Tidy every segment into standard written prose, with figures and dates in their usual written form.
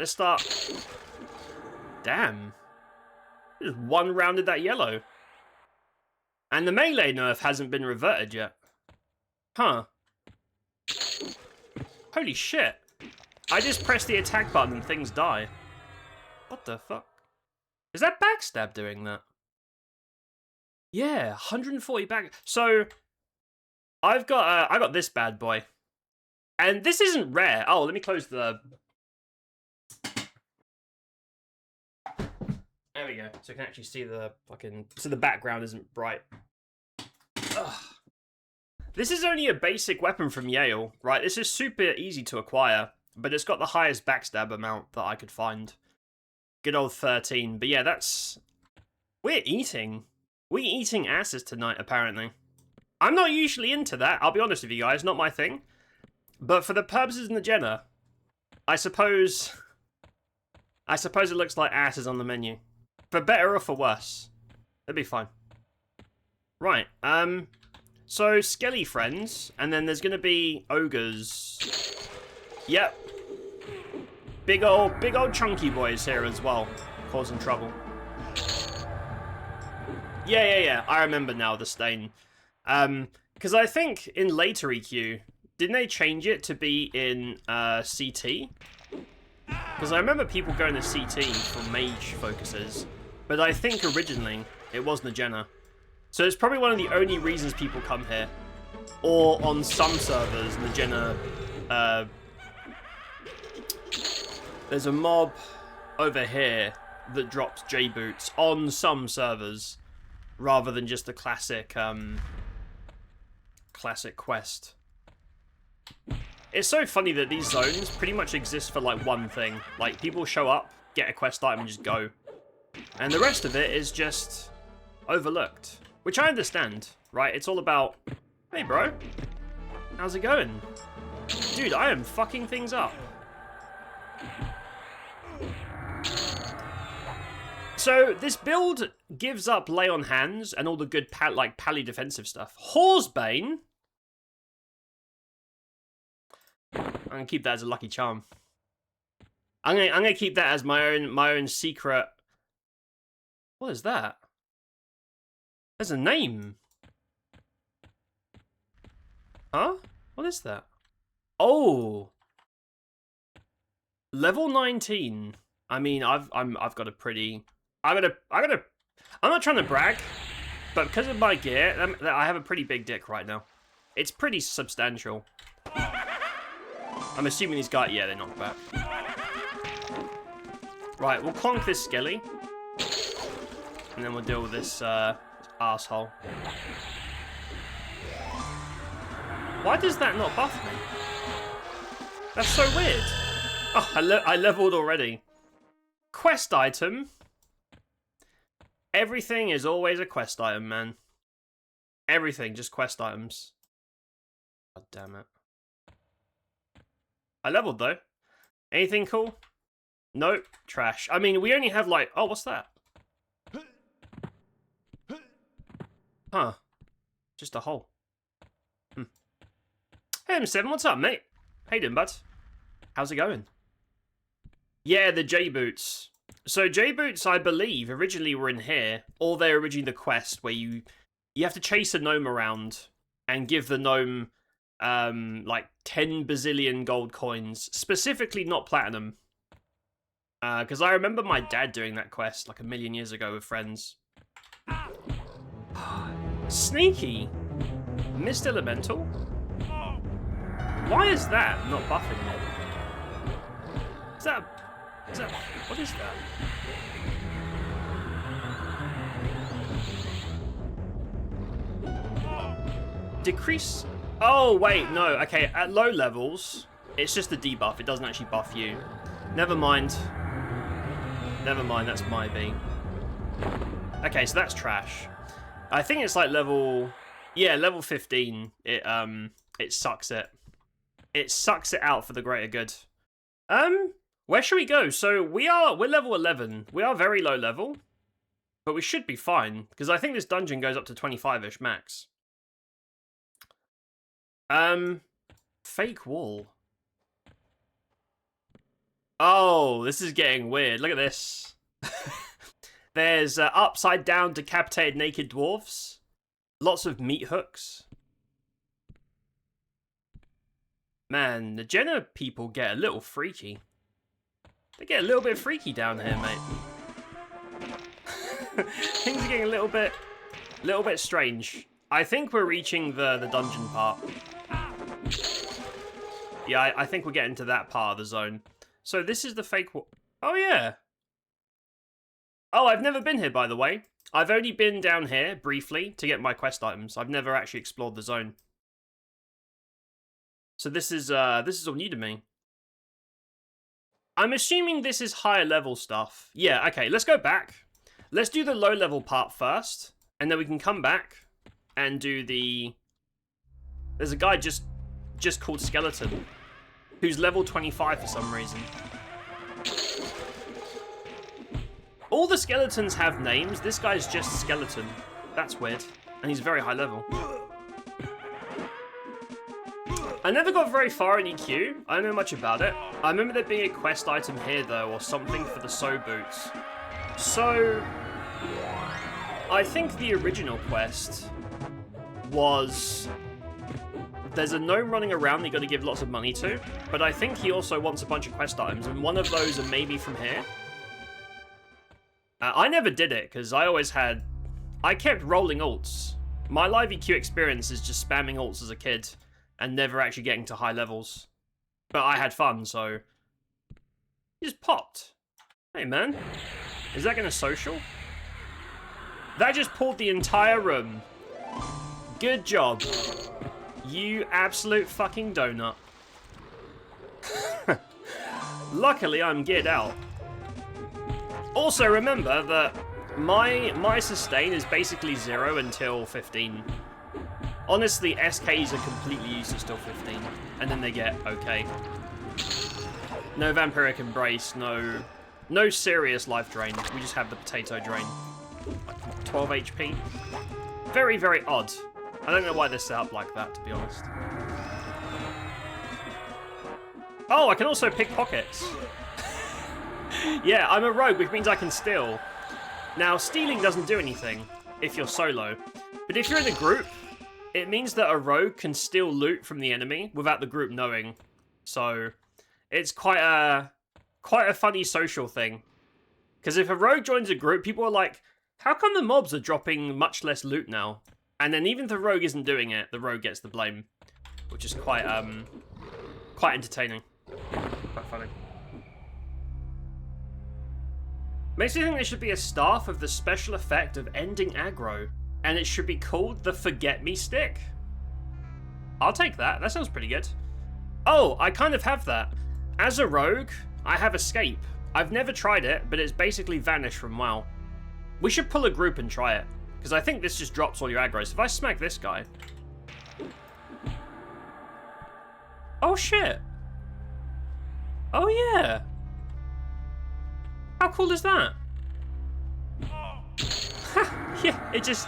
let's start. Damn. Just one-rounded that yellow. And the melee nerf hasn't been reverted yet. Huh. Holy shit. I just press the attack button and things die. What the fuck? Is that backstab doing that? Yeah, 140 back. So, I got this bad boy. And this isn't rare. Oh, let me close the... There we go. So I can actually see the fucking... So the background isn't bright. Ugh. This is only a basic weapon from Yale, right? This is super easy to acquire, but it's got the highest backstab amount that I could find. Good old 13. But yeah, that's... We're eating asses tonight, apparently. I'm not usually into that, I'll be honest with you guys, not my thing. But for the purposes of NAJENA, I suppose it looks like asses on the menu. For better or for worse. It'll be fine. Right, so skelly friends, and then there's gonna be ogres. Yep. Big old chunky boys here as well, causing trouble. Yeah, I remember now, the stain. Because I think in later EQ, didn't they change it to be in CT? Because I remember people going to CT for mage focuses, but I think originally it was NAJENA. So it's probably one of the only reasons people come here. Or on some servers, NAJENA... there's a mob over here that drops J-boots on some servers, rather than just the classic quest. It's so funny that these zones pretty much exist for like one thing. Like, people show up, get a quest item and just go. And the rest of it is just overlooked. Which I understand, right? It's all about, hey bro, how's it going? Dude, I am fucking things up. So, this build gives up lay on hands and all the good pally defensive stuff. Horsebane? I'm gonna keep that as a lucky charm. I'm gonna keep that as my own secret. What is that? There's a name. Huh? What is that? Oh. Level 19. I mean, I've got a pretty... I'm not trying to brag, but because of my gear, I have a pretty big dick right now. It's pretty substantial. I'm assuming these guys... Yeah, they knock back. Right, we'll clonk this skelly. And then we'll deal with this asshole. Why does that not buff me? That's so weird. Oh, I leveled already. Quest item. Everything is always a quest item, man. Everything, just quest items. God damn it. I leveled, though. Anything cool? Nope. Trash. I mean, we only have, like... Oh, what's that? Huh. Just a hole. Hey, M7, what's up, mate? How you doing, bud? How's it going? Yeah, the J-boots. So J-boots, I believe, originally were in here, or they're originally the quest where you have to chase a gnome around and give the gnome like 10 bazillion gold coins, specifically not platinum. Because I remember my dad doing that quest like a million years ago with friends. Sneaky. Mist Elemental? Why is that not buffing me? Is that... What is that? Decrease... Oh, wait, no. Okay, at low levels, it's just a debuff. It doesn't actually buff you. Never mind. Never mind, that's my B. Okay, so that's trash. I think it's like level... Yeah, level 15. It sucks it. It sucks it out for the greater good. Where should we go? So we're level 11. We are very low level, but we should be fine because I think this dungeon goes up to 25-ish max. Fake wall. Oh, this is getting weird. Look at this. There's upside down decapitated naked dwarves. Lots of meat hooks. Man, the NAJENA people get a little freaky. They get a little bit freaky down here, mate. Things are getting a little bit strange. I think we're reaching the dungeon part. Yeah, I think we're getting to that part of the zone. So this is the fake... Oh, yeah. Oh, I've never been here, by the way. I've only been down here, briefly, to get my quest items. I've never actually explored the zone. So this is all new to me. I'm assuming this is higher level stuff. Yeah, okay, let's go back. Let's do the low level part first, and then we can come back and do the... There's a guy just called Skeleton, who's level 25 for some reason. All the skeletons have names. This guy's just Skeleton. That's weird. And he's very high level. I never got very far in EQ. I don't know much about it. I remember there being a quest item here, though, or something for the So boots. So, I think the original quest was... There's a gnome running around that you got to give lots of money to, but I think he also wants a bunch of quest items, and one of those are maybe from here. I never did it, because I kept rolling ults. My live EQ experience is just spamming ults as a kid, and never actually getting to high levels. But I had fun, so... He just popped. Hey, man. Is that going to social? That just pulled the entire room. Good job. You absolute fucking donut. Luckily, I'm geared out. Also, remember that my sustain is basically 0 until 15. Honestly, SKs are completely useless till 15, and then they get okay. No vampiric embrace, no serious life drain. We just have the potato drain. 12 HP. Very, very odd. I don't know why they're set up like that, to be honest. Oh, I can also pick pockets. Yeah, I'm a rogue, which means I can steal. Now, stealing doesn't do anything if you're solo, but if you're in a group, it means that a rogue can steal loot from the enemy without the group knowing. So, it's quite a funny social thing. Because if a rogue joins a group, people are like, how come the mobs are dropping much less loot now? And then even if the rogue isn't doing it, the rogue gets the blame. Which is quite entertaining. Quite funny. Makes me think there should be a staff of the special effect of ending aggro. And it should be called the Forget Me Stick. I'll take that. That sounds pretty good. Oh, I kind of have that. As a rogue, I have Escape. I've never tried it, but it's basically vanished from WoW. We should pull a group and try it. Because I think this just drops all your aggro. So if I smack this guy... Oh, shit. Oh, yeah. How cool is that? Yeah, it just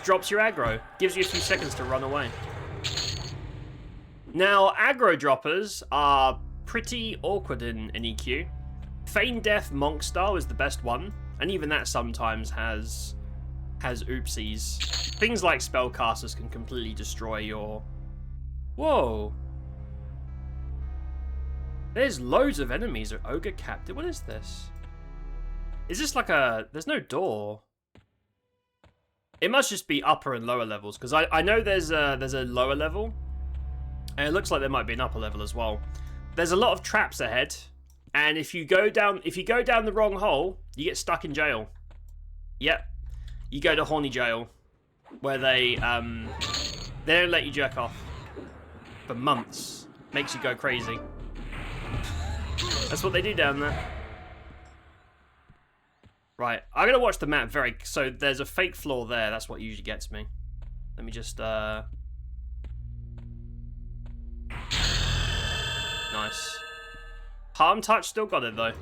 drops your aggro. Gives you a few seconds to run away. Now, aggro droppers are pretty awkward in EQ. Feign Death Monkstar is the best one, and even that sometimes has oopsies. Things like spellcasters can completely destroy your... Whoa. There's loads of enemies. Ogre Captive. What is this? Is this like a... There's no door. It must just be upper and lower levels, because I know there's a lower level, and it looks like there might be an upper level as well. There's a lot of traps ahead, and if you go down the wrong hole, you get stuck in jail. Yep, you go to horny jail, where they don't let you jerk off for months. Makes you go crazy. That's what they do down there. Right, I'm gonna watch the map very... So there's a fake floor there, that's what usually gets me. Let me just, Nice. Harm Touch still got it, though.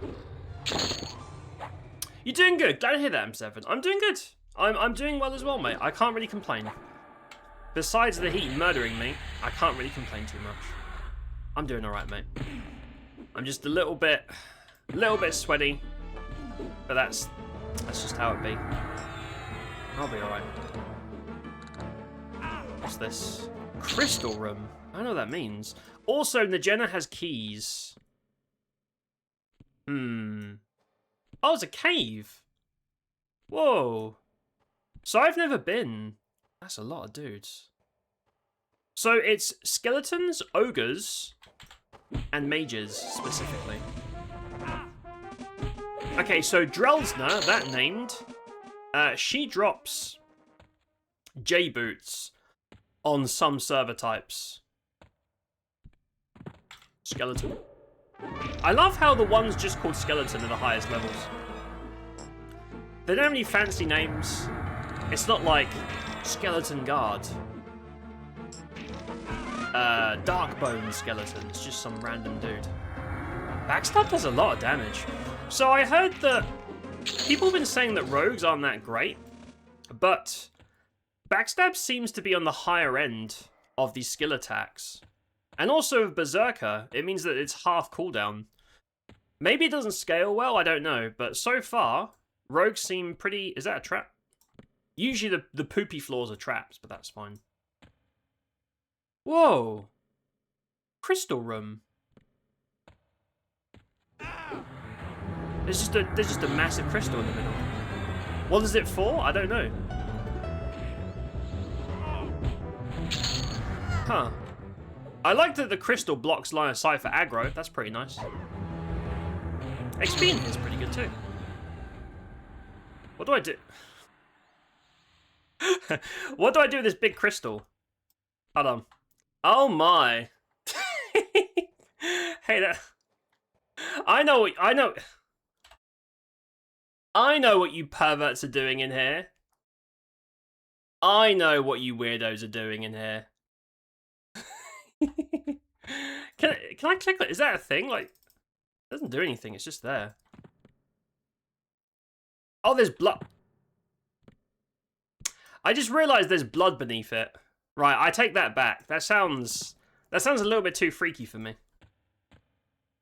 You're doing good, glad to hear that, M7. I'm doing good. I'm doing well as well, mate. I can't really complain. Besides the heat murdering me, I can't really complain too much. I'm doing alright, mate. I'm just a little bit sweaty, but that's just how it be. I'll be alright. What's this? Crystal room. I don't know what that means. Also, NAJENA has keys. Oh, it's a cave. Whoa. So I've never been. That's a lot of dudes. So it's skeletons, ogres, and mages, specifically. Okay, so Drelsna, that named, she drops J-boots on some server types. Skeleton. I love how the ones just called skeleton are the highest levels. They don't have any fancy names. It's not like skeleton guard. Darkbone skeleton. It's just some random dude. Backstab does a lot of damage. So I heard that people have been saying that rogues aren't that great, but backstab seems to be on the higher end of these skill attacks. And also with Berserker, it means that it's half cooldown. Maybe it doesn't scale well, I don't know, but so far, rogues seem pretty... Is that a trap? Usually the poopy floors are traps, but that's fine. Whoa! Crystal room. There's just a massive crystal in the middle. What is it for? I don't know. Huh. I like that the crystal blocks line of sight for aggro. That's pretty nice. XP in here is pretty good too. What do I do? What do I do with this big crystal? Hold on. Oh my. Hey, that... I know what you perverts are doing in here. I know what you weirdos are doing in here. Can I click that? Is that a thing? Like, it doesn't do anything. It's just there. Oh, there's blood. I just realized there's blood beneath it. Right, I take that back. That sounds a little bit too freaky for me.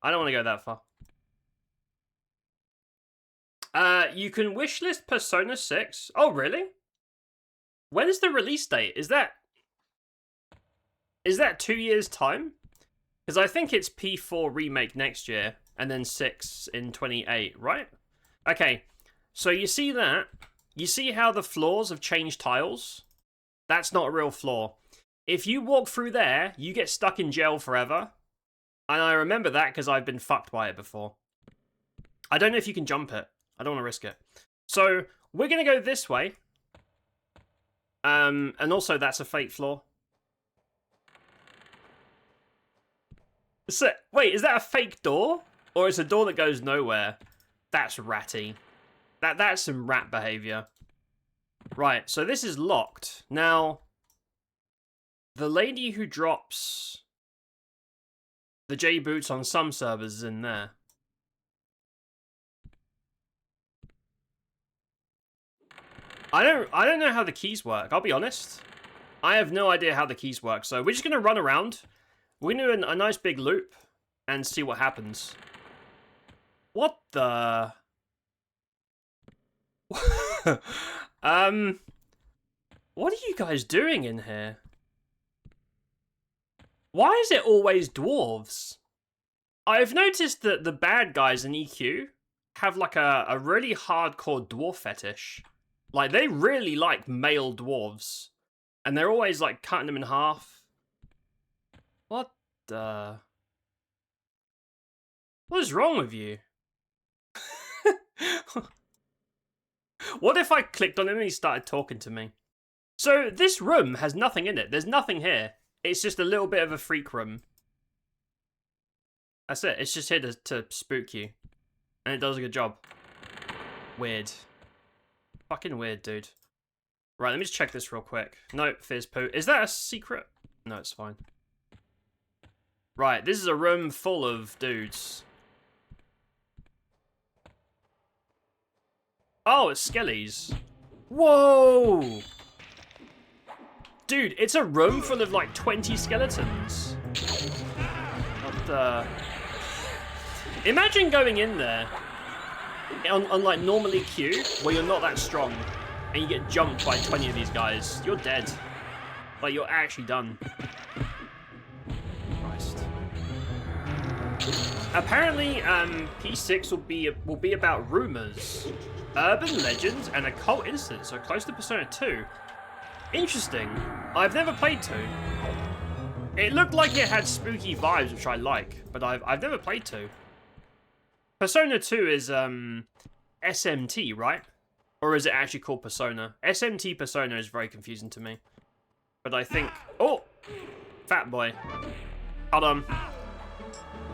I don't want to go that far. You can wishlist Persona 6. Oh, really? When is the release date? Is that 2 years' time? Because I think it's P4 remake next year, and then 6 in 28, right? Okay, so you see that? You see how the floors have changed tiles? That's not a real floor. If you walk through there, you get stuck in jail forever. And I remember that because I've been fucked by it before. I don't know if you can jump it. I don't want to risk it. So, we're going to go this way. And also, that's a fake floor. So, wait, is that a fake door? Or is it a door that goes nowhere? That's ratty. That's some rat behavior. Right, so this is locked. Now, the lady who drops the J-boots on some servers is in there. I don't know how the keys work, I'll be honest. I have no idea how the keys work, so we're just going to run around. We're going to do a nice big loop and see what happens. What the... What are you guys doing in here? Why is it always dwarves? I've noticed that the bad guys in EQ have like a really hardcore dwarf fetish. Like, they really like male dwarves. And they're always like cutting them in half. What the... What is wrong with you? What if I clicked on him and he started talking to me? So this room has nothing in it. There's nothing here. It's just a little bit of a freak room. That's it. It's just here to spook you. And it does a good job. Weird. Fucking weird, dude. Right, let me just check this real quick. Nope, fizz poo. Is that a secret? No, it's fine. Right, this is a room full of dudes. Oh, it's skellies. Whoa! Dude, it's a room full of like 20 skeletons. What the... Imagine going in there on like normally Q, where you're not that strong, and you get jumped by 20 of these guys. You're dead. Like, you're actually done. Christ. Apparently, P6 will be about rumors, urban legends, and occult incidents, so close to Persona 2. Interesting. I've never played 2. It looked like it had spooky vibes, which I like, but I've never played 2. Persona 2 is SMT, right? Or is it actually called Persona? SMT Persona is very confusing to me. But I think... Oh! Fat boy. Hold on.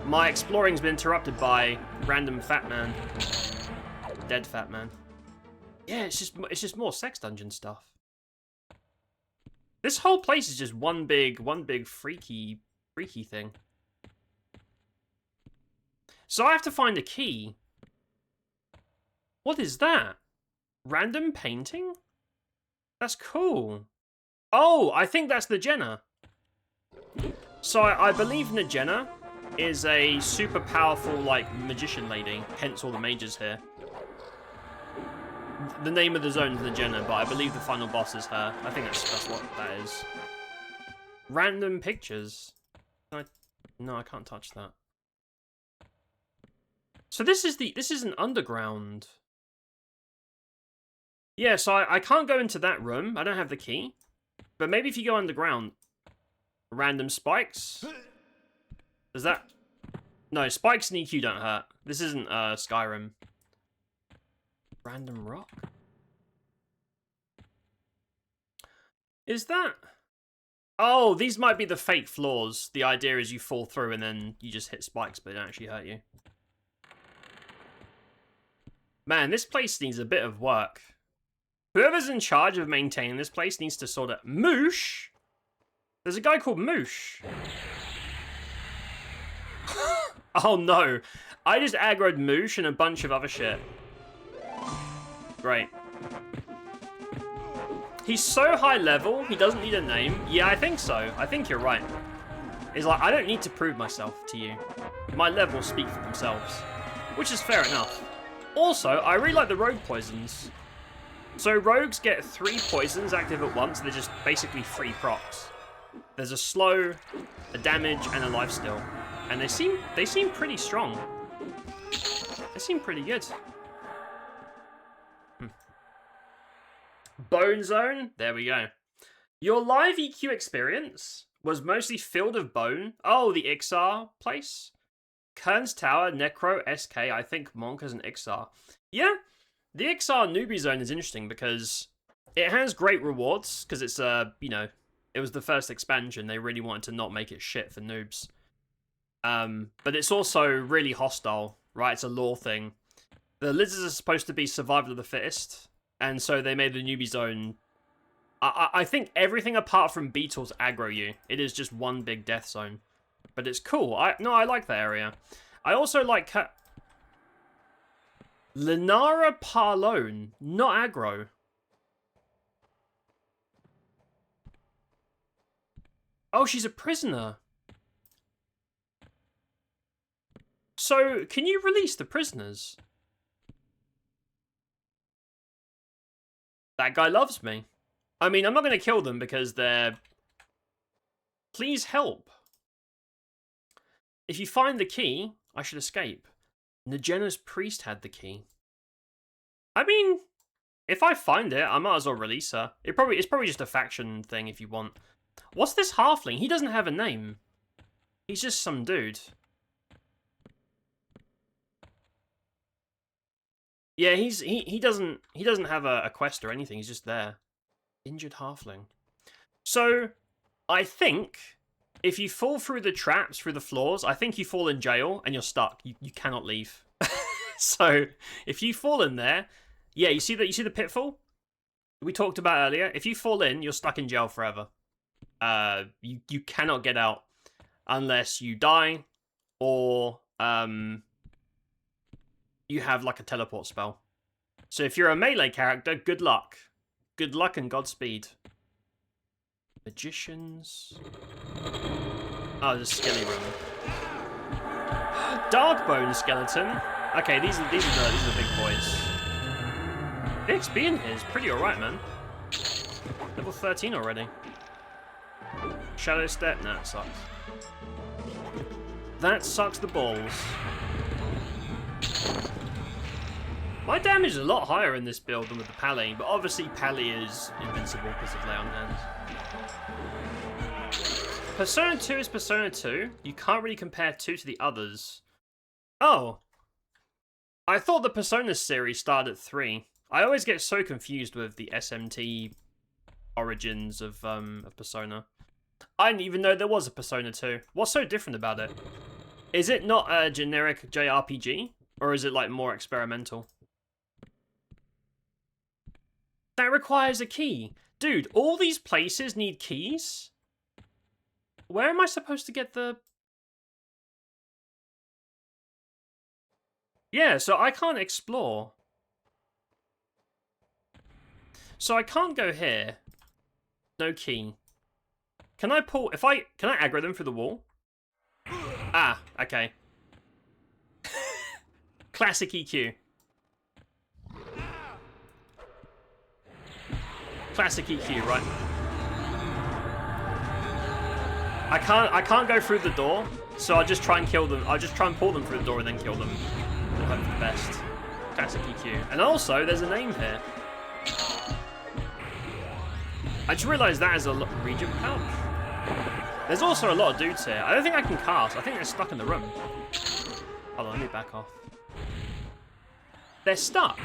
My exploring's been interrupted by random fat man. Dead fat man. Yeah, it's just more sex dungeon stuff. This whole place is just one big freaky thing. So I have to find a key. What is that? Random painting? That's cool. Oh, I think that's NAJENA. So I believe NAJENA is a super powerful, like, magician lady. Hence all the mages here. The name of the zone is NAJENA, but I believe the final boss is her. I think that's what that is. Random pictures. No, I can't touch that. So this is an underground. Yeah, so I can't go into that room. I don't have the key. But maybe if you go underground. Random spikes. Does that... No, spikes and EQ don't hurt. This isn't Skyrim. Random rock? Is that... Oh, these might be the fake floors. The idea is you fall through and then you just hit spikes, but they don't actually hurt you. Man, this place needs a bit of work. Whoever's in charge of maintaining this place needs to sort of... Moosh? There's a guy called Moosh. Oh no. I just aggroed Moosh and a bunch of other shit. Great. He's so high level, he doesn't need a name. Yeah, I think so. I think you're right. It's like, I don't need to prove myself to you. My levels speak for themselves. Which is fair enough. Also, I really like the rogue poisons. So rogues get 3 poisons active at once. They're just basically 3 procs. There's a slow, a damage, and a lifesteal. And they seem pretty strong. They seem pretty good. Bone Zone. There we go. Your live EQ experience was mostly Field of Bone. Oh, the Ixar place. Kern's Tower, Necro, SK. I think Monka's an Ixar. Yeah, the Ixar newbie zone is interesting because it has great rewards because it's you know, it was the first expansion. They really wanted to not make it shit for noobs. But it's also really hostile, right? It's a lore thing. The lizards are supposed to be survival of the fittest, and so they made the newbie zone. I think everything apart from beetles aggro you. It is just one big death zone. But it's cool. I like that area. I also like... Linara Parlone. Not aggro. Oh, she's a prisoner. So, can you release the prisoners? That guy loves me. I mean, I'm not going to kill them because they're... Please help. If you find the key, I should escape. NAJENA's priest had the key. I mean, if I find it, I might as well release her. It's probably just a faction thing if you want. What's this halfling? He doesn't have a name. He's just some dude. Yeah, he doesn't have a quest or anything. He's just there. Injured halfling. So, I think if you fall through the traps, through the floors, I think you fall in jail and you're stuck. You cannot leave. So, if you fall in there, yeah, you see the pitfall we talked about earlier? If you fall in, you're stuck in jail forever. You cannot get out unless you die or you have like a teleport spell. So if you're a melee character, good luck. Good luck and Godspeed. Magicians. Oh, there's a skelly room. Darkbone skeleton. Okay, these are the big boys. The XP in here is pretty alright, man. Level 13 already. Shadow Step? Nah, it sucks. That sucks the balls. My damage is a lot higher in this build than with the Pally, but obviously Pally is invincible because of Lay on Hands. Persona 2 is Persona 2. You can't really compare 2 to the others. Oh. I thought the Persona series started at 3. I always get so confused with the SMT origins of Persona. I didn't even know there was a Persona 2. What's so different about it? Is it not a generic JRPG? Or is it like more experimental? That requires a key. Dude, all these places need keys? Where am I supposed to get the... Yeah, so I can't explore. So I can't go here. No key. Can I pull... Can I aggro them through the wall? Ah, okay. Classic EQ. Classic EQ, right? I can't go through the door, so I'll just try and kill them. I'll just try and pull them through the door and then kill them. And hope for the best. Classic EQ. And also, there's a name here. I just realised that is a Regent pouch. There's also a lot of dudes here. I don't think I can cast. I think they're stuck in the room. Hold on, let me back off. They're stuck.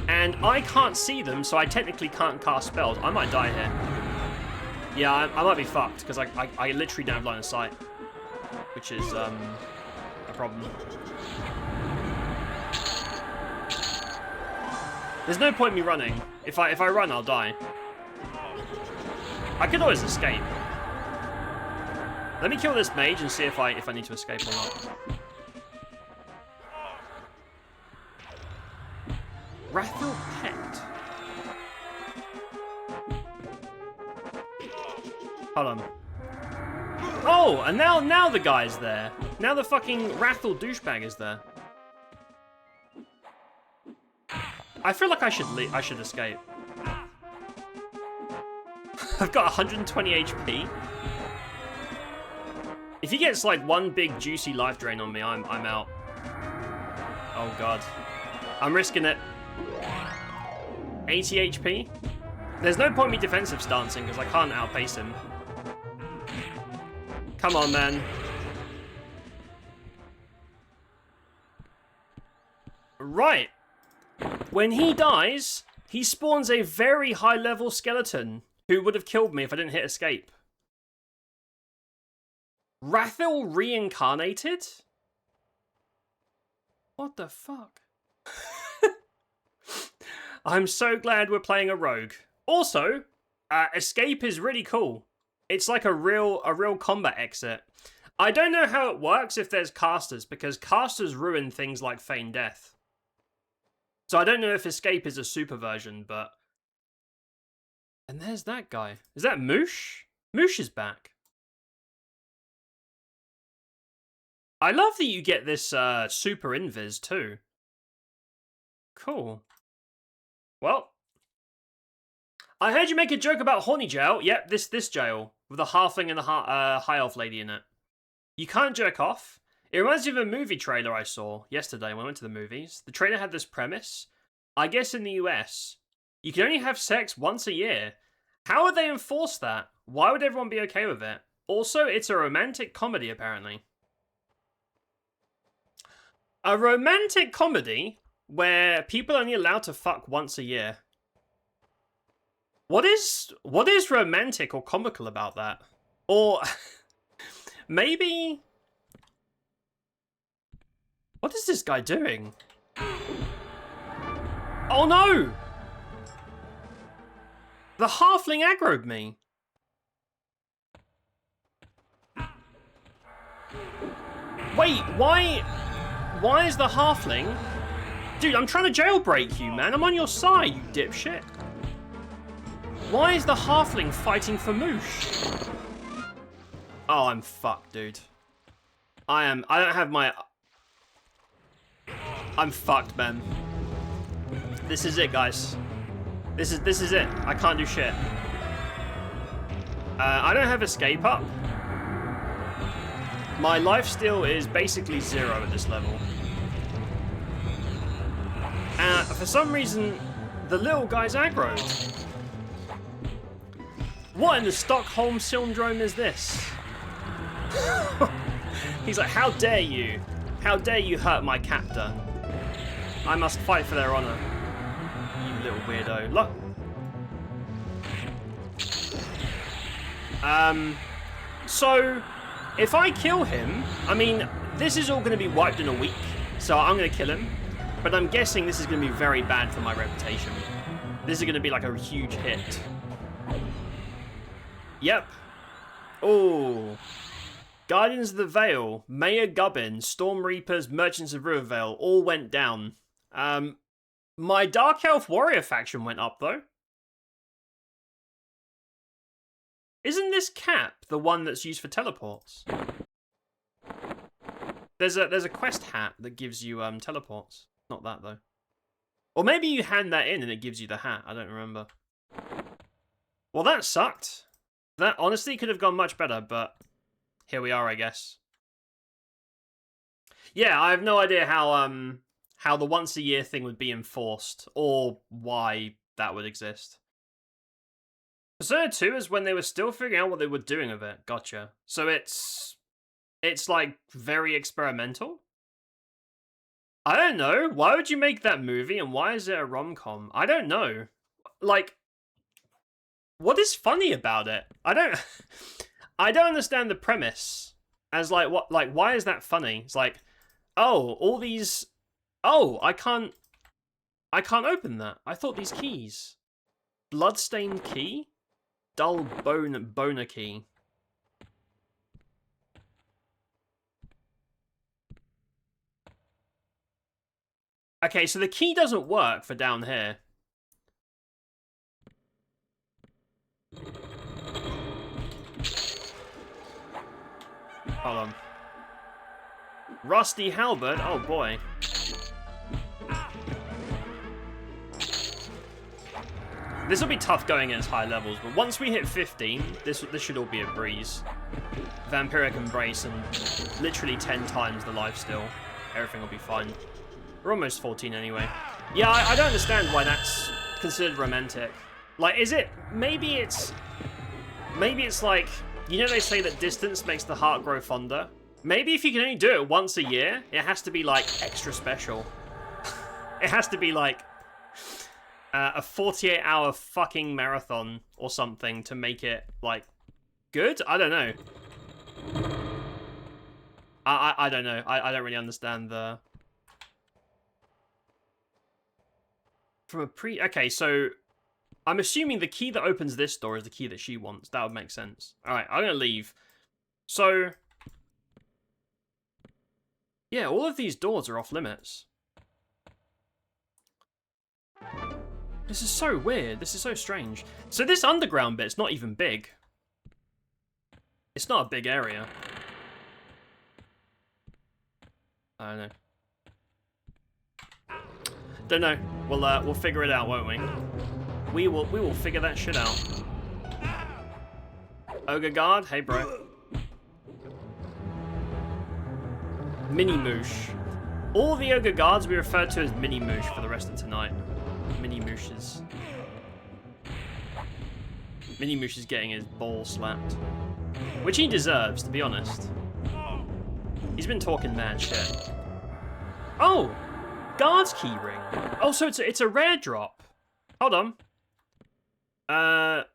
And I can't see them, so I technically can't cast spells. I might die here. Yeah, I might be fucked, because I literally don't have line of sight. Which is, a problem. There's no point in me running. If I run, I'll die. I could always escape. Let me kill this mage and see if I need to escape or not. Rathil Pet. Hold on. Oh, and now the guy's there. Now the fucking Rathil douchebag is there. I feel like I should escape. I've got 120 HP. If he gets like one big juicy life drain on me, I'm out. Oh god. I'm risking it. 80 HP. There's no point me defensive stancing because I can't outpace him. Come on, man. Right. When he dies, he spawns a very high-level skeleton who would have killed me if I didn't hit escape. Rathil reincarnated? What the fuck? I'm so glad we're playing a rogue. Also, escape is really cool. It's like a real combat exit. I don't know how it works if there's casters, because casters ruin things like feign death. So I don't know if escape is a super version, but... And there's that guy. Is that Moosh? Moosh is back. I love that you get this super invis too. Cool. Well, I heard you make a joke about horny jail. Yep, this jail with a halfling and a high elf lady in it. You can't jerk off. It reminds me of a movie trailer I saw yesterday when I went to the movies. The trailer had this premise. I guess in the US, you can only have sex once a year. How would they enforce that? Why would everyone be okay with it? Also, it's a romantic comedy, apparently. A romantic comedy where people are only allowed to fuck once a year. What is romantic or comical about that? Or maybe... What is this guy doing? Oh no! The halfling aggroed me. Wait, why is the halfling... Dude, I'm trying to jailbreak you, man. I'm on your side, you dipshit. Why is the halfling fighting for Moosh? Oh, I'm fucked, dude. I don't have my... I'm fucked, man. This is it, guys. This is it. I can't do shit. I don't have escape up. My lifesteal is basically 0 at this level. For some reason, the little guy's aggroed. What in the Stockholm Syndrome is this? He's like, how dare you? How dare you hurt my captor? I must fight for their honor. You little weirdo. Look. So, if I kill him, I mean, this is all going to be wiped in a week, so I'm going to kill him, but I'm guessing this is going to be very bad for my reputation. This is going to be like a huge hit. Yep. Oh. Guardians of the Vale, Mayor Gubbin, Storm Reapers, Merchants of Rivervale all went down. My Dark Elf Warrior faction went up, though. Isn't this cap the one that's used for teleports? There's a quest hat that gives you teleports. Not that, though. Or maybe you hand that in and it gives you the hat. I don't remember. Well, that sucked. That honestly could have gone much better, but here we are, I guess. Yeah, I have no idea how the once a year thing would be enforced or why that would exist. Persona 2 is when they were still figuring out what they were doing with it. Gotcha. So it's like very experimental? I don't know. Why would you make that movie and why is it a rom-com? I don't know. Like, what is funny about it? I don't understand the premise. As like, what, like, why is that funny? It's like, oh, all these, oh, I can't open that. I thought these keys. Bloodstained key? Dull boner key. Okay, so the key doesn't work for down here. Hold on. Rusty halberd? Oh boy. This will be tough going against high levels, but once we hit 15, this should all be a breeze. Vampiric Embrace and literally 10 times the lifesteal. Everything will be fine. We're almost 14 anyway. Yeah, I don't understand why that's considered romantic. Like, is it... Maybe it's like... You know they say that distance makes the heart grow fonder? Maybe if you can only do it once a year, it has to be, like, extra special. It has to be, like... a 48-hour fucking marathon or something to make it, like, good? I don't know. I don't know. I don't really understand the... From a Okay, so... I'm assuming the key that opens this door is the key that she wants. That would make sense. Alright, I'm gonna leave. So... Yeah, all of these doors are off limits. This is so weird. This is so strange. So this underground bit's not even big. It's not a big area. I don't know. Don't know. We'll figure it out, won't we? We will figure that shit out. Ogre guard, hey bro. Mini moosh. All the ogre guards we refer to as mini moosh for the rest of tonight. Mini mooshes. Mini moosh is getting his ball slapped, which he deserves, to be honest. He's been talking mad shit. Oh, guard's key ring. Oh, so it's a rare drop. Hold on. I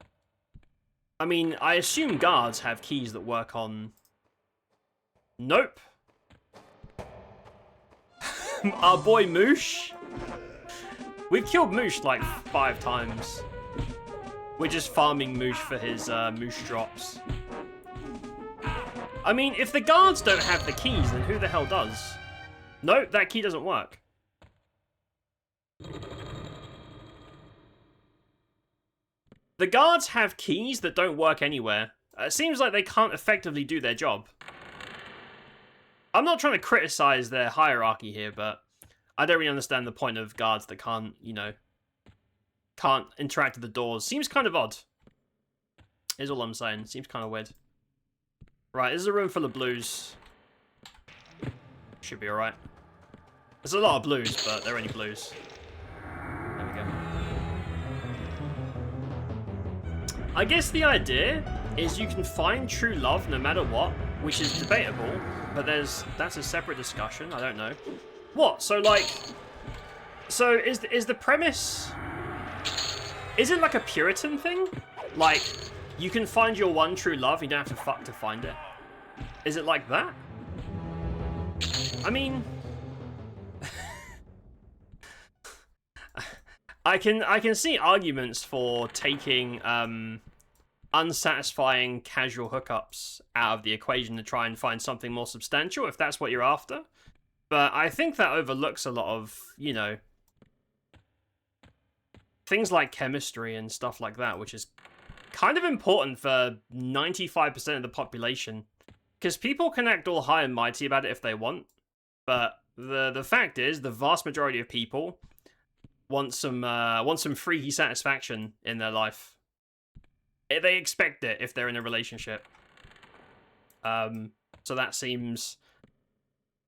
mean, I assume guards have keys that work on... Nope. Our boy Moosh. We've killed Moosh like 5 times. We're just farming Moosh for his Moosh drops. I mean, if the guards don't have the keys, then who the hell does? No, that key doesn't work. The guards have keys that don't work anywhere. It seems like they can't effectively do their job. I'm not trying to criticize their hierarchy here, but I don't really understand the point of guards that can't, you know, can't interact with the doors. Seems kind of odd. Is all I'm saying. Seems kind of weird. Right, this is a room full of blues. Should be alright. There's a lot of blues, but they're only blues. There we go. I guess the idea is you can find true love no matter what, which is debatable, but that's a separate discussion. I don't know. What? So like, so is the premise? Is it like a Puritan thing? Like, you can find your one true love, you don't have to fuck to find it. Is it like that? I mean, I can see arguments for taking unsatisfying casual hookups out of the equation to try and find something more substantial, if that's what you're after. But I think that overlooks a lot of, you know, things like chemistry and stuff like that, which is kind of important for 95% of the population. Because people can act all high and mighty about it if they want. But the fact is, the vast majority of people want some freaky satisfaction in their life. They expect it if they're in a relationship. So that seems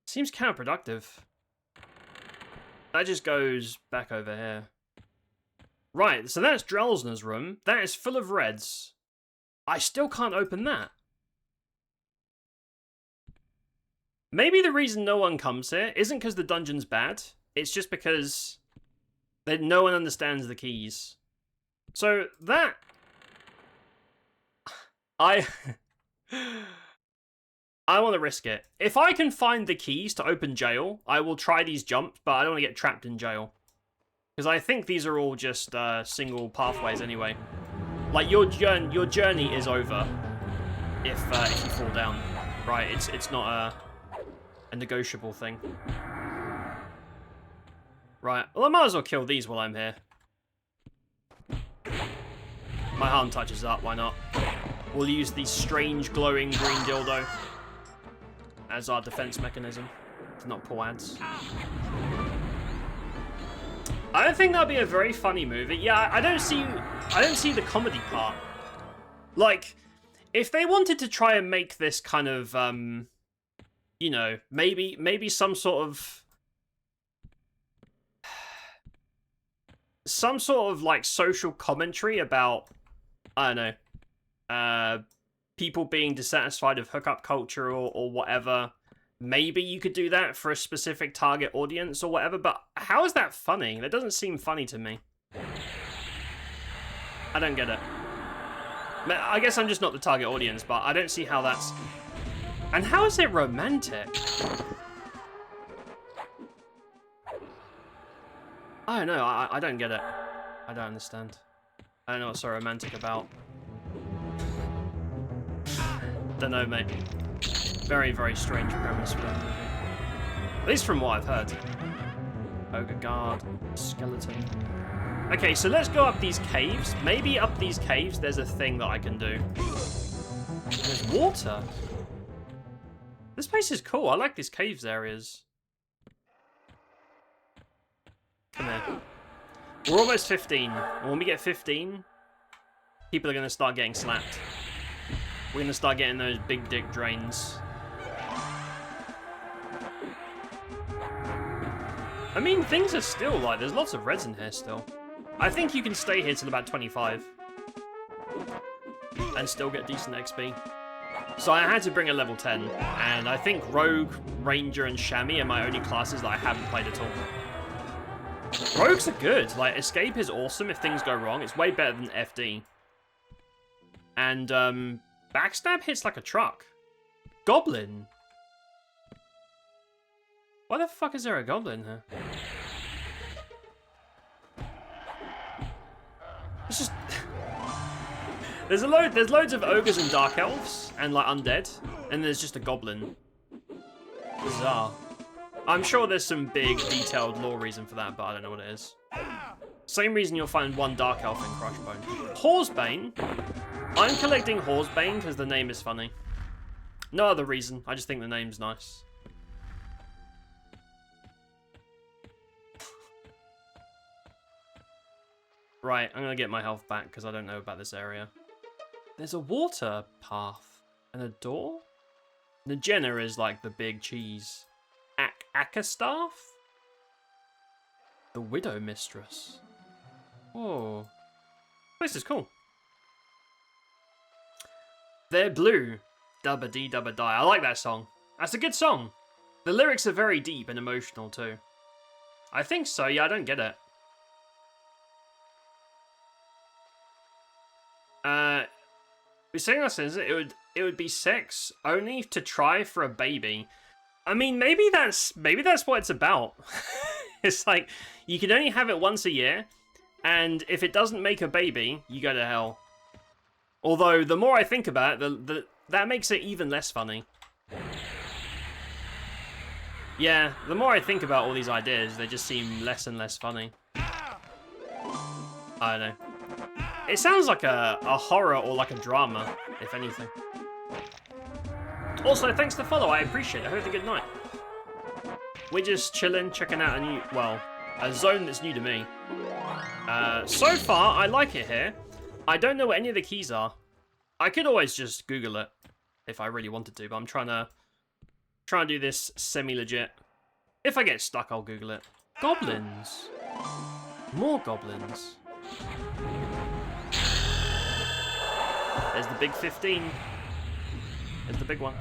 counterproductive. That just goes back over here. Right, so that's Drelsner's room. That is full of reds. I still can't open that. Maybe the reason no one comes here isn't because the dungeon's bad. It's just because no one understands the keys. So that... I want to risk it. If I can find the keys to open jail, I will try these jumps, but I don't want to get trapped in jail. Because I think these are all just single pathways anyway. Like, your journey is over if you fall down. Right, it's not a negotiable thing. Right, well I might as well kill these while I'm here. My harm touch is up, why not? We'll use the strange glowing green dildo as our defense mechanism to not pull ads. I don't think that'll be a very funny movie. Yeah, I don't see the comedy part. Like, if they wanted to try and make this kind of you know, maybe some sort of like social commentary about, I don't know, people being dissatisfied with hookup culture or whatever. Maybe you could do that for a specific target audience or whatever, but how is that funny? That doesn't seem funny to me. I don't get it. I guess I'm just not the target audience, but I don't see how that's... And how is it romantic? I don't know, I don't get it. I don't understand. I don't know what's so romantic about. Don't know, mate. Very, very strange premise for that movie. At least from what I've heard. Ogre guard, skeleton. Okay, so let's go up these caves. Maybe up these caves there's a thing that I can do. There's water. This place is cool. I like these caves areas. Come here. We're almost 15. When we get 15, people are going to start getting slapped. We're going to start getting those big dick drains. I mean, things are still like, there's lots of reds in here still. I think you can stay here till about 25. And still get decent XP. So I had to bring a level 10. And I think Rogue, Ranger, and Chamois are my only classes that I haven't played at all. Rogues are good. Like, Escape is awesome if things go wrong. It's way better than FD. And, Backstab hits like a truck. Goblin. Why the fuck is there a goblin here? It's just... there's loads of ogres and dark elves and like undead, and there's just a goblin. Bizarre. I'm sure there's some big detailed lore reason for that, but I don't know what it is. Same reason you'll find one dark elf in Crushbone. Horsebane. I'm collecting Horsebane because the name is funny. No other reason. I just think the name's nice. Right, I'm gonna get my health back because I don't know about this area. There's a water path and a door? NAJENA is like the big cheese. Akastaff? The Widow Mistress. Oh. This is cool. They're blue. Dubba dee dubba die. I like that song. That's a good song. The lyrics are very deep and emotional too. I think so, yeah, I don't get it. We're saying that says it would be sex only to try for a baby. I mean, maybe that's what it's about. It's like you can only have it once a year, and if it doesn't make a baby, you go to hell. Although the more I think about it, that makes it even less funny. Yeah, the more I think about all these ideas, they just seem less and less funny. I don't know. It sounds like a horror or like a drama, if anything. Also, thanks for the follow, I appreciate it. I hope you have a good night. We're just chilling, checking out a zone that's new to me. So far, I like it here. I don't know what any of the keys are. I could always just Google it if I really wanted to, but I'm trying to do this semi-legit. If I get stuck, I'll Google it. Goblins. More goblins. There's the big 15. There's the big one.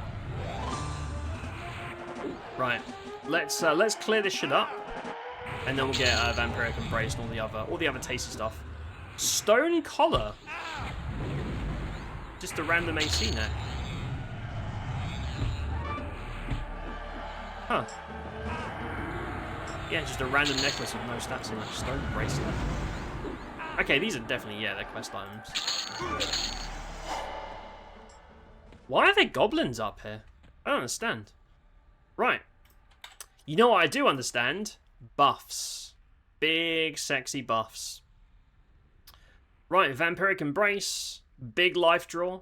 Right. Let's clear this shit up, and then we'll get Vampiric Embrace and all the other tasty stuff. Stone collar. Just a random AC neck. Huh. Yeah, just a random necklace with no stats in it. Stone bracelet. Okay, these are definitely, yeah, they're quest items. Why are there goblins up here? I don't understand. Right. You know what I do understand? Buffs. Big, sexy buffs. Right, Vampiric Embrace. Big life draw.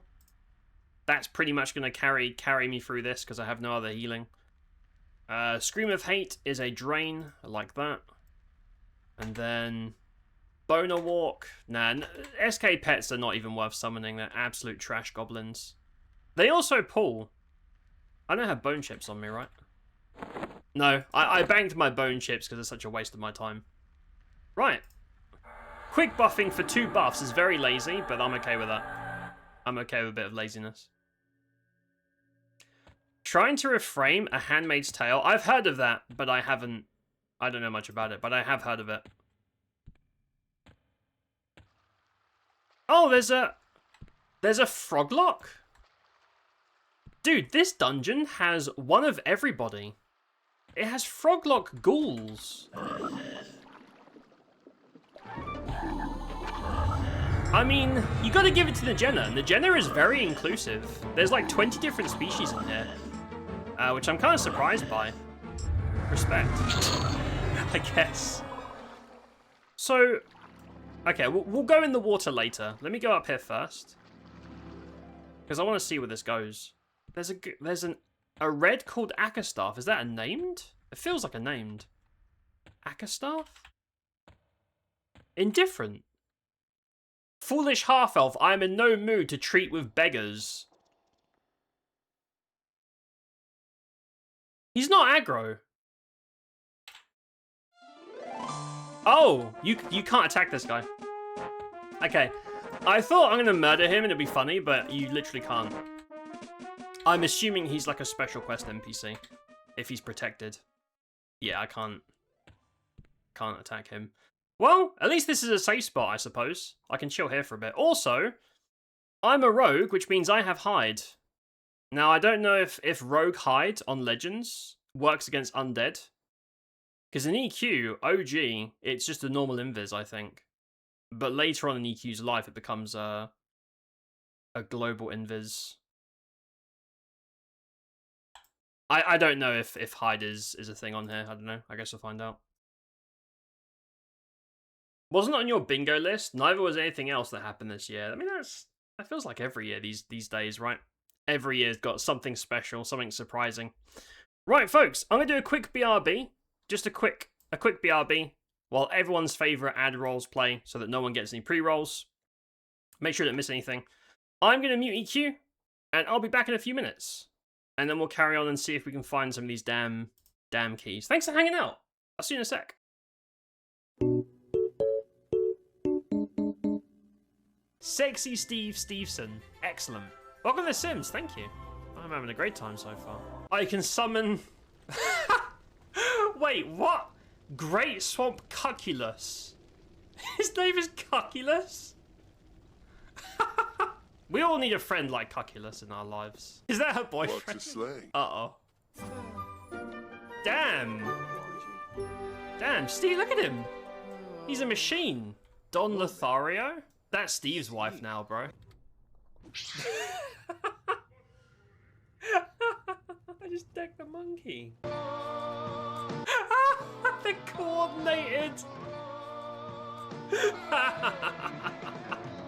That's pretty much going to carry me through this because I have no other healing. Scream of Hate is a drain. I like that. And then Boner Walk. Nah, SK pets are not even worth summoning. They're absolute trash goblins. They also pull. I don't have bone chips on me, right? No, I banked my bone chips because it's such a waste of my time. Right. Quick buffing for 2 buffs is very lazy, but I'm okay with that. I'm okay with a bit of laziness. Trying to reframe A Handmaid's Tale. I've heard of that, but I don't know much about it, but I have heard of it. Oh, there's a froglock? Dude, this dungeon has one of everybody. It has froglock ghouls. I mean, you gotta give it to NAJENA. NAJENA is very inclusive. There's like 20 different species in here. Which I'm kind of surprised by. Respect, I guess. So, okay, we'll go in the water later. Let me go up here first. Because I want to see where this goes. There's a red called Akastaff. Is that a named? It feels like a named. Akastaff? Indifferent. Foolish half-elf, I am in no mood to treat with beggars. He's not aggro. Oh, you can't attack this guy. Okay, I thought I'm gonna murder him and it'd be funny, but you literally can't. I'm assuming he's like a special quest NPC, if he's protected. Yeah, I can't attack him. Well, at least this is a safe spot, I suppose. I can chill here for a bit. Also, I'm a rogue, which means I have hide. Now, I don't know if rogue hide on Legends works against undead. Because in EQ, OG, it's just a normal invis, I think. But later on in EQ's life, it becomes a global invis. I don't know if hide is a thing on here. I don't know. I guess we'll find out. Wasn't on your bingo list. Neither was anything else that happened this year. I mean, that feels like every year these days, right? Every year's got something special, something surprising. Right, folks, I'm gonna do a quick BRB. Just a quick BRB. while everyone's favorite ad rolls play so that no one gets any pre-rolls. Make sure you don't miss anything. I'm going to mute EQ, and I'll be back in a few minutes. And then we'll carry on and see if we can find some of these damn keys. Thanks for hanging out. I'll see you in a sec. Sexy Steve Stevenson. Excellent. Welcome to The Sims. Thank you. I'm having a great time so far. I can summon... Wait, what? Great Swamp Cuculus. His name is Cuculus? We all need a friend like Cuculus in our lives. Is that her boyfriend? What's his slang? Uh-oh. Damn. Damn, Steve, look at him. He's a machine. Don Lothario? That's Steve's wife now, bro. I just decked the monkey. They're coordinated.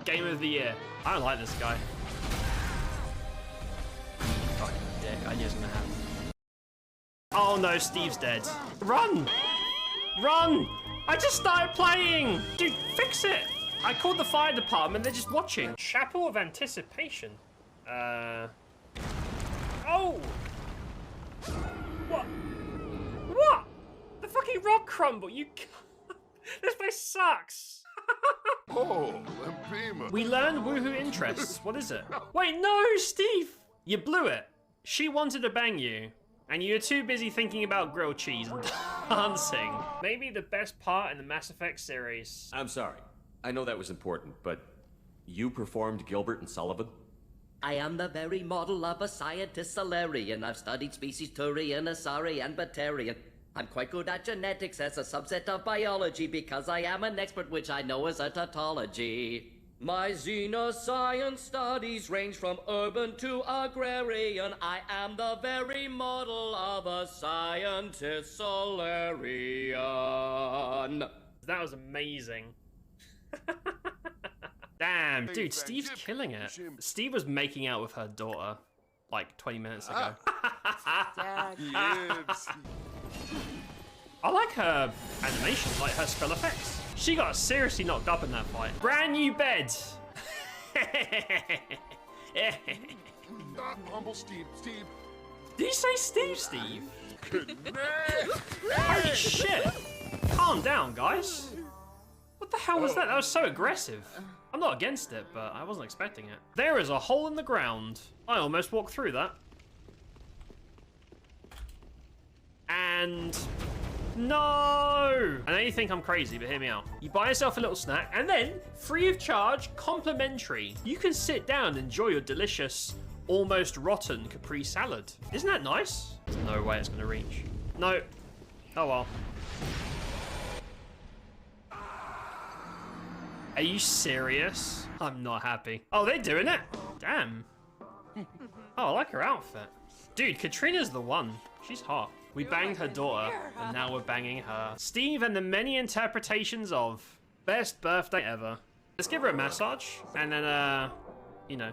Game of the year. I don't like this guy. Fucking dick. I knew it was gonna happen. Oh no, Steve's dead. Run! Run! I just started playing! Dude, fix it! I called the fire department, they're just watching. Chapel of Anticipation. Oh! What? What? The fucking rock crumble, you can't. This place sucks! Oh, Lempima. We learned woohoo interests. What is it? Wait, no, Steve! You blew it. She wanted to bang you, and you were too busy thinking about grilled cheese and dancing. Maybe the best part in the Mass Effect series. I'm sorry. I know that was important, but you performed Gilbert and Sullivan? I am the very model of a scientist Solarian. I've studied species Turian, Asari, and Batarian. I'm quite good at genetics as a subset of biology because I am an expert, which I know is a tautology. My xenoscience studies range from urban to agrarian. I am the very model of a scientist Solarian. That was amazing. Damn, dude, Steve's killing it. Steve was making out with her daughter like 20 minutes ago. I like her animation, like her spell effects. She got seriously knocked up in that fight. Brand new bed. Humble Steve. Steve. Did you say Steve? Holy shit. Calm down, guys. What the hell was that? That was so aggressive. I'm not against it, but I wasn't expecting it. There is a hole in the ground. I almost walked through that. And... no! I know you think I'm crazy, but hear me out. You buy yourself a little snack, and then, free of charge, complimentary, you can sit down and enjoy your delicious, almost rotten Capri salad. Isn't that nice? There's no way it's gonna reach. No. Oh well. Are you serious? I'm not happy. Oh, they're doing it? Damn. Oh, I like her outfit. Dude, Katrina's the one. She's hot. We banged her daughter, and now we're banging her. Steve and the many interpretations of best birthday ever. Let's give her a massage, and then, you know.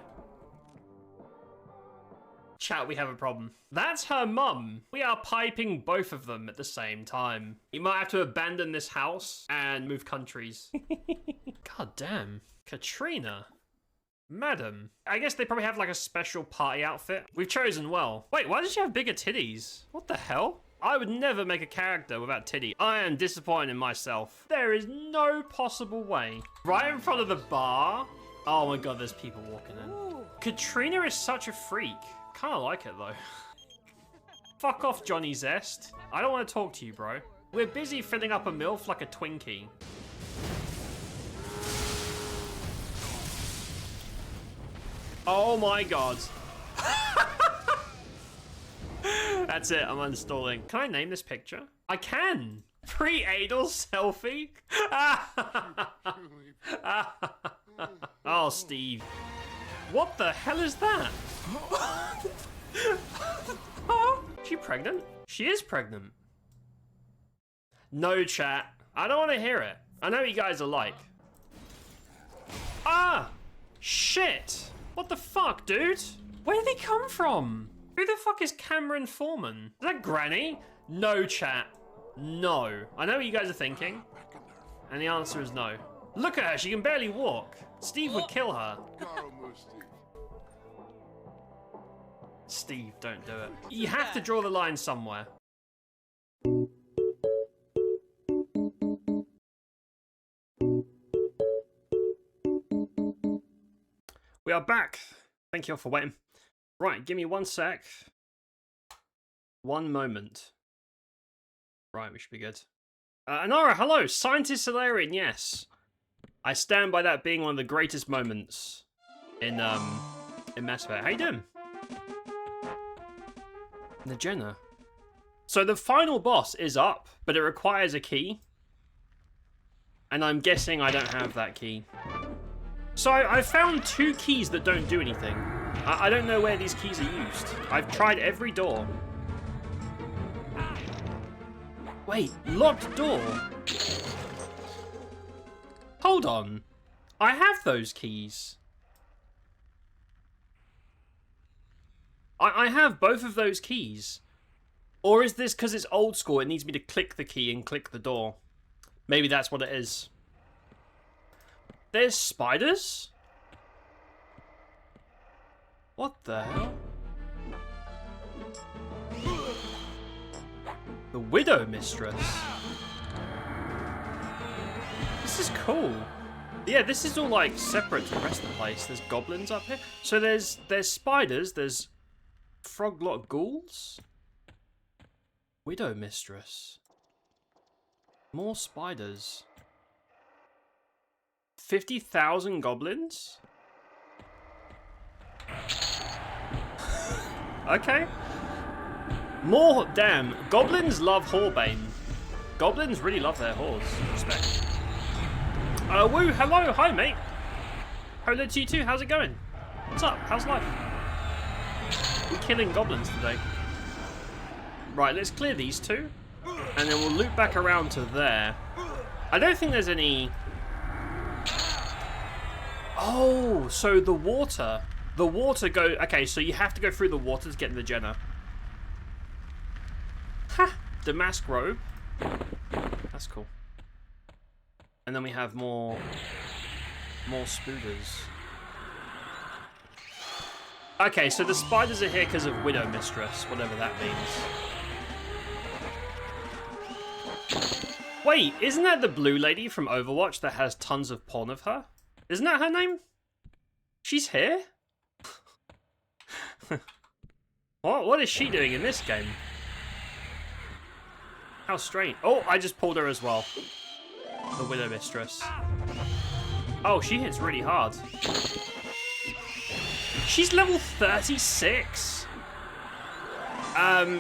Chat, we have a problem. That's her mum. We are piping both of them at the same time. You might have to abandon this house and move countries. God damn. Katrina. Madam. I guess they probably have like a special party outfit. We've chosen well. Wait, why does she have bigger titties? What the hell? I would never make a character without titty. I am disappointed in myself. There is no possible way. Right in front of the bar. Oh my god, there's people walking in. Ooh. Katrina is such a freak. Kinda like it though. Fuck off, Johnny Zest. I don't want to talk to you, bro. We're busy filling up a MILF like a Twinkie. Oh my god. That's it, I'm uninstalling. Can I name this picture? I can! Pre-anal selfie? Oh, Steve. What the hell is that? Is she pregnant? She is pregnant. No, chat. I don't want to hear it. I know what you guys are like. Ah! Shit! What the fuck, dude? Where did he come from? Who the fuck is Cameron Foreman? Is that Granny? No, chat. No. I know what you guys are thinking. And the answer is no. Look at her, she can barely walk. Steve would kill her. Steve, don't do it. You have to draw the line somewhere. We are back. Thank you all for waiting. Right, give me 1 sec. 1 moment. Right, we should be good. Anara, hello. Scientist Solarian, yes. I stand by that being one of the greatest moments in Mass Effect. How you doing? NAJENA. So the final boss is up, but it requires a key. And I'm guessing I don't have that key. So I found 2 keys that don't do anything. I don't know where these keys are used. I've tried every door. Wait, locked door? Hold on. I have those keys. I have both of those keys. Or is this because it's old school, it needs me to click the key and click the door? Maybe that's what it is. There's spiders? What the hell? The Widow Mistress. This is cool. Yeah, this is all like separate to the rest of the place. There's goblins up here. So there's spiders, there's frog-lot ghouls. Widow Mistress. More spiders. 50,000 goblins? Okay. More, damn. Goblins love Whorebane. Goblins really love their whores. Respect. Woo, hello, hi mate. Hello to you too, how's it going? What's up, how's life? We're killing goblins today. Right, let's clear these 2. And then we'll loop back around to there. I don't think there's any... Oh, so the water. The water go... Okay, so you have to go through the water to get in the NAJENA. Ha! Damask robe. That's cool. And then we have more spooders. Okay, so the spiders are here because of Widow Mistress, whatever that means. Wait, isn't that the blue lady from Overwatch that has tons of porn of her? Isn't that her name? She's here? What is she doing in this game? How strange. Oh, I just pulled her as well. The Widow Mistress. Oh, she hits really hard. She's level 36.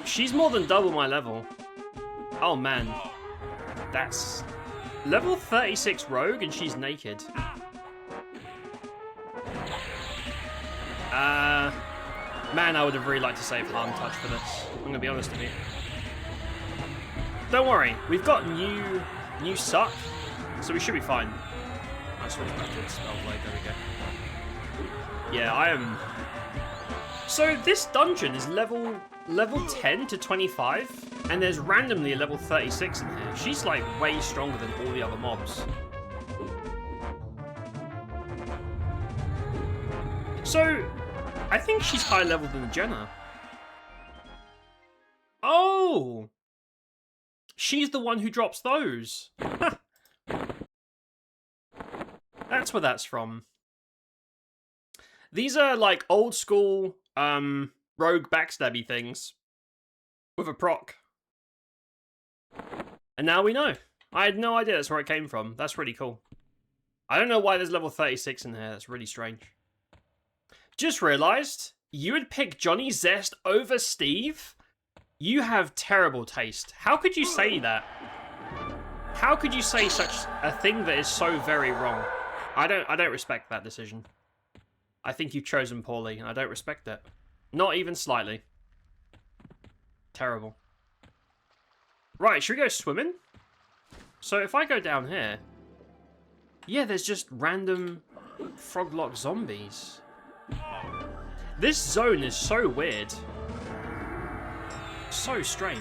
She's more than double my level. Oh man. That's level 36 rogue and she's naked. Man, I would have really liked to save Harm Touch for this. I'm gonna be honest with you. Don't worry, we've got new suck, so we should be fine. I'll switch back to the Spellblade, there we go. Yeah, I am... So this dungeon is level 10 to 25, and there's randomly a level 36 in here. She's like way stronger than all the other mobs. So, I think she's higher level than NAJENA. Oh! She's the one who drops those. That's where that's from. These are like old school rogue backstabby things with a proc. And now we know. I had no idea that's where it came from. That's really cool. I don't know why there's level 36 in here. That's really strange. Just realized you would pick Johnny Zest over Steve? You have terrible taste. How could you say that? How could you say such a thing that is so very wrong? I don't respect that decision. I think you've chosen poorly, and I don't respect it. Not even slightly. Terrible. Right, should we go swimming? So if I go down here... Yeah, there's just random frog-lock zombies. This zone is so weird. So strange.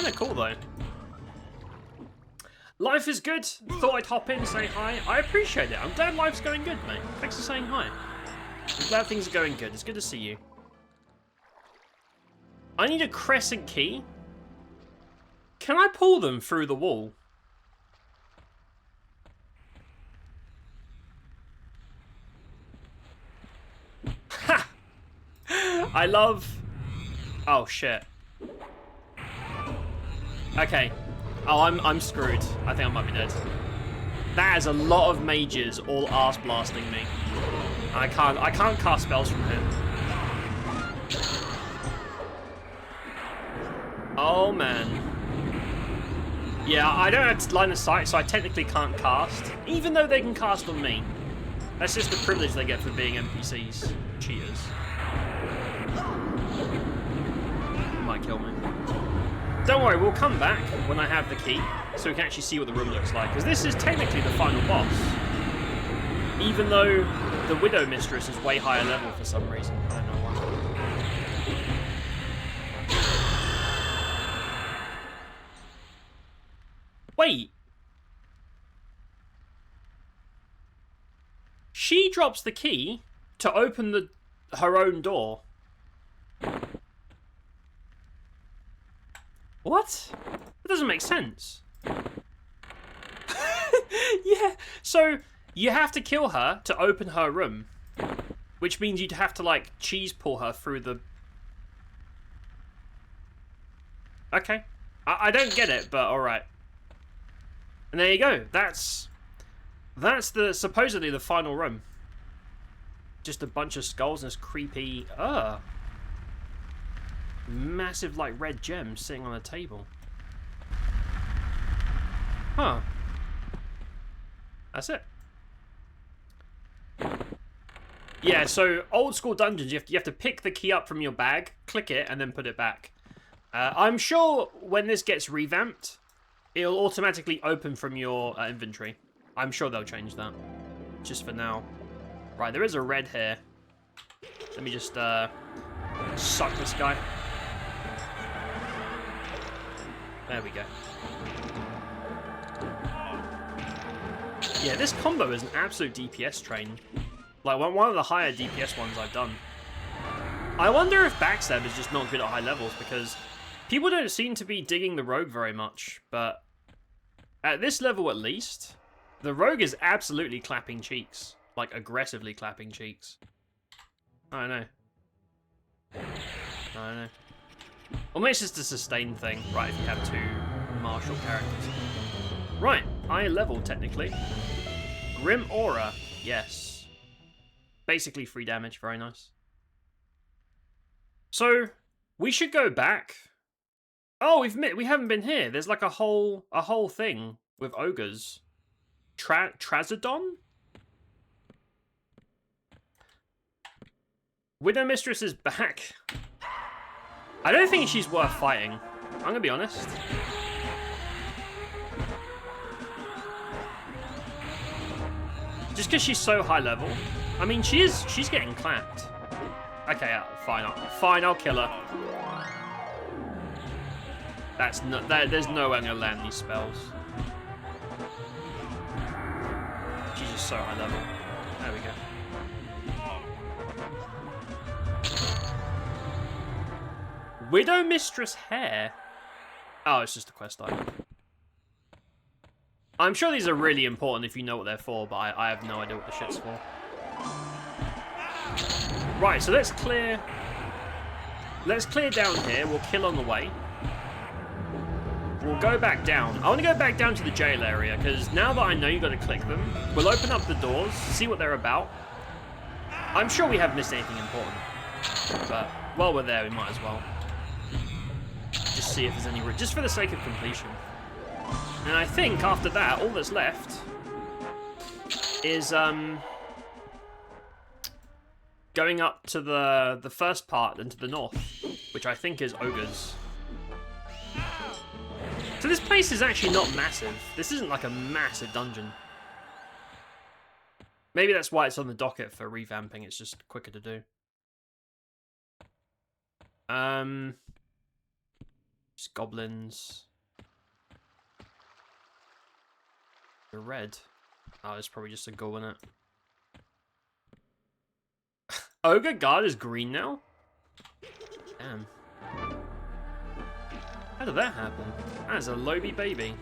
kind of cool, though. Life is good. Thought I'd hop in, say hi. I appreciate it. I'm glad life's going good, mate. Thanks for saying hi. I'm glad things are going good. It's good to see you. I need a crescent key. Can I pull them through the wall? Ha! I love... Oh, shit. Okay. Oh, I'm screwed. I think I might be dead. That is a lot of mages all arse blasting me. I can't cast spells from here. Oh man. Yeah, I don't have line of sight, so I technically can't cast, even though they can cast on me. That's just the privilege they get for being NPCs. Cheaters. Might kill me. Don't worry, we'll come back when I have the key, so we can actually see what the room looks like. Because this is technically the final boss. Even though the Widow Mistress is way higher level for some reason. I don't know why. Wait. She drops the key to open her own door. What? That doesn't make sense. Yeah, so you have to kill her to open her room, which means you'd have to, like, cheese pull her through the... Okay. I don't get it, but alright. And there you go. That's the supposedly the final room. Just a bunch of skulls and this creepy... massive, like, red gem sitting on a table. Huh. That's it. Yeah, so old school dungeons, you have to pick the key up from your bag, click it, and then put it back. I'm sure when this gets revamped, it'll automatically open from your inventory. I'm sure they'll change that. Just for now. Right, there is a red here. Let me just suck this guy. There we go. Yeah, this combo is an absolute DPS train. Like, one of the higher DPS ones I've done. I wonder if backstab is just not good at high levels, because people don't seem to be digging the rogue very much, but at this level at least, the rogue is absolutely clapping cheeks. Like, aggressively clapping cheeks. I don't know. I don't know. Or maybe it's just a sustain thing, right, if you have two martial characters. Right, high level, technically. Grim Aura, yes. Basically free damage, very nice. So, we should go back. Oh, we haven't been here. There's like a whole thing with ogres. Trazodon? Widow Mistress is back. I don't think she's worth fighting. I'm gonna be honest. Just because she's so high level. I mean, she's getting clapped. Okay, fine, I'll kill her. There's no way I'm gonna land these spells. She's just so high level. There we go. Widow Mistress hair? Oh, it's just a quest item. I'm sure these are really important if you know what they're for, but I have no idea what the shit's for. Right, so let's clear down here. We'll kill on the way. We'll go back down. I want to go back down to the jail area, because now that I know you've got to click them, we'll open up the doors, see what they're about. I'm sure we haven't missed anything important, but while we're there, we might as well. Just see if there's any... just for the sake of completion. And I think after that, all that's left is going up to the first part and to the north, which I think is ogres. So this place is actually not massive. This isn't like a massive dungeon. Maybe that's why it's on the docket for revamping. It's just quicker to do. Just goblins. The red. Oh, it's probably just a ghoul in it. Ogre Guard is green now? Damn. How did that happen? That's a Lobby baby.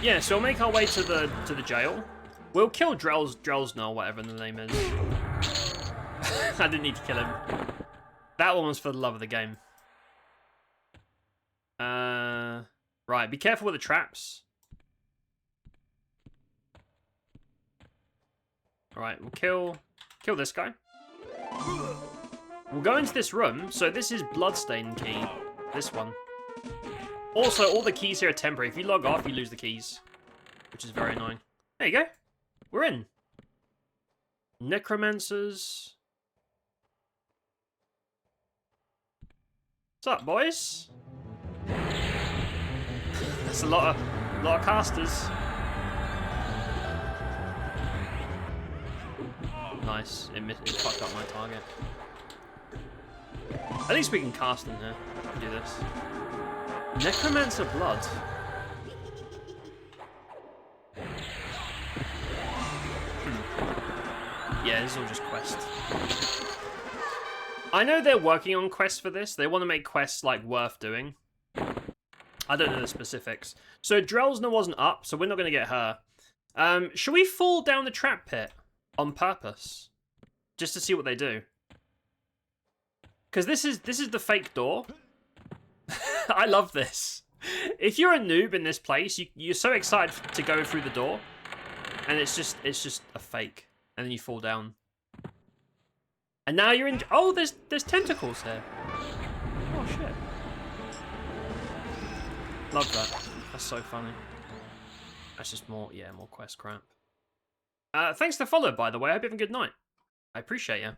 Yeah, so we'll make our way to the jail. We'll kill Drelsna or whatever the name is. I didn't need to kill him. That one was for the love of the game. Right, be careful with the traps. Alright, we'll kill this guy. We'll go into this room. So this is Bloodstain key. This one. Also, all the keys here are temporary. If you log off, you lose the keys. Which is very annoying. There you go. We're in. Necromancers. What's up, boys? That's a lot of casters. Nice. It fucked up my target. At least we can cast in here. Do this. Necromancer blood. Yeah, this is all just quest. I know they're working on quests for this. They want to make quests, like, worth doing. I don't know the specifics. So Drelsna wasn't up, so we're not going to get her. Should we fall down the trap pit on purpose? Just to see what they do. Because this is the fake door. I love this. If you're a noob in this place, you're so excited to go through the door. And it's just a fake. And then you fall down. And now you're in... Oh, there's tentacles here. Oh, shit. Love that. That's so funny. That's just more quest crap. Thanks for the follow, by the way. I hope you have a good night. I appreciate you.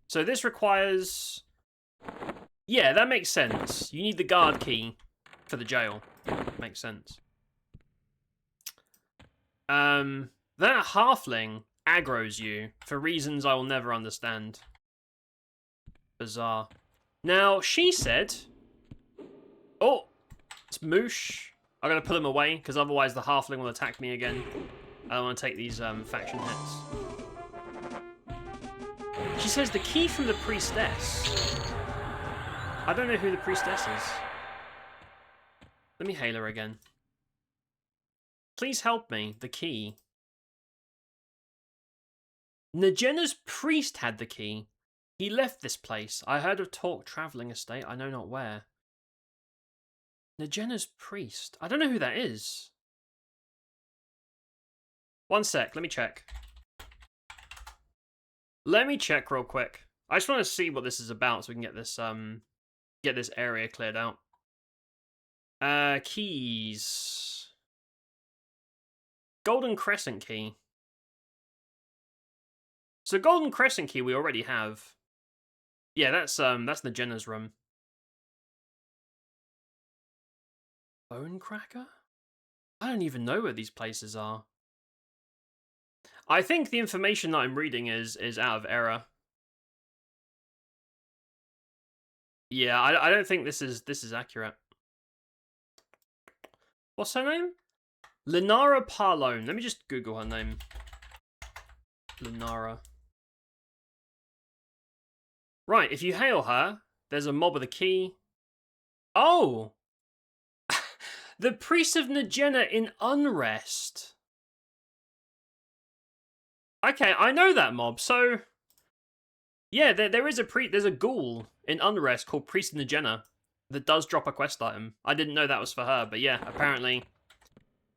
So this requires... Yeah, that makes sense. You need the guard key for the jail. Makes sense. That halfling aggroes you for reasons I will never understand. Bizarre. Now, she said... Oh, it's Moosh. I'm going to put him away, because otherwise the halfling will attack me again. I don't want to take these faction hits. She says the key from the priestess. I don't know who the priestess is. Let me hail her again. Please help me. The key. Najena's priest had the key. He left this place. I heard of talk travelling estate. I know not where. Najena's priest. I don't know who that is. One sec. Let me check. Let me check real quick. I just want to see what this is about so we can get this area cleared out. Keys. Golden Crescent key. So Golden Crescent key we already have. Yeah, that's Najena's room. Bone Cracker? I don't even know where these places are. I think the information that I'm reading is out of error. Yeah, I don't think this is accurate. What's her name? Linara Parlone. Let me just Google her name. Linara. Right, if you hail her, there's a mob with a key. Oh! The Priest of Najena in Unrest. Okay, I know that mob, so... Yeah, there's a ghoul in Unrest called Priest of Najena that does drop a quest item. I didn't know that was for her, but yeah, apparently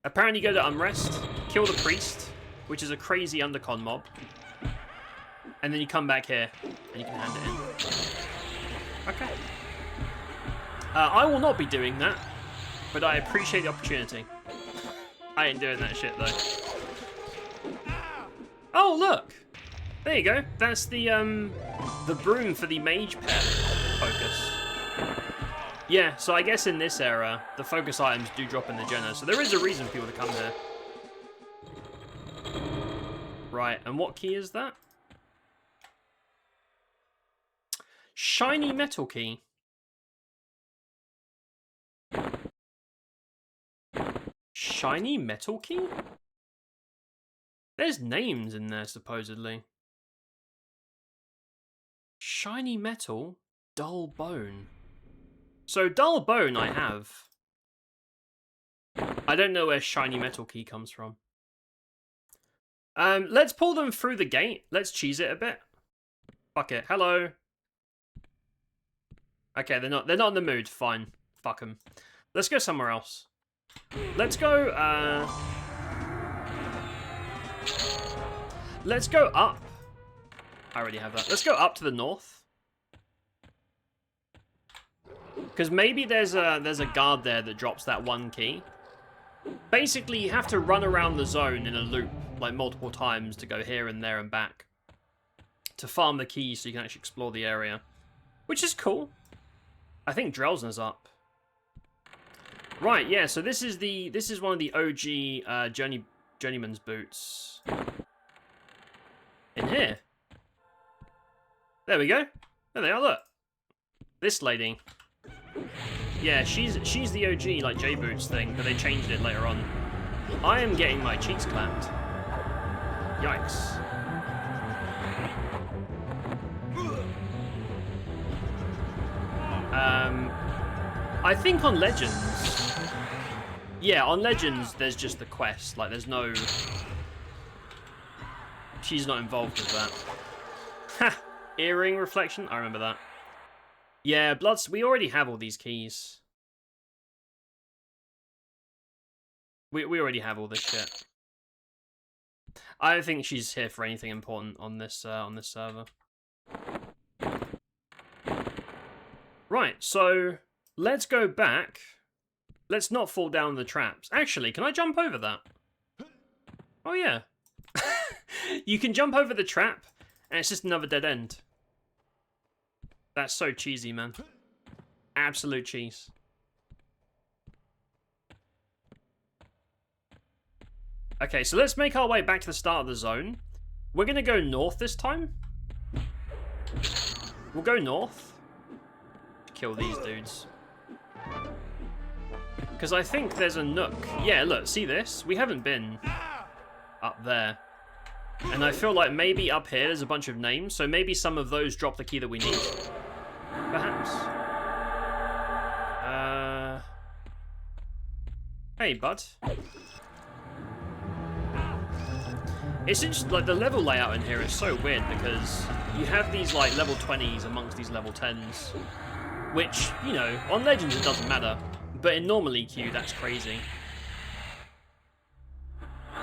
you go to Unrest, kill the priest, which is a crazy undercon mob, and then you come back here, and you can hand it in. Okay. I will not be doing that, but I appreciate the opportunity. I ain't doing that shit, though. Oh, look! There you go. That's the broom for the mage pet focus. Yeah, so I guess in this era, the focus items do drop in the Najena, so there is a reason for people to come here. Right, and what key is that? Shiny metal key. Shiny metal key? There's names in there, supposedly. Shiny metal, dull bone. So, dull bone I have. I don't know where shiny metal key comes from. Let's pull them through the gate. Let's cheese it a bit. Fuck it. Hello. Okay, they're not in the mood. Fine. Fuck them. Let's go somewhere else. Let's go, let's go up. I already have that. Let's go up to the north. Because maybe there's a guard there that drops that one key. Basically, you have to run around the zone in a loop, like multiple times, to go here and there and back. To farm the keys so you can actually explore the area. Which is cool. I think Drelsner's up. Right, yeah, so this is one of the OG Journeyman's boots. In here. There we go. There they are, look. This lady. Yeah, she's the OG, like, J-Boots thing, but they changed it later on. I am getting my cheeks clapped. Yikes. I think on Legends... Yeah, on Legends, there's just the quest. Like, there's no... She's not involved with that. Ha! Earring reflection? I remember that. Yeah, Bloods, we already have all these keys. We already have all this shit. I don't think she's here for anything important on this server. Right, so let's go back. Let's not fall down the traps. Actually, can I jump over that? Oh yeah. You can jump over the trap, and it's just another dead end. That's so cheesy, man. Absolute cheese. Okay, so let's make our way back to the start of the zone. We're going to go north this time. We'll go north. Kill these dudes. Because I think there's a nook. Yeah, look, see this? We haven't been up there. And I feel like maybe up here there's a bunch of names, so maybe some of those drop the key that we need. Perhaps. Hey, bud. It's just like the level layout in here is so weird because you have these like level 20s amongst these level 10s, which, you know, on Legends it doesn't matter, but in normal EQ that's crazy.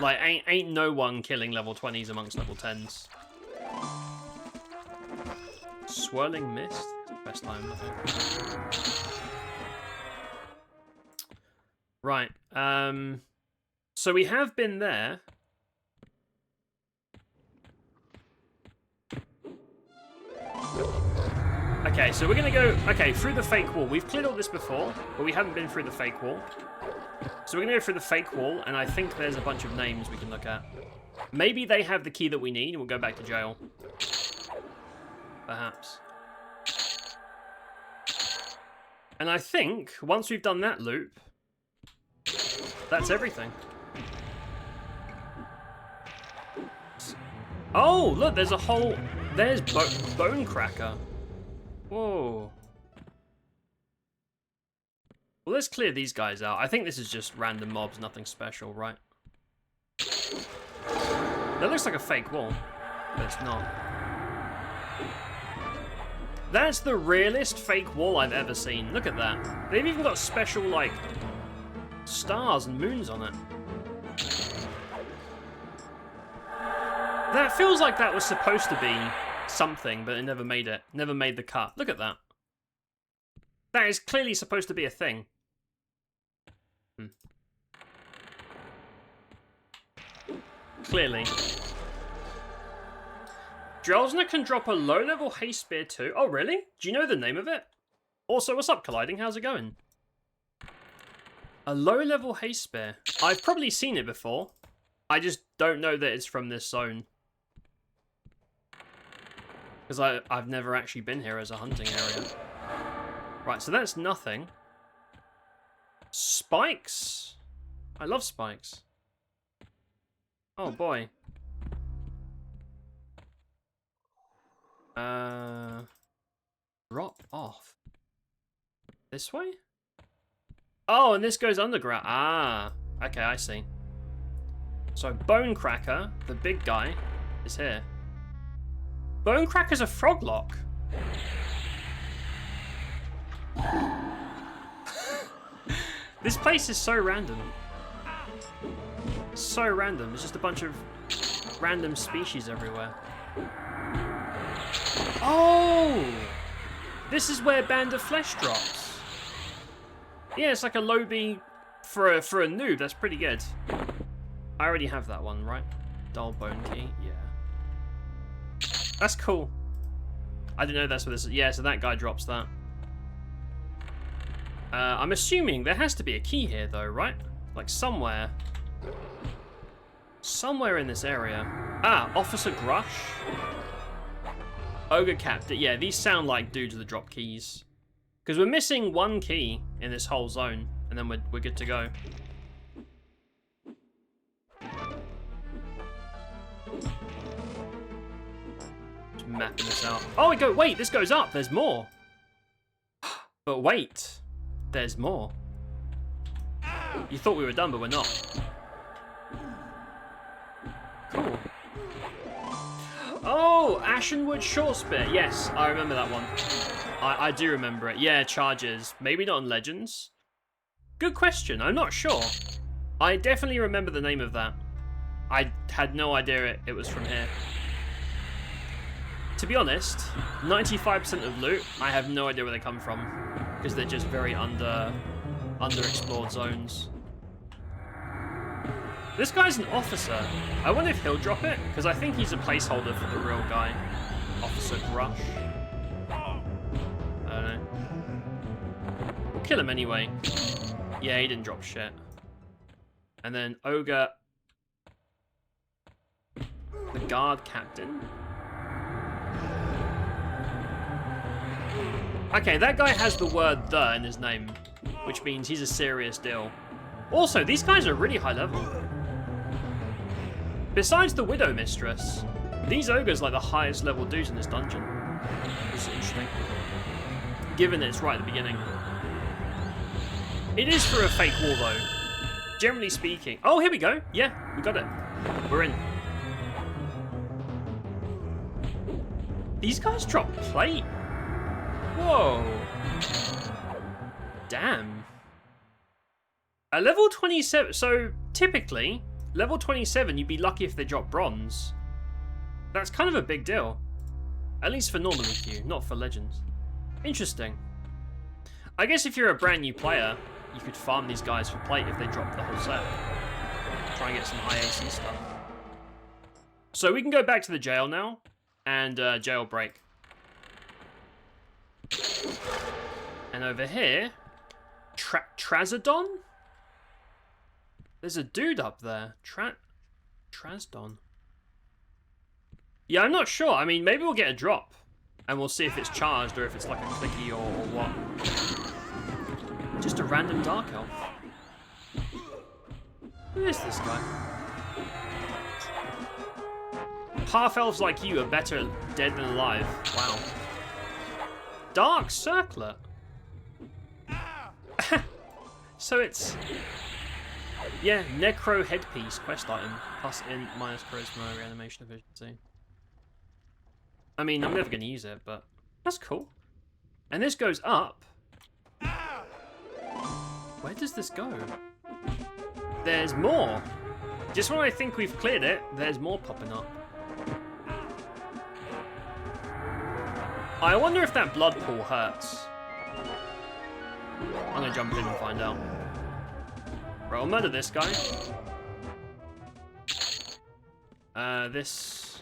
Like, ain't no one killing level 20s amongst level 10s. Swirling Mist? Best time, I think. Right, so we have been there. Okay, so we're gonna go, okay, through the fake wall. We've cleared all this before, but we haven't been through the fake wall. So we're gonna go through the fake wall, and I think there's a bunch of names we can look at. Maybe they have the key that we need, and we'll go back to jail. Perhaps. And I think, once we've done that loop, that's everything. Oh, look, there's a whole... There's Bone Cracker. Whoa. Well, let's clear these guys out. I think this is just random mobs, nothing special, right? That looks like a fake wall, but it's not. That's the realest fake wall I've ever seen. Look at that. They've even got special, like, stars and moons on it. That feels like that was supposed to be something, but it never made it. Never made the cut. Look at that. That is clearly supposed to be a thing. Clearly. Drelsner can drop a low-level haste spear too. Oh, really? Do you know the name of it? Also, what's up, Colliding? How's it going? A low-level haste spear. I've probably seen it before. I just don't know that it's from this zone. Because I've never actually been here as a hunting area. Right, so that's nothing. Spikes? I love spikes. Oh boy. Drop off. This way? Oh, and this goes underground. Ah, okay, I see. So Bonecracker, the big guy, is here. Bonecracker's a frog lock. This place is so random. So random. There's just a bunch of random species everywhere. Oh! This is where Band of Flesh drops. Yeah, it's like a lobby for a noob. That's pretty good. I already have that one, right? Dull bone key. Yeah. That's cool. I didn't know that's what this is. Yeah, so that guy drops that. I'm assuming there has to be a key here, though, right? Like somewhere. Somewhere in this area. Ah, Officer Grush. Ogre Captain. Yeah, these sound like dudes that drop keys. Because we're missing one key in this whole zone, and then we're good to go. Just mapping this out. Oh, wait, this goes up. There's more. But wait, there's more. You thought we were done, but we're not. Cool. Oh, Ashenwood Short Spear. Yes, I remember that one. I do remember it. Yeah, charges. Maybe not in Legends. Good question. I'm not sure. I definitely remember the name of that. I had no idea it was from here. To be honest, 95% of loot, I have no idea where they come from. Because they're just very underexplored zones. This guy's an officer. I wonder if he'll drop it, because I think he's a placeholder for the real guy. Officer Grush. I don't know. We'll kill him anyway. Yeah, he didn't drop shit. And then Ogre... The guard captain? Okay, that guy has the word "the" in his name, which means he's a serious deal. Also, these guys are really high level. Besides the Widow Mistress, these ogres are like the highest level dudes in this dungeon. Which is interesting. Given that it's right at the beginning. It is for a fake wall though. Generally speaking. Oh, here we go. Yeah, we got it. We're in. These guys drop plate. Whoa. Damn. At level 27, so typically, level 27, you'd be lucky if they drop bronze. That's kind of a big deal. At least for normal EQ, not for legends. Interesting. I guess if you're a brand new player, you could farm these guys for plate if they drop the whole set. Try and get some IAC stuff. So we can go back to the jail now, and jailbreak. And over here, Trazodon? There's a dude up there. Trazdon. Yeah, I'm not sure. I mean, maybe we'll get a drop. And we'll see if it's charged or if it's like a clicky or what. Just a random dark elf. Who is this guy? Half elves like you are better dead than alive. Wow. Dark Circlet. So it's... Yeah, Necro Headpiece, quest item. Plus in minus charisma, reanimation efficiency. I mean, I'm never going to use it, but that's cool. And this goes up. Where does this go? There's more. Just when I think we've cleared it, there's more popping up. I wonder if that blood pool hurts. I'm going to jump in and find out. Right, I'll murder this guy. This...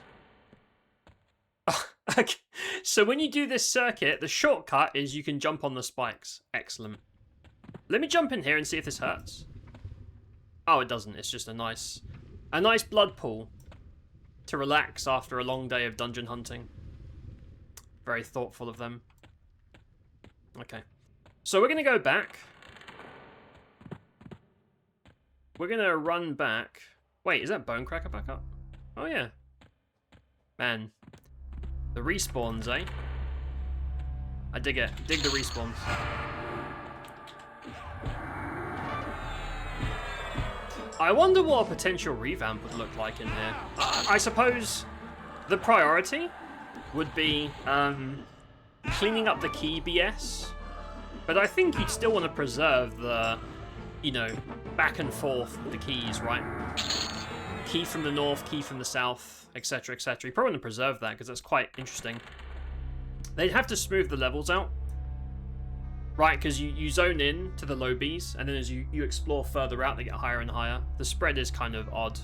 Okay. So when you do this circuit, the shortcut is you can jump on the spikes. Excellent. Let me jump in here and see if this hurts. Oh, it doesn't. It's just a nice blood pool to relax after a long day of dungeon hunting. Very thoughtful of them. Okay. So we're going to go back. We're going to run back. Wait, is that Bonecracker back up? Oh, yeah. Man. The respawns, eh? I dig it. Dig the respawns. I wonder what a potential revamp would look like in here. I suppose the priority would be cleaning up the key BS. But I think you'd still want to preserve the, you know, back and forth with the keys, right? Key from the north, key from the south, etc, etc. You probably want to preserve that because that's quite interesting. They'd have to smooth the levels out. Right, because you zone in to the low Bs, and then as you explore further out, they get higher and higher. The spread is kind of odd.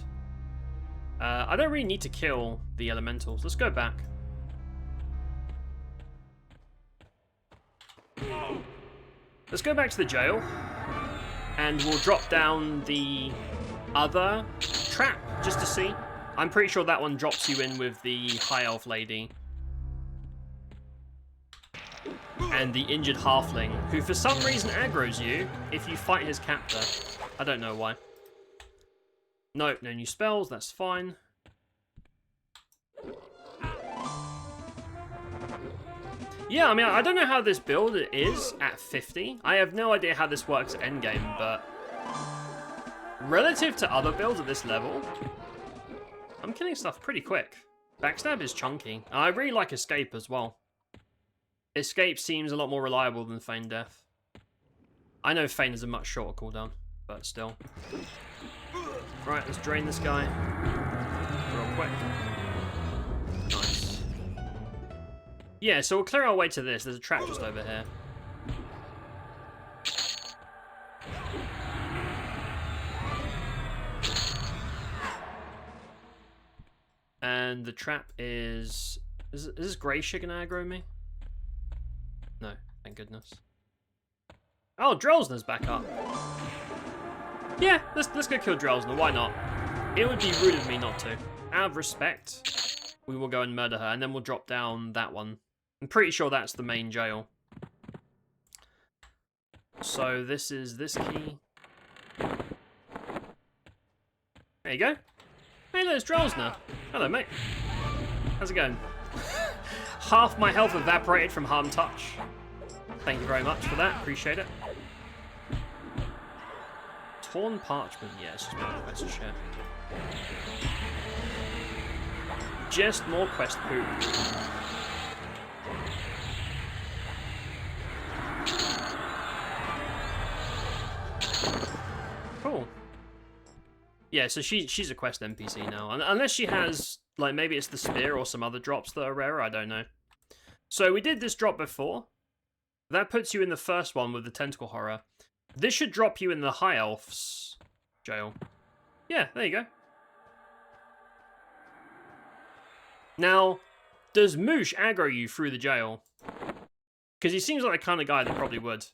I don't really need to kill the elementals. Let's go back. Let's go back to the jail, and we'll drop down the other trap, just to see. I'm pretty sure that one drops you in with the High Elf Lady. And the injured halfling, who for some reason aggroes you if you fight his captor. I don't know why. No new spells, that's fine. Yeah, I mean, I don't know how this build is at 50. I have no idea how this works at endgame, but relative to other builds at this level, I'm killing stuff pretty quick. Backstab is chunky. I really like Escape as well. Escape seems a lot more reliable than Feign Death. I know Feign is a much shorter cooldown, but still. Right, let's drain this guy real quick. Nice. Yeah, so we'll clear our way to this. There's a trap just over here. And the trap is this grey shit gonna aggro me? No, thank goodness. Oh, Drelsner's back up. Yeah, let's go kill Drelsner, why not? It would be rude of me not to. Out of respect, we will go and murder her, and then we'll drop down that one. I'm pretty sure that's the main jail. So this is this key. There you go. Hey, there's Drelsner. Hello, mate. How's it going? Half my health evaporated from Harm Touch. Thank you very much for that. Appreciate it. Torn Parchment. Yeah, it's just more quest shit. Just more quest poop. Cool. Yeah, so she's a quest NPC now. Unless she has, like, maybe it's the spear or some other drops that are rarer, I don't know. So we did this drop before. That puts you in the first one with the Tentacle Horror. This should drop you in the High Elf's jail. Yeah, there you go. Now, does Moosh aggro you through the jail? Because he seems like the kind of guy that probably would.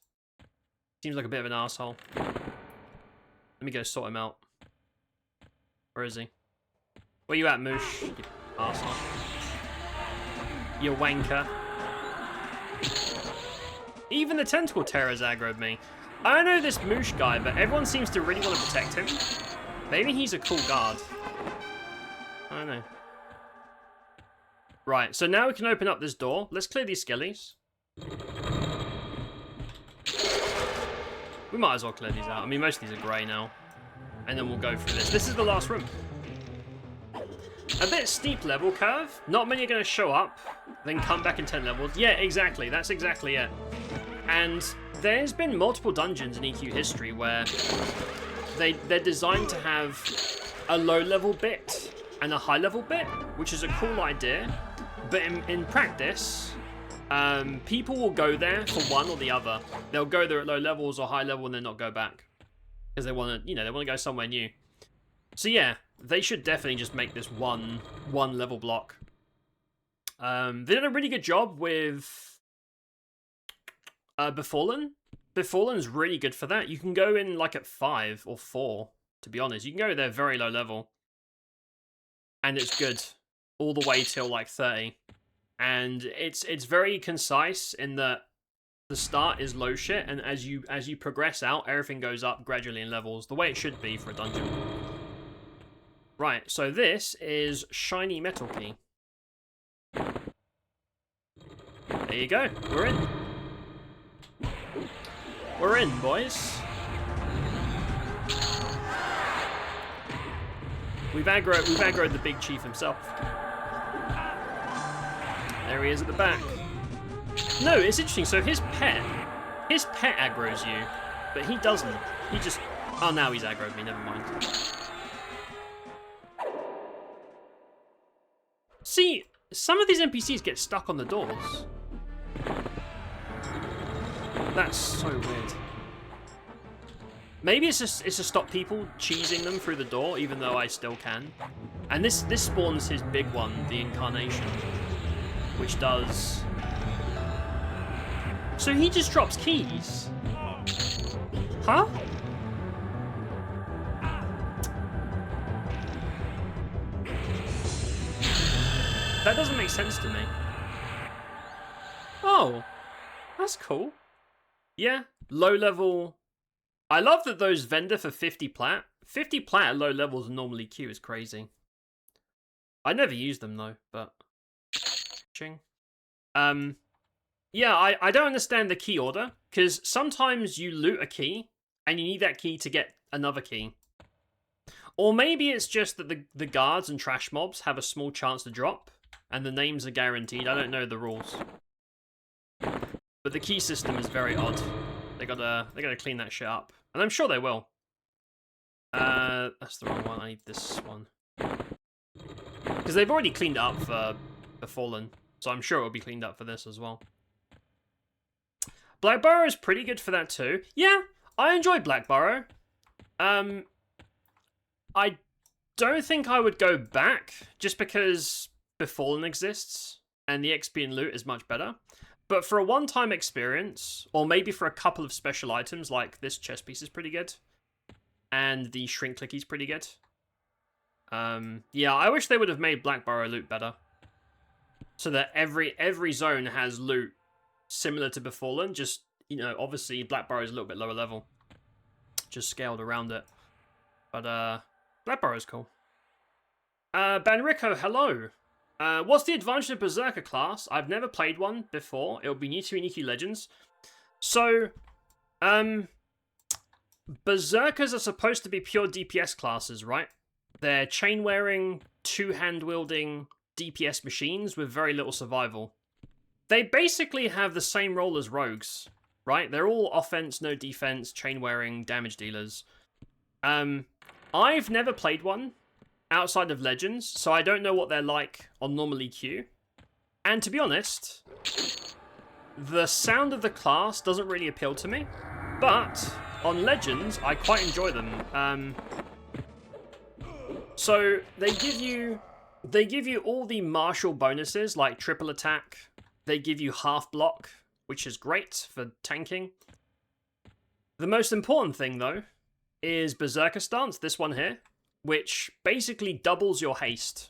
Seems like a bit of an asshole. Let me go sort him out. Where is he? Where you at, Moosh? You arsehole. You wanker. Even the Tentacle Terrors aggroed me. I don't know this Moosh guy, but everyone seems to really want to protect him. Maybe he's a cool guard. I don't know. Right, so now we can open up this door. Let's clear these skellies. We might as well clear these out. I mean, most of these are grey now. And then we'll go through this. This is the last room. A bit steep level curve. Not many are going to show up, then come back in 10 levels. Yeah, exactly. That's exactly it. And there's been multiple dungeons in EQ history where they're designed to have a low-level bit and a high-level bit, which is a cool idea. But in practice, people will go there for one or the other. They'll go there at low levels or high level and then not go back. Because they want to, they want to go somewhere new. So yeah, they should definitely just make this one level block. They did a really good job with Befallen. Befallen's really good for that. You can go in like at 5 or 4, to be honest. You can go there very low level. And it's good. All the way till like 30. And it's very concise in that the start is low shit, and as you progress out, everything goes up gradually in levels, the way it should be for a dungeon. Right, so this is shiny metal key. There you go, we're in. We're in, boys. We've aggroed the big chief himself. There he is at the back. No, it's interesting. So his pet aggroes you, but he doesn't. He just... Oh, now he's aggroed me. Never mind. See, some of these NPCs get stuck on the doors. That's so weird. Maybe it's to stop people cheesing them through the door, even though I still can. And this spawns his big one, the Incarnation, which does... So he just drops keys? Huh? That doesn't make sense to me. Oh, that's cool. Yeah, low level... I love that those vendor for 50 plat. 50 plat at low levels normally Q is crazy. I never use them though, but... Ching. Yeah, I don't understand the key order, because sometimes you loot a key, and you need that key to get another key. Or maybe it's just that the guards and trash mobs have a small chance to drop, and the names are guaranteed. I don't know the rules. But the key system is very odd. They gotta clean that shit up. And I'm sure they will. That's the wrong one. I need this one. Because they've already cleaned it up for Fallen. So I'm sure it'll be cleaned up for this as well. Black Burrow is pretty good for that too. Yeah, I enjoy Black Burrow. I don't think I would go back just because Befallen exists and the XP and loot is much better. But for a one-time experience, or maybe for a couple of special items, like this chest piece is pretty good, and the shrink clicky's pretty good. Yeah, I wish they would have made Black Burrow loot better, so that every zone has loot similar to Befallen. Just, you know, obviously Black Burrow is a little bit lower level, just scaled around it. But Black Burrow's cool. Banrico, hello. What's the advantage of Berserker class? I've never played one before. It'll be new to me, EQ Legends. So, Berserkers are supposed to be pure DPS classes, right? They're chain-wearing, two-hand-wielding DPS machines with very little survival. They basically have the same role as rogues, right? They're all offense, no defense, chain-wearing, damage dealers. I've never played one outside of Legends, so I don't know what they're like on normal EQ. And to be honest, the sound of the class doesn't really appeal to me, but on Legends, I quite enjoy them. So they give you all the martial bonuses like triple attack. They give you half block, which is great for tanking. The most important thing though is Berserker Stance, this one here, which basically doubles your haste.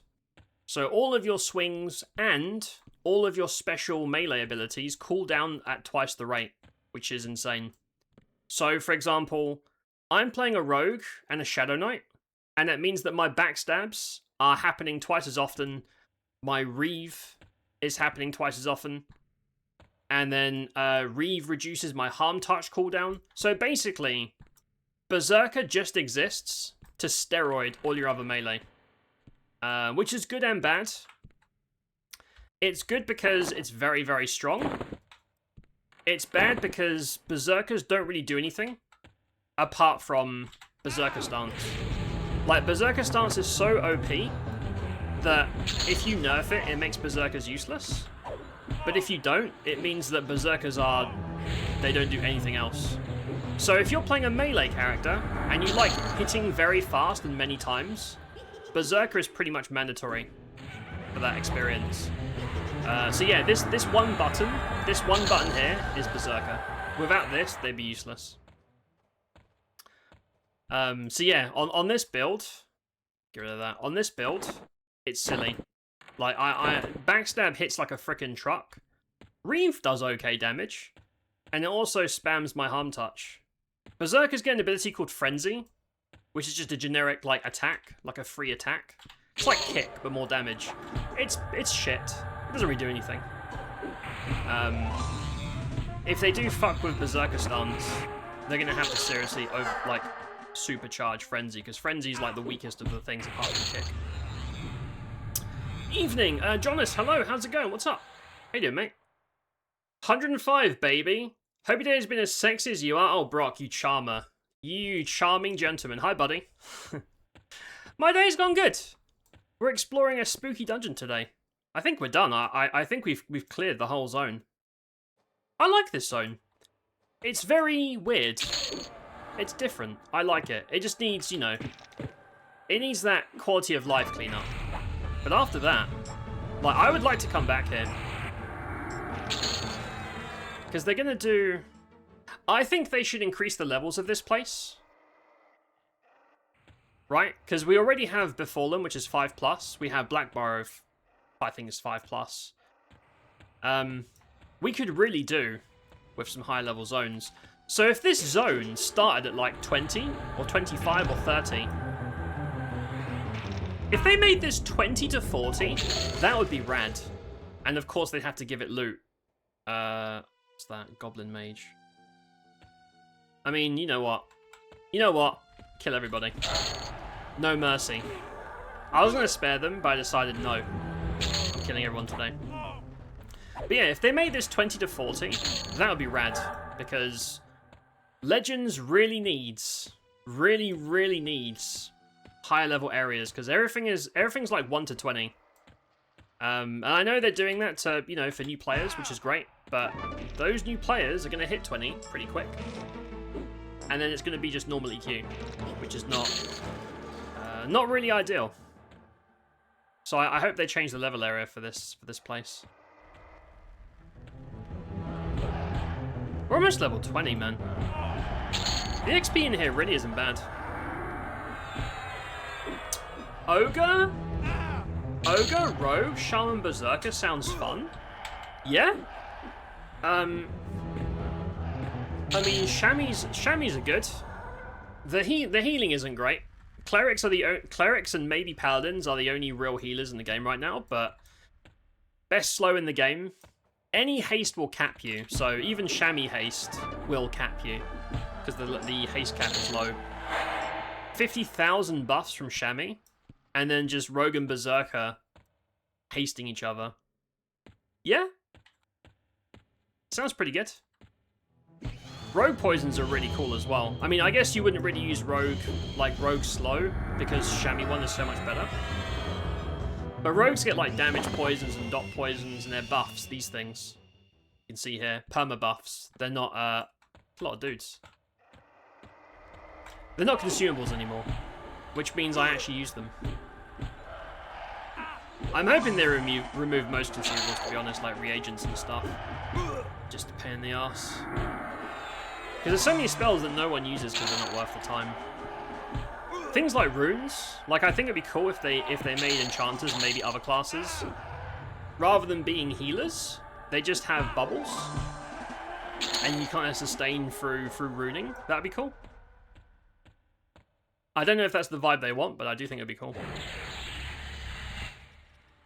So all of your swings and all of your special melee abilities cool down at twice the rate, which is insane. So, for example, I'm playing a rogue and a Shadow Knight, and it means that my backstabs are happening twice as often, my Reeve is happening twice as often, and then Reeve reduces my harm touch cooldown. So basically, Berserker just exists to steroid all your other melee, which is good and bad. It's good because it's very, very strong. It's bad because Berserkers don't really do anything apart from Berserker Stance. Like, Berserker Stance is so OP that if you nerf it, it makes Berserkers useless. But if you don't, it means that Berserkers they don't do anything else. So if you're playing a melee character, and you like hitting very fast and many times, Berserker is pretty much mandatory for that experience. So yeah, this one button here is Berserker. Without this, they'd be useless. So yeah, on this build, get rid of that. On this build, it's silly. Like, Backstab hits like a frickin' truck. Reeve does okay damage. And it also spams my harm touch. Berserker's get an ability called Frenzy, which is just a generic, like, attack. Like a free attack. It's like Kick, but more damage. It's shit. It doesn't really do anything. If they do fuck with Berserker stuns, they're gonna have to seriously, supercharge Frenzy, because Frenzy's, like, the weakest of the things apart from Kick. Evening, Jonas, hello, how's it going? What's up? How you doing, mate? 105, baby. Hope your day has been as sexy as you are. Oh, Brock, you charmer. You charming gentleman. Hi, buddy. My day's gone good. We're exploring a spooky dungeon today. I think we're done. I think we've cleared the whole zone. I like this zone. It's very weird. It's different. I like it. It just needs, you know, it needs that quality of life cleanup. But after that, like, I would like to come back here. Because they're going to do... I think they should increase the levels of this place. Right? Because we already have Befallen, which is 5+. We have Black Burrow, I think is 5+. We could really do with some high level zones. So if this zone started at like 20 or 25 or 30, if they made this 20 to 40, that would be rad. And of course they'd have to give it loot. What's that? Goblin Mage. I mean, you know what? You know what? Kill everybody. No mercy. I was going to spare them, but I decided no. I'm killing everyone today. But yeah, if they made this 20 to 40, that would be rad. Because Legends really needs higher level areas. Because everything's like 1 to 20. And I know they're doing that to, you know, for new players, which is great. But those new players are going to hit 20 pretty quick. And then it's going to be just normal EQ, which is not really ideal. So I hope they change the level area for this place. We're almost level 20, man. The XP in here really isn't bad. Ogre, Rogue, Shaman, Berserker sounds fun. Yeah? I mean, Chamois are good. The healing isn't great. Clerics and maybe Paladins are the only real healers in the game right now, but best slow in the game. Any haste will cap you, so even Chamois haste will cap you, because the haste cap is low. 50,000 buffs from Chamois, and then just Rogue and Berserker hasting each other. Yeah? Sounds pretty good. Rogue poisons are really cool as well. I mean, I guess you wouldn't really use Rogue slow, because Chamois 1 is so much better. But Rogues get like damage poisons and dot poisons and their buffs, these things. You can see here, perma buffs. They're not, a lot of dudes. They're not consumables anymore, which means I actually use them. I'm hoping they remove most consumables, to be honest, like reagents and stuff. Just a pain in the ass. Because there's so many spells that no one uses because they're not worth the time. Things like runes, like I think it'd be cool if they made enchanters and maybe other classes, rather than being healers, they just have bubbles, and you kind of sustain through runing. That'd be cool. I don't know if that's the vibe they want, but I do think it'd be cool.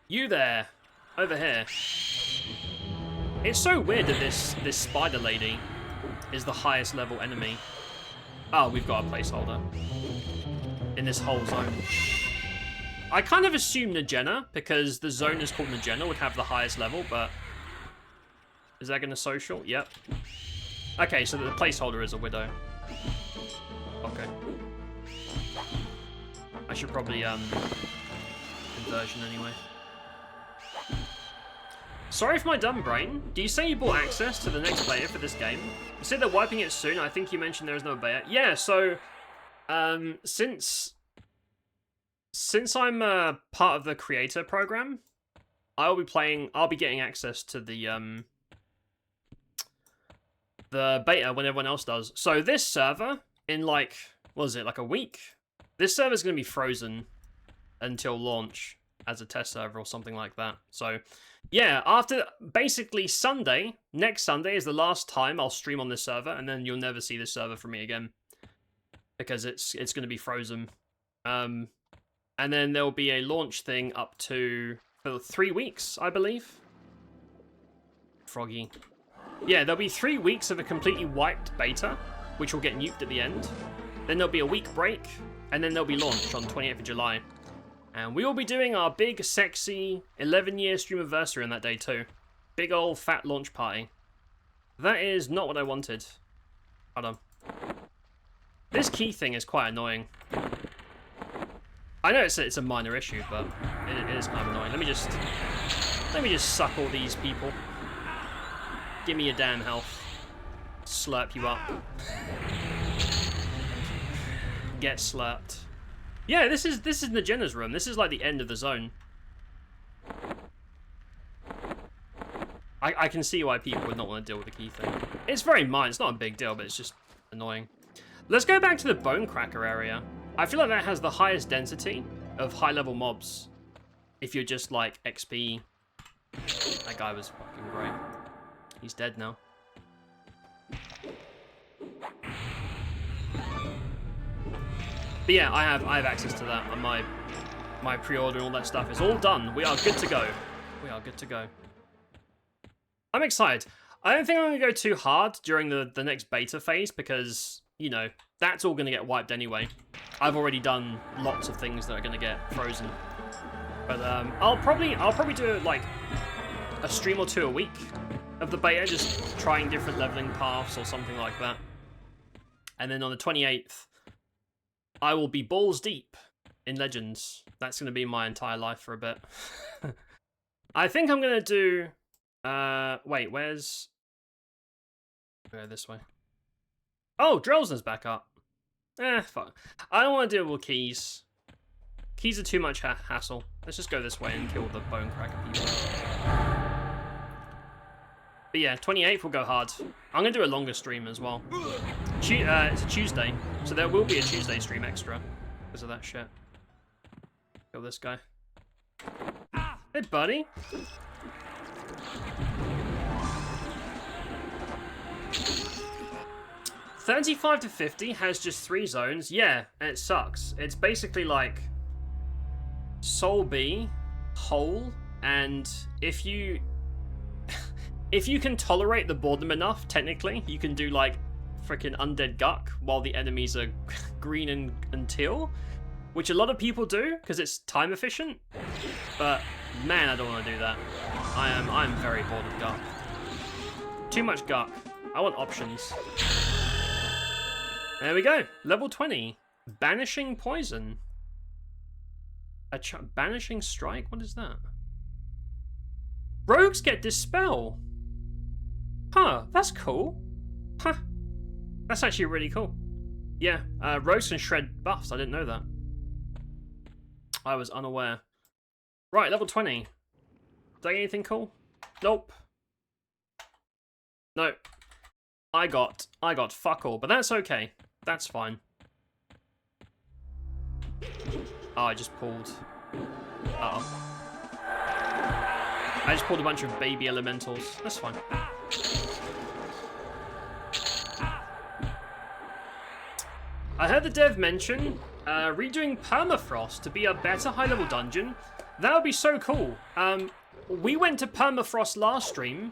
You there, over here. It's so weird that this spider lady is the highest level enemy. Oh, we've got a placeholder in this whole zone. I kind of assume NAJENA, because the zone is called NAJENA, would have the highest level, but... Is that going to social? Yep. Okay, so the placeholder is a widow. Okay. I should probably, conversion anyway. Sorry for my dumb brain. Do you say you bought access to the next beta for this game? You said they're wiping it soon. I think you mentioned there is no beta. Yeah, so... Since I'm part of the creator program, I'll be getting access to the beta when everyone else does. So this server, in like, what is it, like a week? This server's going to be frozen until launch. as a test server or something like that. So, yeah, after basically Sunday, next Sunday is the last time I'll stream on this server, and then you'll never see this server from me again because it's going to be frozen. And then there'll be a launch thing up to for 3 weeks, I believe. Froggy. Yeah, there'll be 3 weeks of a completely wiped beta, which will get nuked at the end. Then there'll be a week break, and then there'll be launched on 28th of July. And we will be doing our big, sexy 11-year streamiversary on that day too. Big old fat launch party. That is not what I wanted. Hold on. This key thing is quite annoying. I know it's a minor issue, but it is kind of annoying. Let me just suck all these people. Give me your damn health. Slurp you up. Get slurped. Yeah, this is NAJENA's room. This is like the end of the zone. I can see why people would not want to deal with the key thing. It's very minor. It's not a big deal, but it's just annoying. Let's go back to the Bone Cracker area. I feel like that has the highest density of high-level mobs. If you're just like XP. That guy was fucking great. He's dead now. But yeah, I have access to that, and my pre-order and all that stuff is all done. We are good to go. We are good to go. I'm excited. I don't think I'm going to go too hard during the next beta phase because, you know, that's all going to get wiped anyway. I've already done lots of things that are going to get frozen. But I'll probably do like a stream or two a week of the beta, just trying different leveling paths or something like that. And then on the 28th, I will be balls deep in Legends. That's going to be my entire life for a bit. I think I'm going to do... wait, where's... Go this way. Oh, Drellsner's back up. Fuck. I don't want to deal with keys. Keys are too much hassle. Let's just go this way and kill the Bone Cracker people. But yeah, 28th will go hard. I'm going to do a longer stream as well. It's a Tuesday, so there will be a Tuesday stream extra because of that shit. Kill this guy. Hey, buddy. $35 to $50 has just 3 zones. Yeah, and it sucks. It's basically like Soul B, Hole, and if you can tolerate the boredom enough, technically, you can do like freaking Undead Guck while the enemies are green and teal, which a lot of people do because it's time efficient. But man, I don't want to do that. I'm very bored of Guck. Too much Guck. I want options. There we go. Level 20. Banishing Poison. Banishing Strike? What is that? Rogues get Dispel. Huh, that's cool. Huh. That's actually really cool. Yeah, rogues can shred buffs. I didn't know that. I was unaware. Right, level 20. Did I get anything cool? Nope. No. I got fuck all, but that's okay. That's fine. Oh, I just pulled. Uh-oh. I just pulled a bunch of baby elementals. That's fine. I heard the dev mention redoing Permafrost to be a better high-level dungeon. That would be so cool. We went to Permafrost last stream,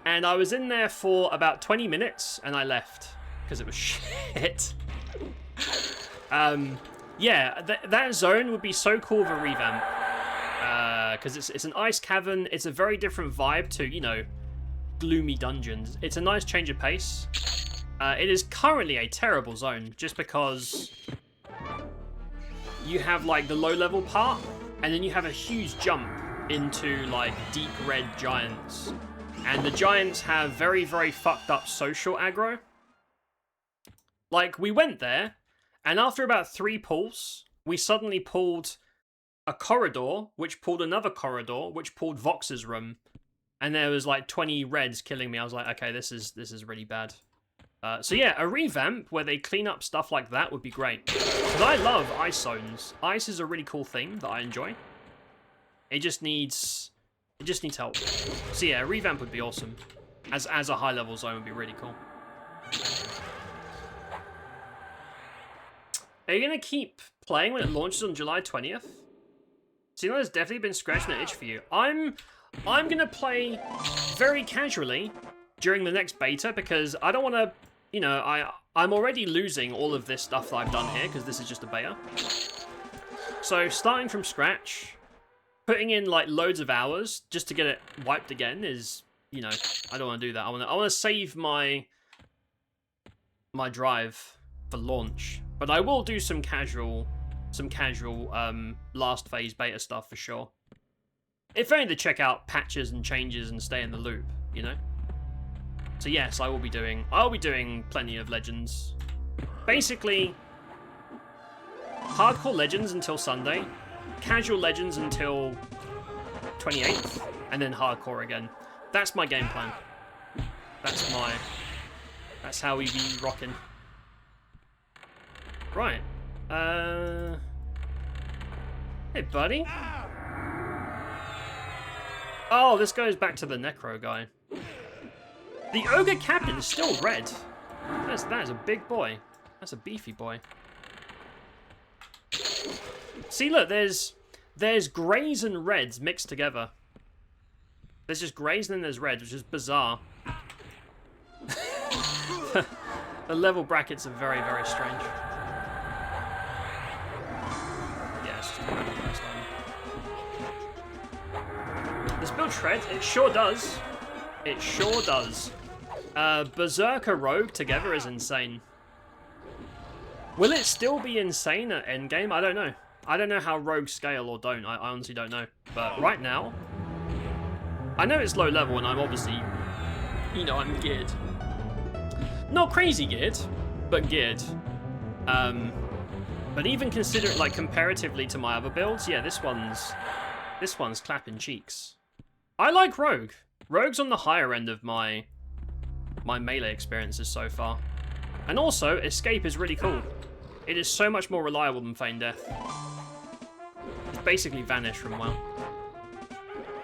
and I was in there for about 20 minutes, and I left because it was shit. Yeah, that zone would be so cool with a revamp. Because it's an ice cavern. It's a very different vibe to, you know, gloomy dungeons. It's a nice change of pace. It is currently a terrible zone just because you have like the low level part and then you have a huge jump into like deep red giants. And the giants have very, very fucked up social aggro. Like, we went there and after about 3 pulls, we suddenly pulled a corridor, which pulled another corridor, which pulled Vox's room. And there was like 20 reds killing me. I was like, okay, this is really bad. So yeah, a revamp where they clean up stuff like that would be great. Because I love ice zones. Ice is a really cool theme that I enjoy. It just needs help. So yeah, a revamp would be awesome. As a high level zone would be really cool. Are you gonna keep playing when it launches on July 20th? Seems like there's definitely been scratching an itch for you. I'm gonna play very casually during the next beta because I don't want to, you know, I'm already losing all of this stuff that I've done here because this is just a beta. So starting from scratch, putting in like loads of hours just to get it wiped again is, you know, I don't want to do that. I want to save my drive for launch, but I will do some casual last phase beta stuff for sure. If only to check out patches and changes and stay in the loop, you know. So yes, I'll be doing plenty of Legends. Basically, hardcore Legends until Sunday, casual Legends until 28th, and then hardcore again. That's my game plan. That's how we be rocking. Right. Hey, buddy. Oh, this goes back to the Necro guy. The Ogre Captain is still red. That is a big boy. That's a beefy boy. See, look, there's greys and reds mixed together. There's just greys and then there's reds, which is bizarre. The level brackets are very, very strange. Yeah, it's just a random first time. This build shreds? It sure does. It sure does. Berserker Rogue together is insane. Will it still be insane at endgame? I don't know. I don't know how rogues scale or don't. I honestly don't know. But right now, I know it's low level and I'm obviously, you know, I'm geared. Not crazy geared, but geared. But even consider it like comparatively to my other builds, yeah, this one's clapping cheeks. I like Rogue. Rogue's on the higher end of my melee experiences so far. And also, Escape is really cool. It is so much more reliable than Feign Death. It's basically Vanish from WoW.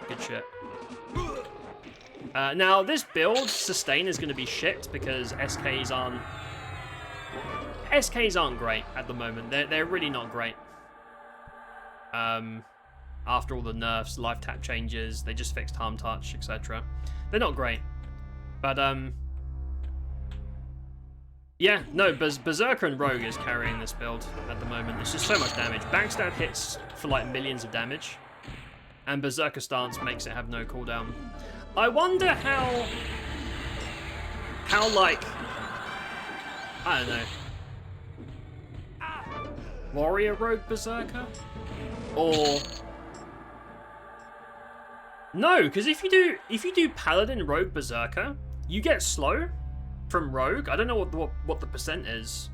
Good shit. Now, this build, Sustain, is going to be shit because SKs aren't great at the moment. They're really not great. After all the nerfs, life tap changes, they just fixed harm touch, etc. They're not great. But, yeah, no, Berserker and Rogue is carrying this build at the moment. It's just so much damage. Backstab hits for like millions of damage. And Berserker stance makes it have no cooldown. I wonder how like, I don't know, Warrior Rogue Berserker? Or, no, because if you do Paladin Rogue Berserker, you get slow from Rogue. I don't know what the percent is.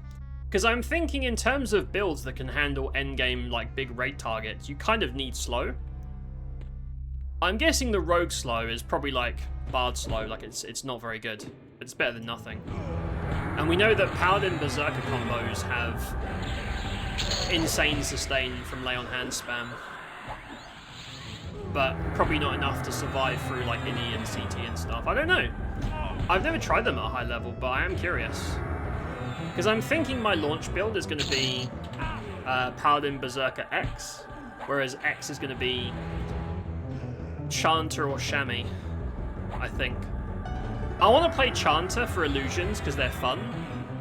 Because I'm thinking in terms of builds that can handle endgame, like, big raid targets, you kind of need slow. I'm guessing the Rogue slow is probably like Bard slow, like it's not very good. It's better than nothing. And we know that Paladin Berserker combos have insane sustain from lay on hand spam. But probably not enough to survive through like INI and CT and stuff. I don't know. I've never tried them at a high level, but I am curious. Because I'm thinking my launch build is going to be Paladin Berserker X, whereas X is going to be Chanter or Chamois, I think. I want to play Chanter for illusions because they're fun,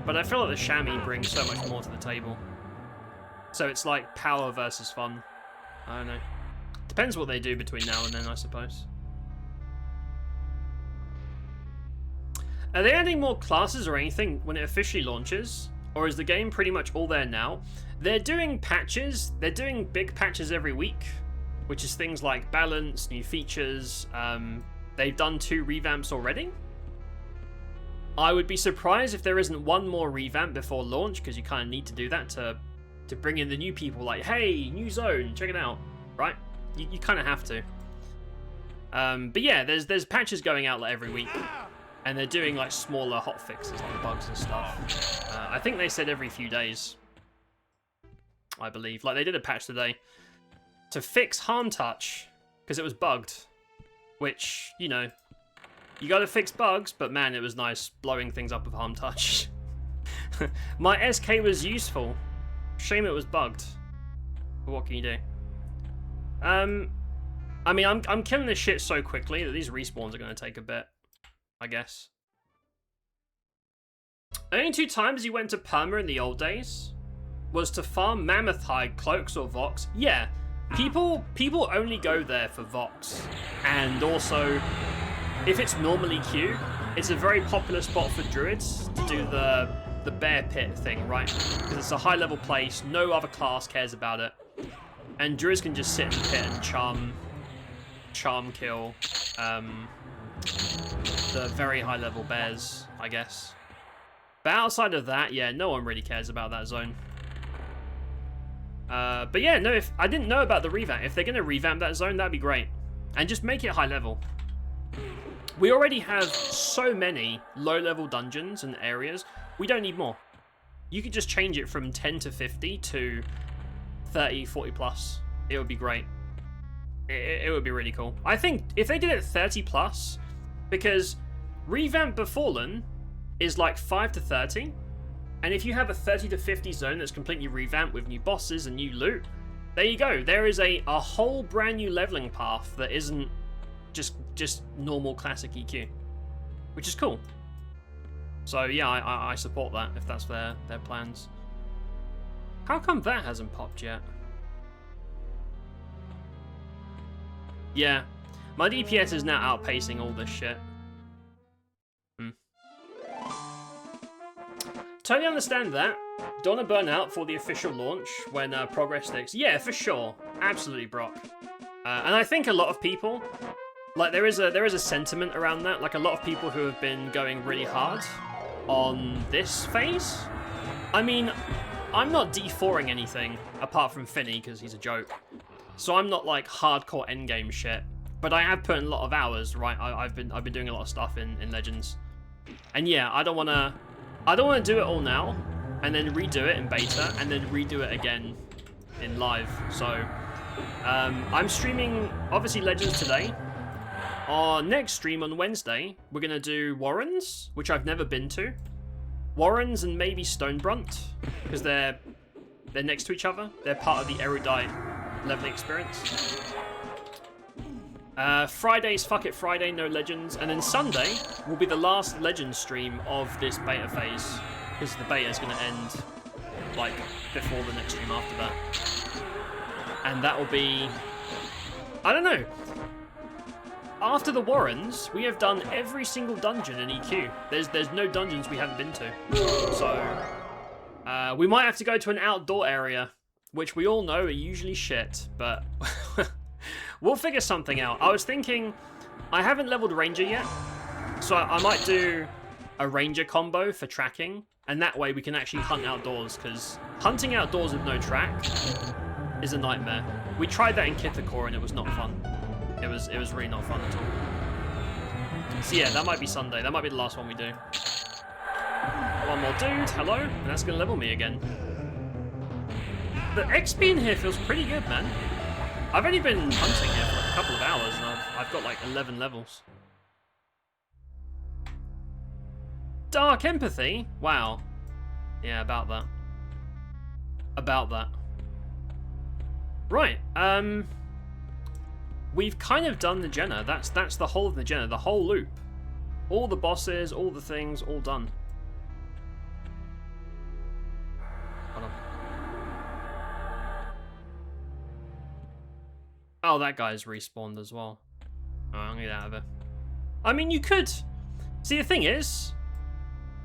but I feel like the Chamois brings so much more to the table. So it's like power versus fun. I don't know. Depends what they do between now and then, I suppose. Are they adding more classes or anything when it officially launches? Or is the game pretty much all there now? They're doing patches. They're doing big patches every week, which is things like balance, new features. They've done 2 revamps already. I would be surprised if there isn't one more revamp before launch, because you kind of need to do that to bring in the new people. Like, hey, new zone, check it out, right? You kind of have to. But yeah, there's patches going out like every week, and they're doing like smaller hot fixes, like bugs and stuff. I think they said every few days, I believe. Like they did a patch today to fix harm touch because it was bugged. Which, you know, you gotta fix bugs, but man, it was nice blowing things up with Harm Touch. My SK was useful. Shame it was bugged. But what can you do? I mean, I'm killing this shit so quickly that these respawns are gonna take a bit, I guess. Only 2 times you went to Perma in the old days was to farm Mammoth Hide, Cloaks, or Vox. Yeah, people only go there for Vox, and also if it's normally Q, it's a very popular spot for druids to do the bear pit thing, right? Because it's a high level place, no other class cares about it, and druids can just sit in the pit and charm kill the very high level bears, I guess. But outside of that, yeah, no one really cares about that zone. But yeah, no, if I didn't know about the revamp. If they're going to revamp that zone, that'd be great. And just make it high level. We already have so many low-level dungeons and areas. We don't need more. You could just change it from 10 to 50 to 30, 40 plus. It would be great. It would be really cool. I think if they did it 30 plus, because Revamp Befallen is like 5 to 30. And if you have a 30 to 50 zone that's completely revamped with new bosses and new loot, there you go. There is a whole brand new leveling path that isn't just normal classic EQ, which is cool. So yeah, I support that if that's their plans. How come that hasn't popped yet? Yeah, my DPS is now outpacing all this shit. Totally understand that. Don't want to burn out for the official launch when progress sticks. Yeah, for sure. Absolutely, Brock. And I think a lot of people, like there is a sentiment around that. Like a lot of people who have been going really hard on this phase. I mean, I'm not D4ing anything apart from Finny because he's a joke. So I'm not like hardcore endgame shit. But I have put in a lot of hours, right? I've been doing a lot of stuff in Legends. And yeah, I don't want to do it all now, and then redo it in beta, and then redo it again in live. So, I'm streaming, obviously, Legends today. Our next stream on Wednesday, we're going to do Warrens, which I've never been to. Warrens and maybe Stonebrunt, because they're next to each other. They're part of the Erudite leveling experience. Friday's Fuck It Friday, no Legends, and then Sunday will be the last Legends stream of this beta phase, because the beta is going to end, like, before the next stream after that. And that will be, I don't know. After the Warrens, we have done every single dungeon in EQ. There's no dungeons we haven't been to. So, we might have to go to an outdoor area, which we all know are usually shit, but... We'll figure something out. I was thinking, I haven't leveled Ranger yet, so I might do a Ranger combo for tracking, and that way we can actually hunt outdoors, because hunting outdoors with no track is a nightmare. We tried that in Kithakor and it was not fun. It was really not fun at all. So yeah, that might be Sunday. That might be the last one we do. One more dude, hello, and that's gonna level me again. The XP in here feels pretty good, man. I've only been hunting here for like a couple of hours and I've got like 11 levels. Dark Empathy? Wow. Yeah, about that. About that. Right, we've kind of done the NAJENA. That's the whole of the NAJENA, the whole loop. All the bosses, all the things, all done. Hold on. Oh, that guy's respawned as well. Oh, I'm gonna get out of it. I mean, you could. See, the thing is,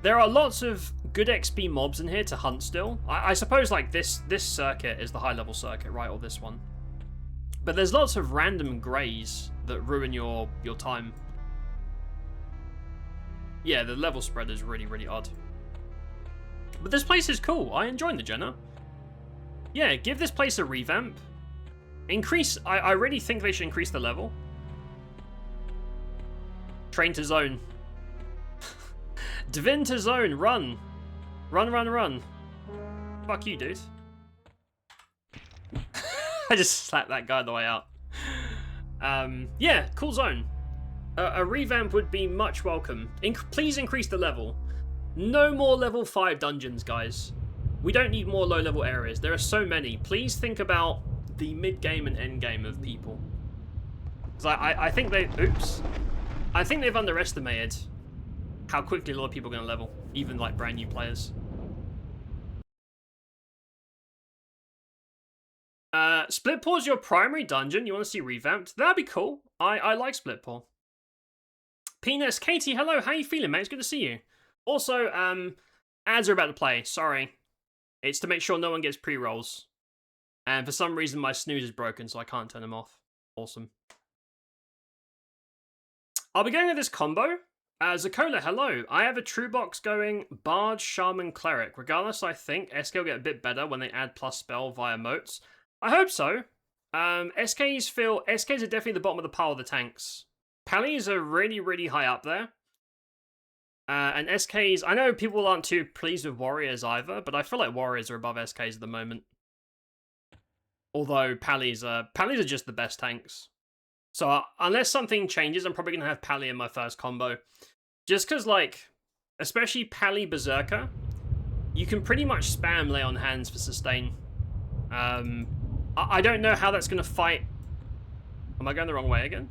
there are lots of good XP mobs in here to hunt still. I suppose, like, this circuit is the high-level circuit, right? Or this one. But there's lots of random greys that ruin your time. Yeah, the level spread is really, really odd. But this place is cool. I enjoy the NAJENA. Yeah, give this place a revamp. Increase, I really think they should increase the level. Train to zone. Divin to zone, run. Run, run, run. Fuck you, dude. I just slapped that guy on the way out. Yeah, cool zone. A revamp would be much welcome. Please increase the level. No more level 5 dungeons, guys. We don't need more low-level areas. There are so many. Please think about the mid-game and end-game of people. Because I think they... Oops. I think they've underestimated how quickly a lot of people are going to level. Even, like, brand new players. Split Paw is your primary dungeon. You want to see revamped? That'd be cool. I like Split Paw. Penis, Katie, hello. How you feeling, mate? It's good to see you. Also, ads are about to play. Sorry. It's to make sure no one gets pre-rolls. And for some reason, my snooze is broken, so I can't turn them off. Awesome. I'll be going with this combo. Zakola, hello. I have a true box going Bard, Shaman, Cleric. Regardless, I think SK will get a bit better when they add plus spell via motes. I hope so. SKs are definitely the bottom of the pile of the tanks. Pallies are really, really high up there. And SKs, I know people aren't too pleased with Warriors either, but I feel like Warriors are above SKs at the moment. Although Pallies are just the best tanks. So unless something changes, I'm probably going to have Pally in my first combo. Just because, like, especially Pally Berserker, you can pretty much spam Lay on Hands for sustain. I don't know how that's going to fight. Am I going the wrong way again?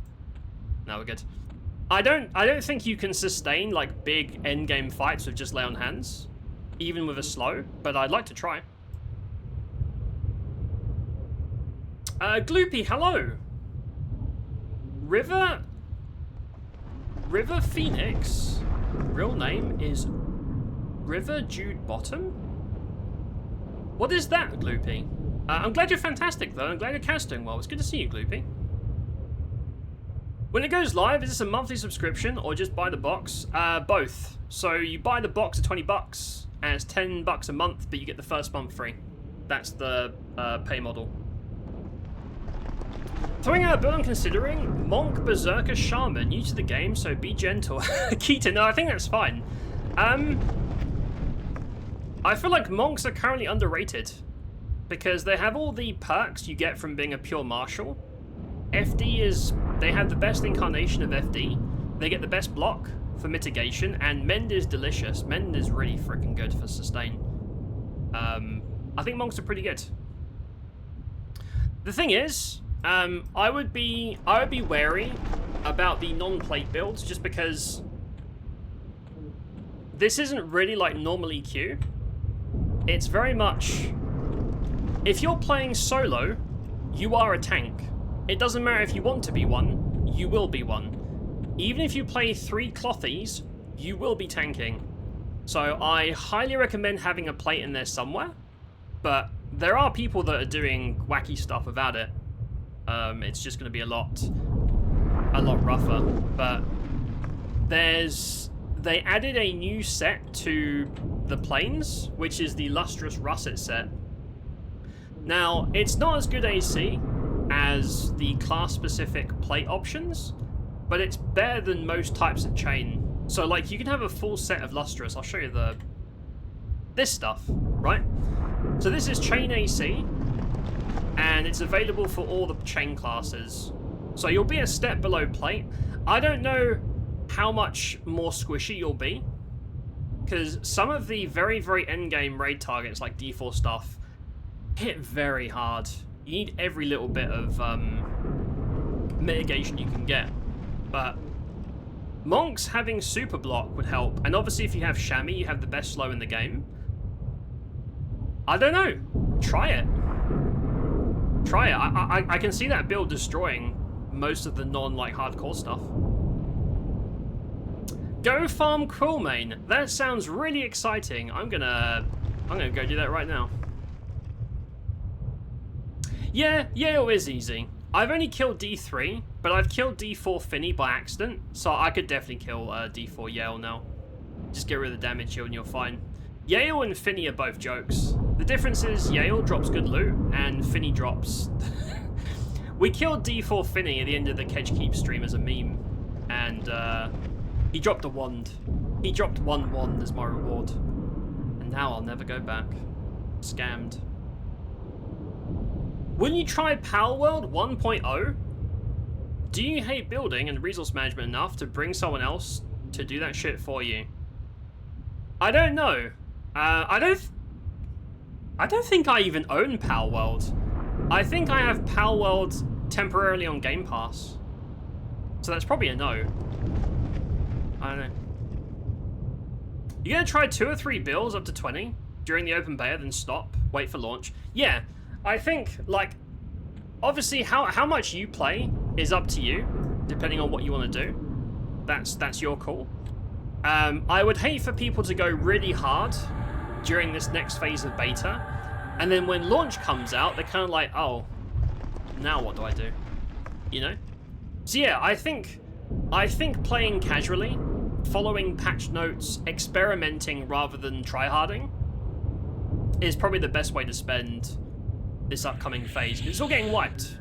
No, we're good. I don't think you can sustain, like, big endgame fights with just Lay on Hands. Even with a slow, but I'd like to try. Gloopy, hello! River Phoenix? Real name is River Jude Bottom? What is that, Gloopy? I'm glad you're fantastic, though. I'm glad your cat's doing well. It's good to see you, Gloopy. When it goes live, is this a monthly subscription or just buy the box? Both. So you buy the box at $20, and it's $10 a month, but you get the first month free. That's the pay model. Throwing out a build I'm considering, Monk, Berserker, Shaman, new to the game, so be gentle. Keaton, no, I think that's fine. I feel like Monks are currently underrated, because they have all the perks you get from being a pure martial. They have the best incarnation of FD, they get the best block for mitigation, and Mend is delicious. Mend is really freaking good for sustain. I think Monks are pretty good. The thing is, I would be wary about the non-plate builds, just because this isn't really like normal EQ. It's very much, if you're playing solo, you are a tank. It doesn't matter if you want to be one, you will be one. Even if you play 3 clothies, you will be tanking. So I highly recommend having a plate in there somewhere, but there are people that are doing wacky stuff without it. It's just going to be a lot rougher. But they added a new set to the planes, which is the Lustrous Russet set. Now, it's not as good AC as the class-specific plate options, but it's better than most types of chain. So, like, you can have a full set of Lustrous. I'll show you this stuff, right? So this is chain AC, and it's available for all the chain classes. So you'll be a step below plate. I don't know how much more squishy you'll be, because some of the very, very endgame raid targets, like D4 stuff, hit very hard. You need every little bit of mitigation you can get. But Monks having super block would help, and obviously if you have Chamois, you have the best slow in the game. I don't know. Try it. Try it. I can see that build destroying most of the non-like hardcore stuff. Go farm Quillmane. That sounds really exciting. I'm gonna go do that right now. Yeah, Yale is easy. I've only killed D3, but I've killed D4 Finny by accident, so I could definitely kill D4 Yale now. Just get rid of the damage shield and you're fine. Yale and Finny are both jokes. The difference is Yale drops good loot, and Finny drops... We killed D4 Finny at the end of the Kedge Keep stream as a meme, and he dropped a wand. He dropped 1 wand as my reward. And now I'll never go back. Scammed. Wouldn't you try Power World 1.0? Do you hate building and resource management enough to bring someone else to do that shit for you? I don't know. I don't think I even own Pal World. I think I have Pal World temporarily on Game Pass. So that's probably a no. I don't know. You're gonna try 2 or 3 builds up to 20 during the open beta, then stop, wait for launch? Yeah, I think, like, obviously how much you play is up to you, depending on what you want to do. That's your call. I would hate for people to go really hard during this next phase of beta, and then when launch comes out, they're kind of like, oh, now what do I do? You know? So yeah, I think playing casually, following patch notes, experimenting rather than tryharding is probably the best way to spend this upcoming phase. It's all getting wiped.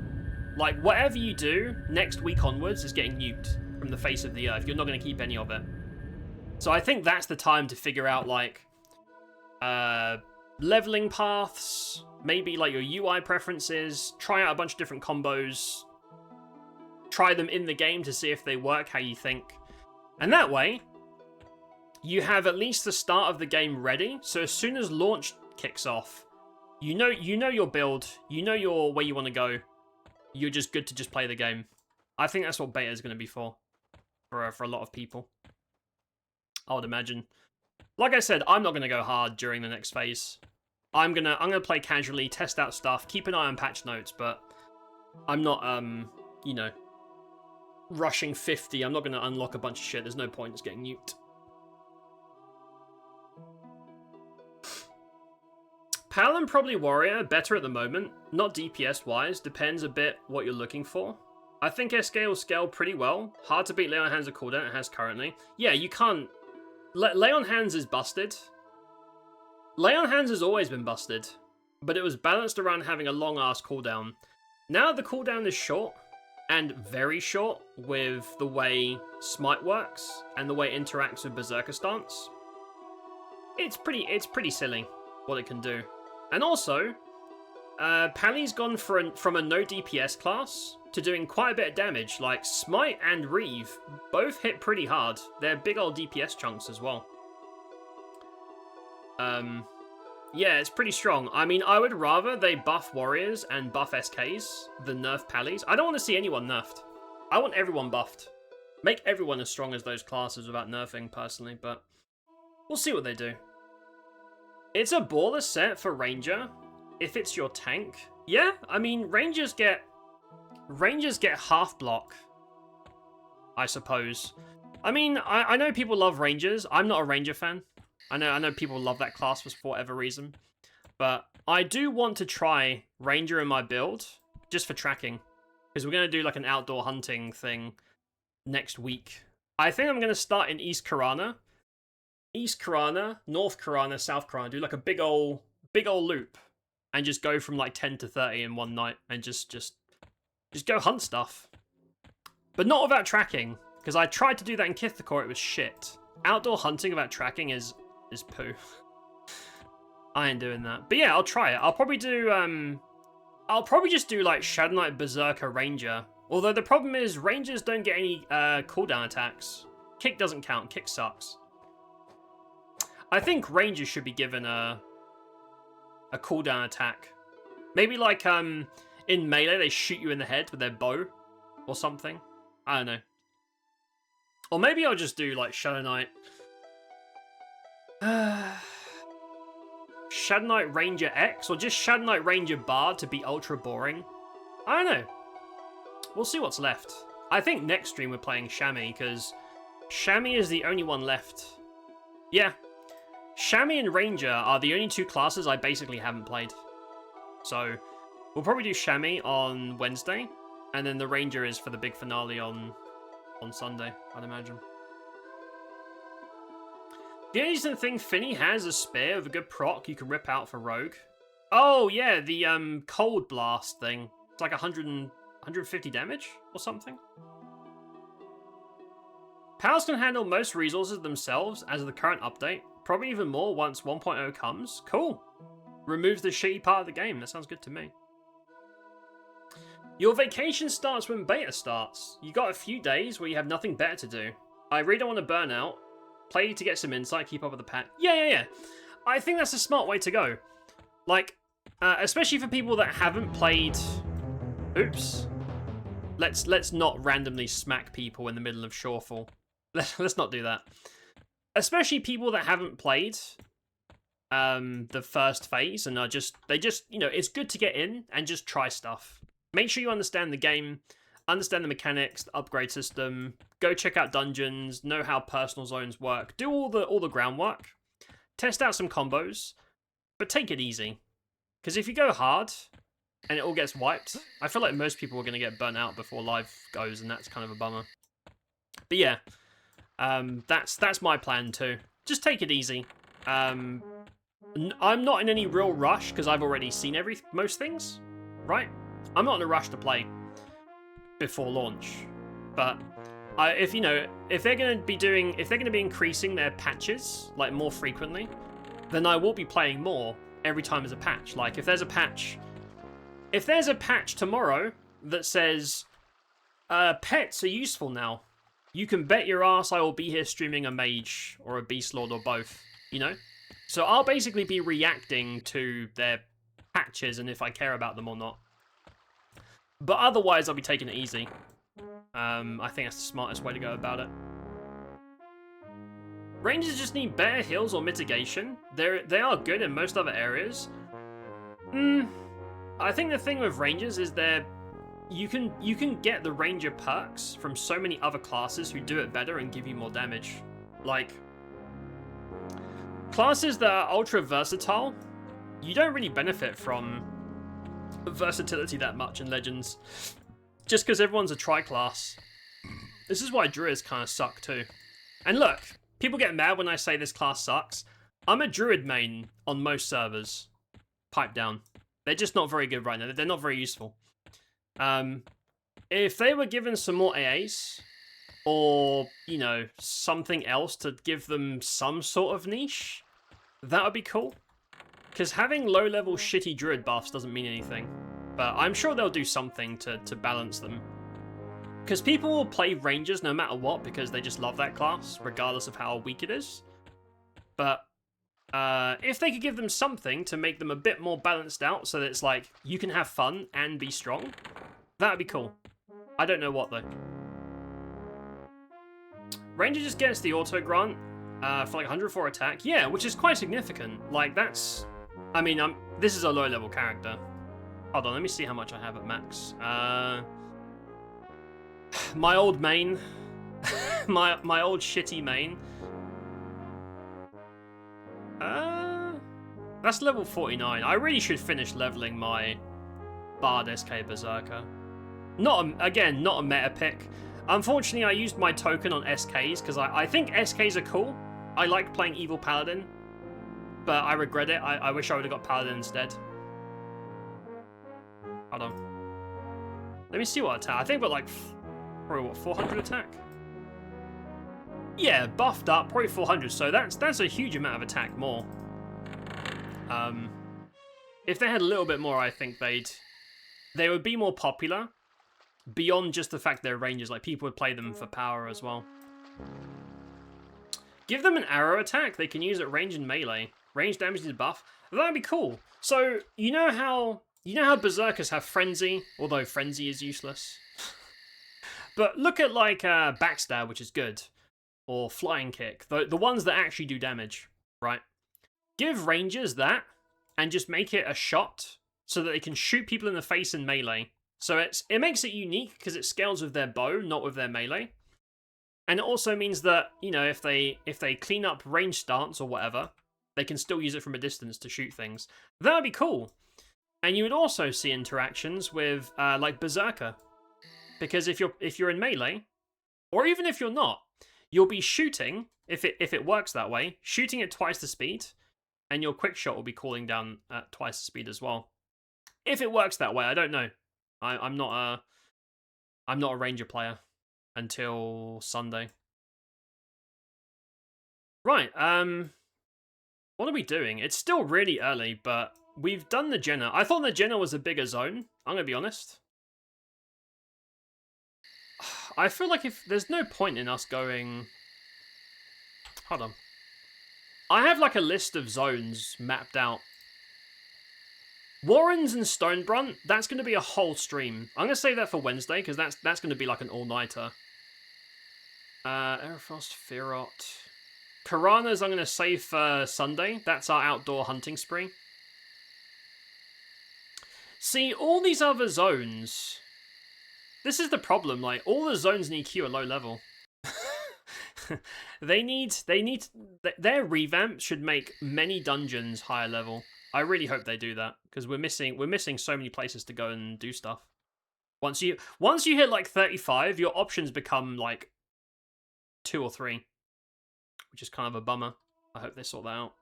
Like, whatever you do next week onwards is getting nuked from the face of the earth. You're not going to keep any of it. So I think that's the time to figure out, like, leveling paths, maybe, like, your UI preferences, try out a bunch of different combos, try them in the game to see if they work how you think. And that way, you have at least the start of the game ready, so as soon as launch kicks off, you know your build, you know where you want to go, you're just good to just play the game. I think that's what beta is going to be for a lot of people, I would imagine. Like I said, I'm not going to go hard during the next phase. I'm gonna play casually, test out stuff, keep an eye on patch notes, but I'm not, you know, rushing 50. I'm not going to unlock a bunch of shit. There's no point. It's getting nuked. Pal and probably Warrior, better at the moment. Not DPS-wise. Depends a bit what you're looking for. I think SK will scale pretty well. Hard to beat Lay on Hands of cooldown it has currently. Yeah, you can't... Lay on Hands is busted. Lay on Hands has always been busted, but it was balanced around having a long-ass cooldown. Now the cooldown is short, and very short, with the way Smite works, and the way it interacts with Berserker Stance. It's pretty silly what it can do. And also, Pally's gone from a no DPS class to doing quite a bit of damage. Like, Smite and Reeve both hit pretty hard. They're big old DPS chunks as well. Yeah, it's pretty strong. I mean, I would rather they buff Warriors and buff SKs than nerf Pallys. I don't want to see anyone nerfed. I want everyone buffed. Make everyone as strong as those classes without nerfing, personally, but we'll see what they do. It's a baller set for Ranger, if it's your tank. Yeah, I mean, Rangers get half block, I suppose. I mean, I know people love Rangers. I'm not a Ranger fan. I know people love that class for whatever reason. But I do want to try Ranger in my build, just for tracking. Because we're going to do like an outdoor hunting thing next week. I think I'm going to start in East Karana. East Karana, North Karana, South Karana. Do like a big old loop. And just go from like 10 to 30 in one night. And just go hunt stuff. But not without tracking. Because I tried to do that in Kithakor, it was shit. Outdoor hunting without tracking is poo. I ain't doing that. But yeah, I'll try it. I'll probably just do like Shadow Knight, Berserker, Ranger. Although the problem is Rangers don't get any cooldown attacks. Kick doesn't count. Kick sucks. I think Rangers should be given a cooldown attack. Maybe like in melee they shoot you in the head with their bow or something. I don't know. Or maybe I'll just do like Shadow Knight. Shadow Knight Ranger X, or just Shadow Knight Ranger Bard to be ultra boring. I don't know. We'll see what's left. I think next stream we're playing Chamois, because Chamois is the only one left. Yeah. Chamois and Ranger are the only two classes I basically haven't played. So, we'll probably do Chamois on Wednesday, and then the Ranger is for the big finale on Sunday, I'd imagine. The only decent thing Finny has a spear with a good proc you can rip out for Rogue. Oh, yeah, the Cold Blast thing. It's like 150 damage or something. Pals can handle most resources themselves as of the current update. Probably even more once 1.0 comes. Cool. Removes the shitty part of the game. That sounds good to me. Your vacation starts when beta starts. You got a few days where you have nothing better to do. I really don't want to burn out. Play to get some insight, keep up with the patch. Yeah. I think that's a smart way to go. Like, especially for people that haven't played... Oops. Let's not randomly smack people in the middle of Shorefall. Let's not do that. Especially people that haven't played the first phase and they just, you know, it's good to get in and just try stuff. Make sure you understand the game, understand the mechanics, the upgrade system, go check out dungeons, know how personal zones work, do all the groundwork, test out some combos, but take it easy. Because if you go hard and it all gets wiped, I feel like most people are going to get burnt out before live goes, and that's kind of a bummer. But yeah, that's my plan too. Just take it easy. I'm not in any real rush because I've already seen most things, right? I'm not in a rush to play before launch, but if they're going to be increasing their patches like more frequently, then I will be playing more every time there's a patch. Like if there's a patch tomorrow that says pets are useful now, you can bet your ass I will be here streaming a mage or a beast lord or both, you know? So I'll basically be reacting to their patches and if I care about them or not. But otherwise, I'll be taking it easy. I think that's the smartest way to go about it. Rangers just need better heals or mitigation. They are good in most other areas. I think the thing with Rangers is you can get the Ranger perks from so many other classes who do it better and give you more damage. Like, classes that are ultra versatile, you don't really benefit from versatility that much in Legends, just because everyone's a tri-class. This is why Druids kind of suck too. And look, people get mad when I say this class sucks. I'm a Druid main on most servers. Pipe down. They're just not very good right now. They're not very useful. If they were given some more AAs, or, you know, something else to give them some sort of niche, that would be cool. Because having low-level shitty Druid buffs doesn't mean anything. But I'm sure they'll do something to balance them. Because people will play Rangers no matter what, because they just love that class, regardless of how weak it is. But if they could give them something to make them a bit more balanced out, so that it's like, you can have fun and be strong, that would be cool. I don't know what, though. Ranger just gets the auto grant for like 104 attack. Yeah, which is quite significant. Like, that's... I mean, this is a low-level character. Hold on, let me see how much I have at max. My old main. my old shitty main. That's level 49. I really should finish leveling my Bard SK Berserker. Not a meta pick. Unfortunately, I used my token on SKs, because I think SKs are cool. I like playing Evil Paladin, but I regret it. I wish I would have got Paladin instead. Hold on. Let me see what attack. I think we're like, probably what, 400 attack? Yeah, buffed up, probably 400, so that's a huge amount of attack more. If they had a little bit more, I think they would be more popular, beyond just the fact they're rangers. Like, people would play them for power as well. Give them an arrow attack. They can use it range and melee. Range damage is buff. That'd be cool. So, you know how Berserkers have Frenzy, although Frenzy is useless? But look at, like, Backstab, which is good. Or Flying Kick. The ones that actually do damage, right? Give Rangers that, and just make it a shot, so that they can shoot people in the face in melee. So it makes it unique, because it scales with their bow, not with their melee. And it also means that, you know, if they clean up range stance or whatever, they can still use it from a distance to shoot things. That would be cool. And you would also see interactions with, like, Berserker. Because if you're in melee, or even if you're not, you'll be shooting, if it works that way, shooting at twice the speed, and your quick shot will be cooling down at twice the speed as well. If it works that way, I don't know. I'm not a ranger player until Sunday. Right, what are we doing? It's still really early, but we've done NAJENA. I thought NAJENA was a bigger zone, I'm gonna be honest. I feel like if there's no point in us going... Hold on. I have like a list of zones mapped out. Warrens and Stonebrunt, that's going to be a whole stream. I'm going to save that for Wednesday, because that's going to be like an all-nighter. Aerofrost, Fearot. Karanas I'm going to save for Sunday. That's our outdoor hunting spree. See, all these other zones... This is the problem, like, all the zones in EQ are low level. Their revamp should make many dungeons higher level. I really hope they do that, because we're missing so many places to go and do stuff. Once you hit like 35, your options become like 2 or 3, which is kind of a bummer. I hope they sort that out.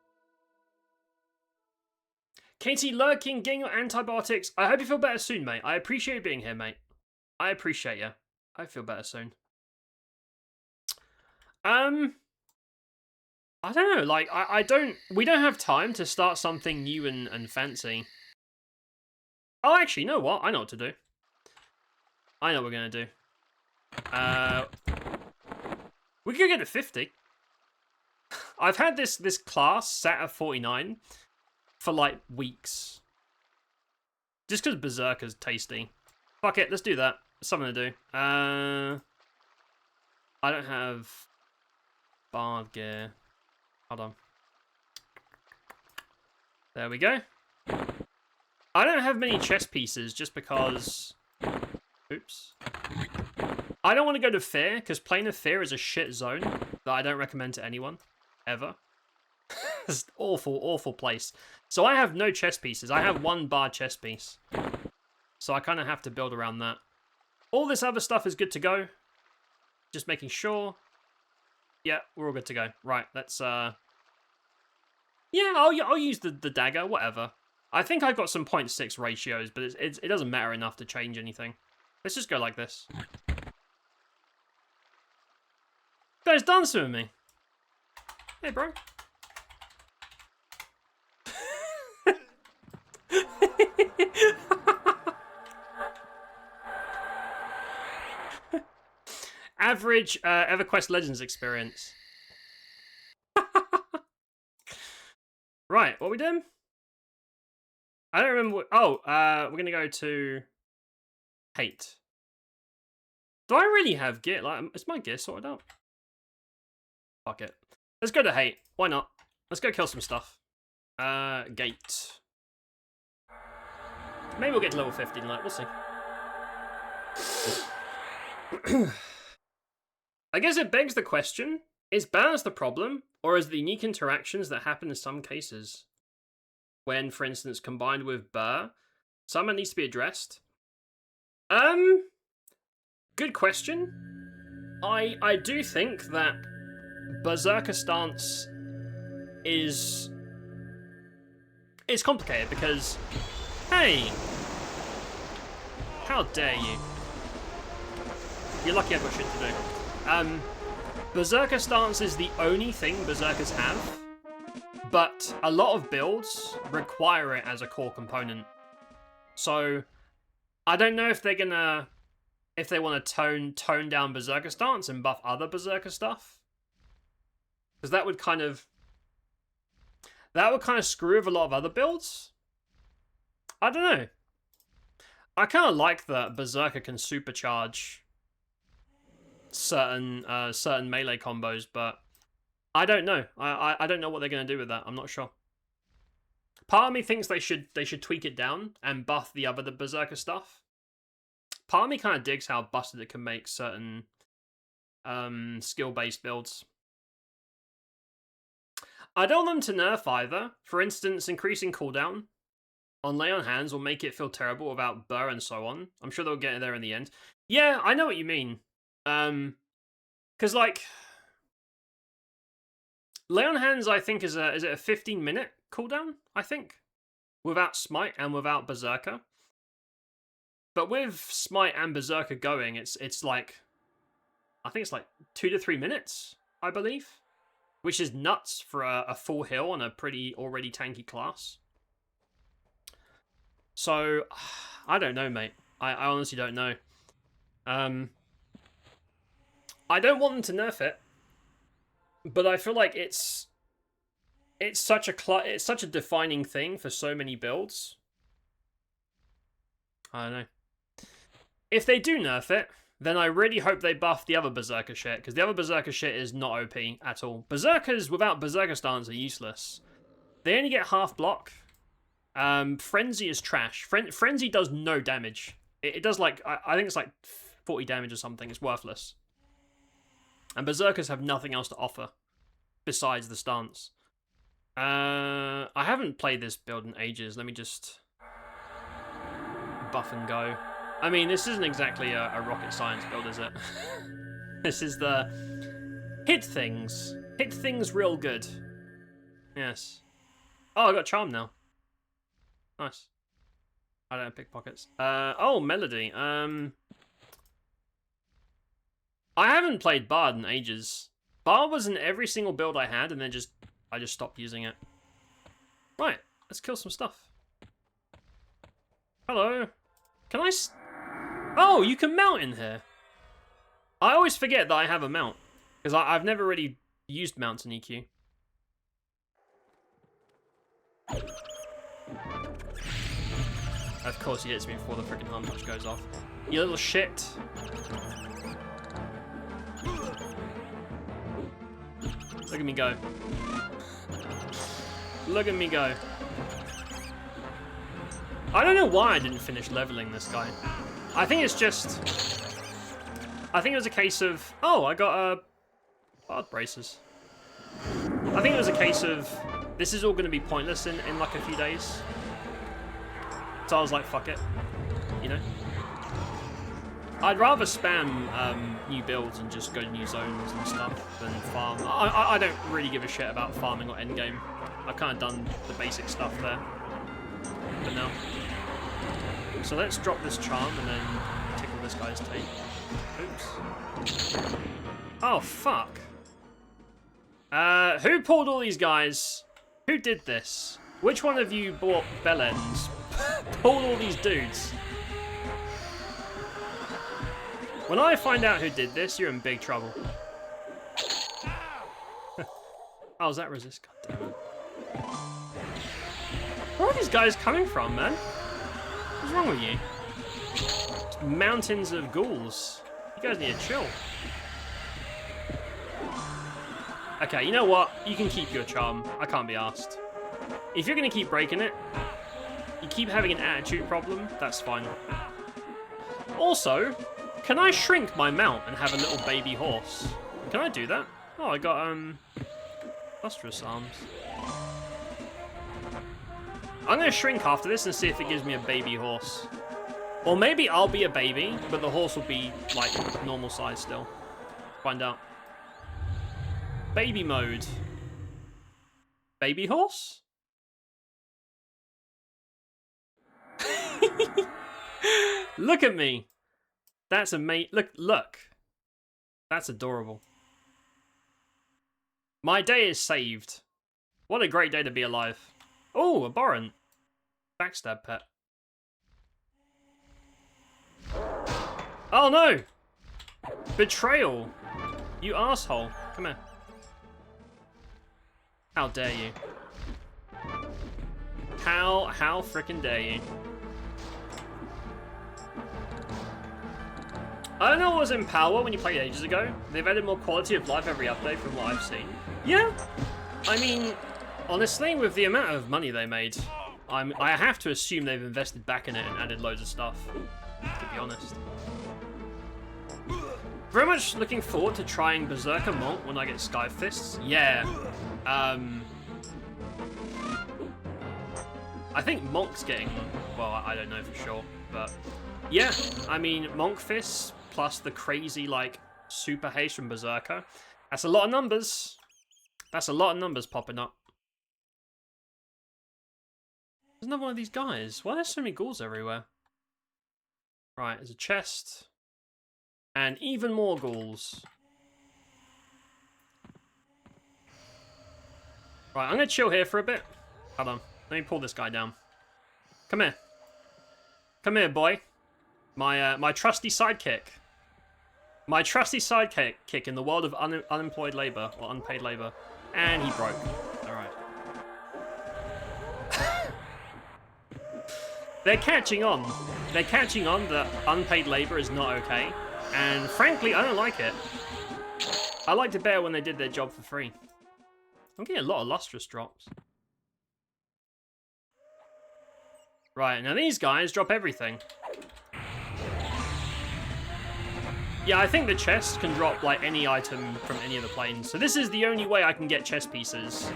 Katie lurking, getting your antibiotics. I hope you feel better soon, mate. I appreciate you being here, mate. I appreciate you. I feel better soon. I don't know, like, we don't have time to start something new and fancy. Oh, actually, you know what? I know what to do. I know what we're gonna do. We could get to 50. I've had this class sat at 49 for, like, weeks. Just because Berserker's tasty. Fuck it, let's do that. Something to do. I don't have Bard gear. Hold on. There we go. I don't have many chest pieces just because... Oops. I don't want to go to Fear, because Plane of Fear is a shit zone that I don't recommend to anyone. Ever. It's an awful, awful place. So I have no chest pieces. I have 1 bar chest piece. So I kind of have to build around that. All this other stuff is good to go. Just making sure... Yeah, we're all good to go. Right, let's, Yeah, I'll use the dagger, whatever. I think I've got some 0.6 ratios, but it doesn't matter enough to change anything. Let's just go like this. Guys, dancing with me. Hey, bro. Average EverQuest Legends experience. Right, what are we doing? I don't remember what... Oh, we're going to go to... Hate. Do I really have gear? Like, is my gear sorted out? Fuck it. Let's go to Hate. Why not? Let's go kill some stuff. Gate. Maybe we'll get to level 50 tonight. We'll see. I guess it begs the question, is balance the problem, or is it the unique interactions that happen in some cases? When, for instance, combined with Burr, someone needs to be addressed. Good question. I do think that Berserker stance is complicated because, hey, how dare you? You're lucky I've got shit to do. Berserker stance is the only thing Berserkers have, but a lot of builds require it as a core component. So, I don't know if they're gonna, if they want to tone down Berserker stance and buff other Berserker stuff, because that would kind of screw with a lot of other builds. I don't know. I kind of like that Berserker can supercharge certain melee combos, but I don't know. I don't know what they're going to do with that. I'm not sure. Part of me thinks they should tweak it down and buff the other Berserker stuff. Part of me kind of digs how busted it can make certain skill-based builds. I don't want them to nerf either. For instance, increasing cooldown on lay on hands will make it feel terrible without Burr and so on. I'm sure they'll get it there in the end. Yeah, I know what you mean. Because like lay on hands, I think is it a 15-minute cooldown? I think without smite and without Berserker. But with smite and Berserker going, it's like I think it's like 2 to 3 minutes, I believe, which is nuts for a full heal on a pretty already tanky class. So I don't know, mate. I honestly don't know. I don't want them to nerf it, but I feel like it's such a defining thing for so many builds. I don't know. If they do nerf it, then I really hope they buff the other Berserker shit, because the other Berserker shit is not OP at all. Berserkers without Berserker stance are useless. They only get half block. Frenzy is trash. Frenzy does no damage. It does like, I think it's like 40 damage or something. It's worthless. And Berserkers have nothing else to offer besides the stance. I haven't played this build in ages. Let me just buff and go. I mean, this isn't exactly a rocket science build, is it? This is the hit things. Hit things real good. Yes. Oh, I got charm now. Nice. I don't have pickpockets. Oh, Melody. I haven't played Bard in ages. Bard was in every single build I had, and then I just stopped using it. Right, let's kill some stuff. Hello. Can I... Oh, you can mount in here. I always forget that I have a mount, because I've never really used mounts in EQ. Of course he hits me before the freaking harm touch goes off. You little shit. Look at me go. Look at me go. I don't know why I didn't finish leveling this guy. I think it's just... I think it was a case of... Oh, I got Bard braces. I think it was a case of... This is all going to be pointless in like a few days. So I was like, fuck it. You know? I'd rather spam new builds and just go new zones and stuff than farm. I don't really give a shit about farming or endgame. I've kind of done the basic stuff there. But no. So let's drop this charm and then tickle this guy's tape. Oops. Oh, fuck. Who pulled all these guys? Who did this? Which one of you bought bellends? Pulled all these dudes? When I find out who did this, you're in big trouble. Oh, is that resist? God damn it. Where are these guys coming from, man? What's wrong with you? Just mountains of ghouls. You guys need to chill. Okay, you know what? You can keep your charm. I can't be asked. If you're going to keep breaking it, you keep having an attitude problem, that's fine. Also, can I shrink my mount and have a little baby horse? Can I do that? Oh, I got, lustrous arms. I'm going to shrink after this and see if it gives me a baby horse. Or maybe I'll be a baby, but the horse will be, like, normal size still. Find out. Baby mode. Baby horse? Look at me. That's amazing. Look. That's adorable. My day is saved. What a great day to be alive. Oh, a Boran. Backstab pet. Oh no! Betrayal. You asshole. Come here. How dare you? How frickin' dare you? I don't know what was in Power when you played ages ago. They've added more quality of life every update from what I've seen. Yeah. I mean, honestly, with the amount of money they made, I have to assume they've invested back in it and added loads of stuff, to be honest. Very much looking forward to trying Berserker Monk when I get Sky Fists. Yeah. I think Monk's getting... Well, I don't know for sure, but... Yeah, I mean, Monk Fists plus the crazy, like, super haste from Berserker. That's a lot of numbers. That's a lot of numbers popping up. There's another one of these guys. Why are there so many ghouls everywhere? Right, there's a chest. And even more ghouls. Right, I'm going to chill here for a bit. Hold on. Let me pull this guy down. Come here. Come here, boy. My trusty sidekick. My trusty sidekick in the world of unemployed labor, or unpaid labor. And he broke. Alright. They're catching on. They're catching on that unpaid labor is not okay. And frankly, I don't like it. I liked it better when they did their job for free. I'm getting a lot of lustrous drops. Right, now these guys drop everything. Yeah, I think the chest can drop, like, any item from any of the planes. So this is the only way I can get chest pieces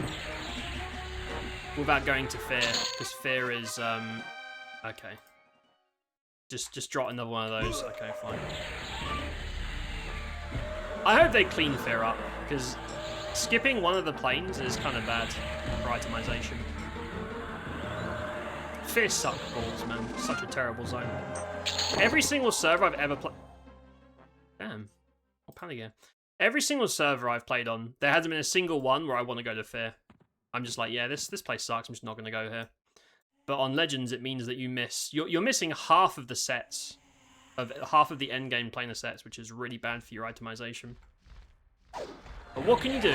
without going to Fear, because Fear is, okay. Just drop another one of those. Okay, fine. I hope they clean Fear up, because skipping one of the planes is kind of bad for itemization. Fear sucks balls, man. Such a terrible zone. Every single server I've ever played... Damn. What panic again? Every single server I've played on, there hasn't been a single one where I want to go to Fear. I'm just like, yeah, this place sucks. I'm just not going to go here. But on Legends, it means that you miss... You're missing half of the sets. Half of the endgame planar sets, which is really bad for your itemization. But what can you do?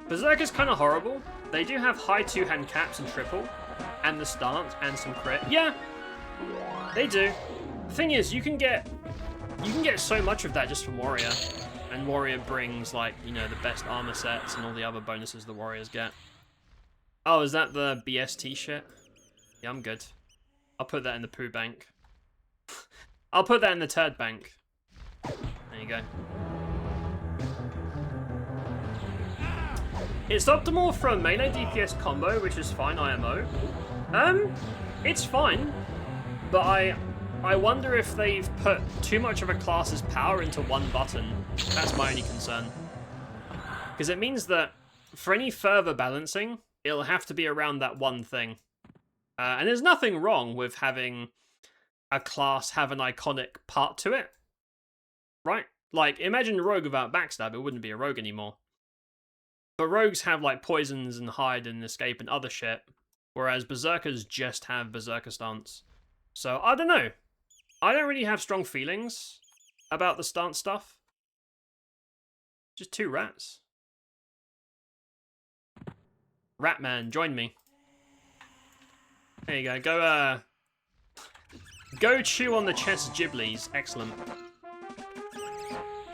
Berserker's kind of horrible. They do have high two-hand caps and triple, and the stance, and some crit. Yeah, they do. The thing is, you can get so much of that just from Warrior, and Warrior brings, like, you know, the best armor sets and all the other bonuses the Warriors get. Oh, is that the BST shit? Yeah, I'm good. I'll put that in the poo bank. I'll put that in the turd bank. There you go. It's optimal for a melee DPS combo, which is fine, IMO. It's fine, but I wonder if they've put too much of a class's power into one button. That's my only concern. Because it means that for any further balancing, it'll have to be around that one thing. And there's nothing wrong with having a class have an iconic part to it, right? Like, imagine Rogue without Backstab, it wouldn't be a Rogue anymore. But Rogues have, like, poisons and hide and escape and other shit, whereas Berserkers just have Berserker stance. So, I don't know. I don't really have strong feelings about the stance stuff. Just two rats. Ratman, join me. There you go. Go chew on the chest giblies. Excellent.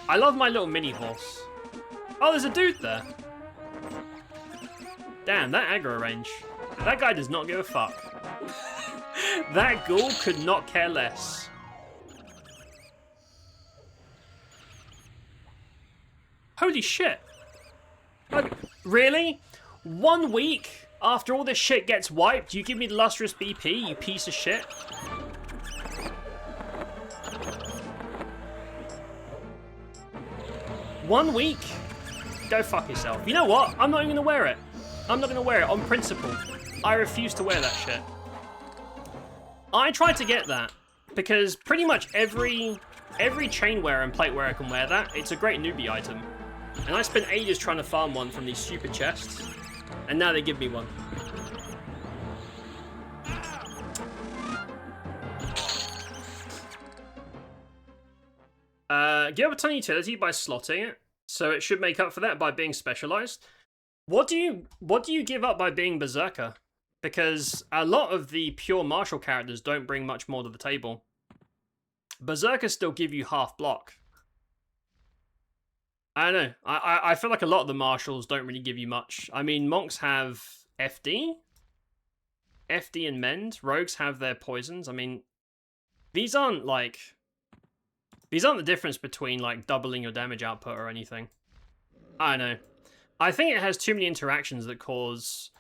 I love my little mini horse. Oh, there's a dude there. Damn, that aggro range. That guy does not give a fuck. That ghoul could not care less. Holy shit. Like, really? 1 week after all this shit gets wiped, you give me the lustrous BP, you piece of shit? One week? Go fuck yourself. You know what? I'm not even gonna wear it. I'm not gonna wear it on principle. I refuse to wear that shit. I tried to get that because pretty much every chain wearer and plate wearer can wear that. It's a great newbie item. And I spent ages trying to farm one from these stupid chests. And now they give me one. Give up a ton of utility by slotting it. So it should make up for that by being specialized. What do you give up by being Berserker? Because a lot of the pure martial characters don't bring much more to the table. Berserkers still give you half block. I don't know. I feel like a lot of the martials don't really give you much. I mean, monks have FD and mend. Rogues have their poisons. I mean, these aren't the difference between, like, doubling your damage output or anything. I don't know. I think it has too many interactions that cause...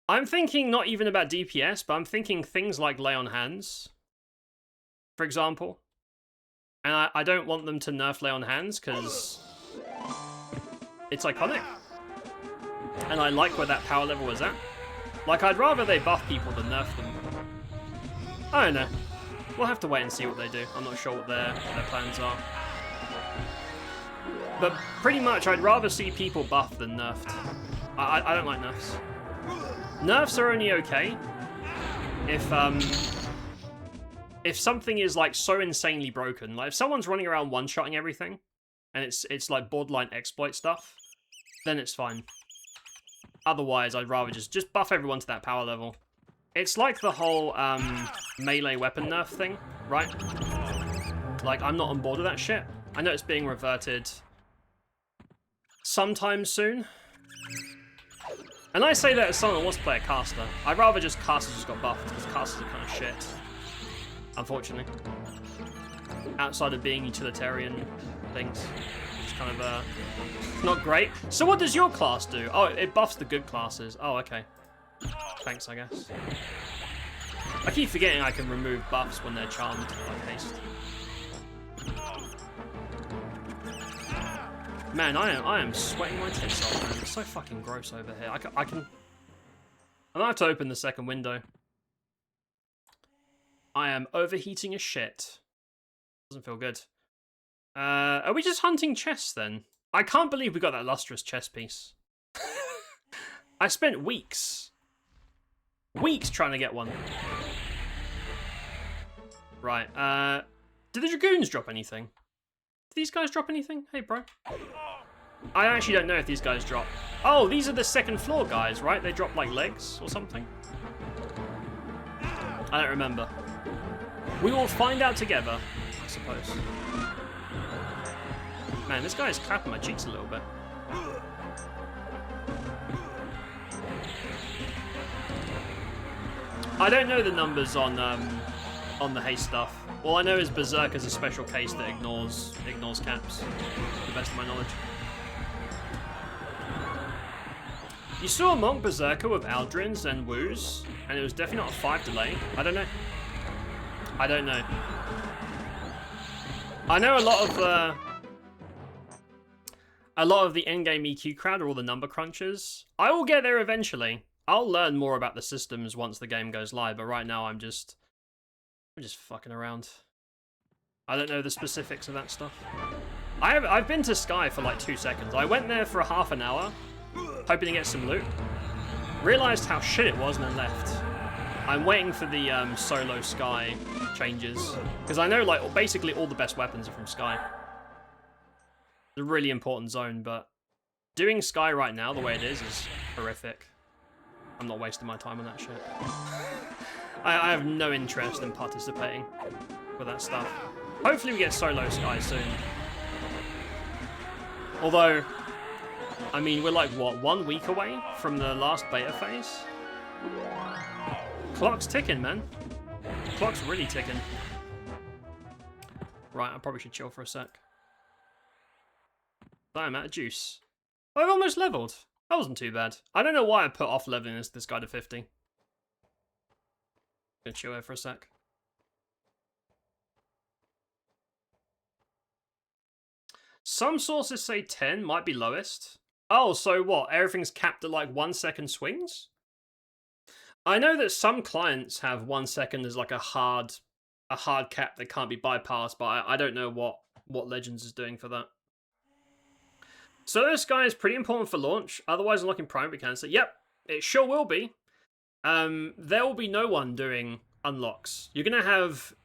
I'm thinking not even about DPS, but I'm thinking things like lay on hands, for example. And I don't want them to nerf lay on hands, because it's iconic. And I like where that power level is at. Like, I'd rather they buff people than nerf them. I don't know. We'll have to wait and see what they do. I'm not sure what their plans are. But pretty much, I'd rather see people buffed than nerfed. I don't like nerfs. Nerfs are only okay if something is like so insanely broken, like if someone's running around one-shotting everything, and it's like borderline exploit stuff, then it's fine. Otherwise, I'd rather just buff everyone to that power level. It's like the whole melee weapon nerf thing, right? Like, I'm not on board with that shit. I know it's being reverted sometime soon. And I say that as someone who wants to play a caster. I'd rather just casters just got buffed, because casters are kind of shit. Unfortunately. Outside of being utilitarian things. It's kind of, not great. So what does your class do? Oh, it buffs the good classes. Oh, okay. Thanks, I guess. I keep forgetting I can remove buffs when they're charmed, like haste. Man, I am sweating my tits off, man. It's so fucking gross over here. I gonna have to open the second window. I am overheating as shit. Doesn't feel good. Are we just hunting chests then? I can't believe we got that lustrous chest piece. I spent weeks trying to get one. Right, did the Dragoons drop anything? Did these guys drop anything? Hey, bro. I actually don't know if these guys drop. Oh, these are the second floor guys, right? They drop, like, legs or something? I don't remember. We will find out together, I suppose. Man, this guy is clapping my cheeks a little bit. I don't know the numbers on the haste stuff. All I know is Berserk is a special case that ignores caps, to the best of my knowledge. You saw a Monk Berserker with Aldrins and Woos, and it was definitely not a 5 delay. I don't know. I don't know. I know a lot of the endgame EQ crowd are all the number crunchers. I will get there eventually. I'll learn more about the systems once the game goes live, but right now I'm just fucking around. I don't know the specifics of that stuff. I've been to Sky for like 2 seconds. I went there for half an hour, hoping to get some loot. Realized how shit it was and then left. I'm waiting for the solo Sky changes, because I know like basically all the best weapons are from Sky. It's a really important zone, but doing Sky right now the way it is horrific. I'm not wasting my time on that shit. I have no interest in participating with that stuff. Hopefully we get solo Sky soon. Although, I mean, we're like, what, 1 week away from the last beta phase? Clock's ticking, man. Clock's really ticking. Right, I probably should chill for a sec. I'm out of juice. I've almost leveled. That wasn't too bad. I don't know why I put off leveling this guy to 50. Gonna chill here for a sec. Some sources say 10 might be lowest. Oh, so what? Everything's capped at like 1 second swings? I know that some clients have 1 second as like a hard cap that can't be bypassed, but I don't know what Legends is doing for that. So this guy is pretty important for launch. Otherwise, unlocking primary cancer. Yep, it sure will be. There will be no one doing unlocks. You're gonna have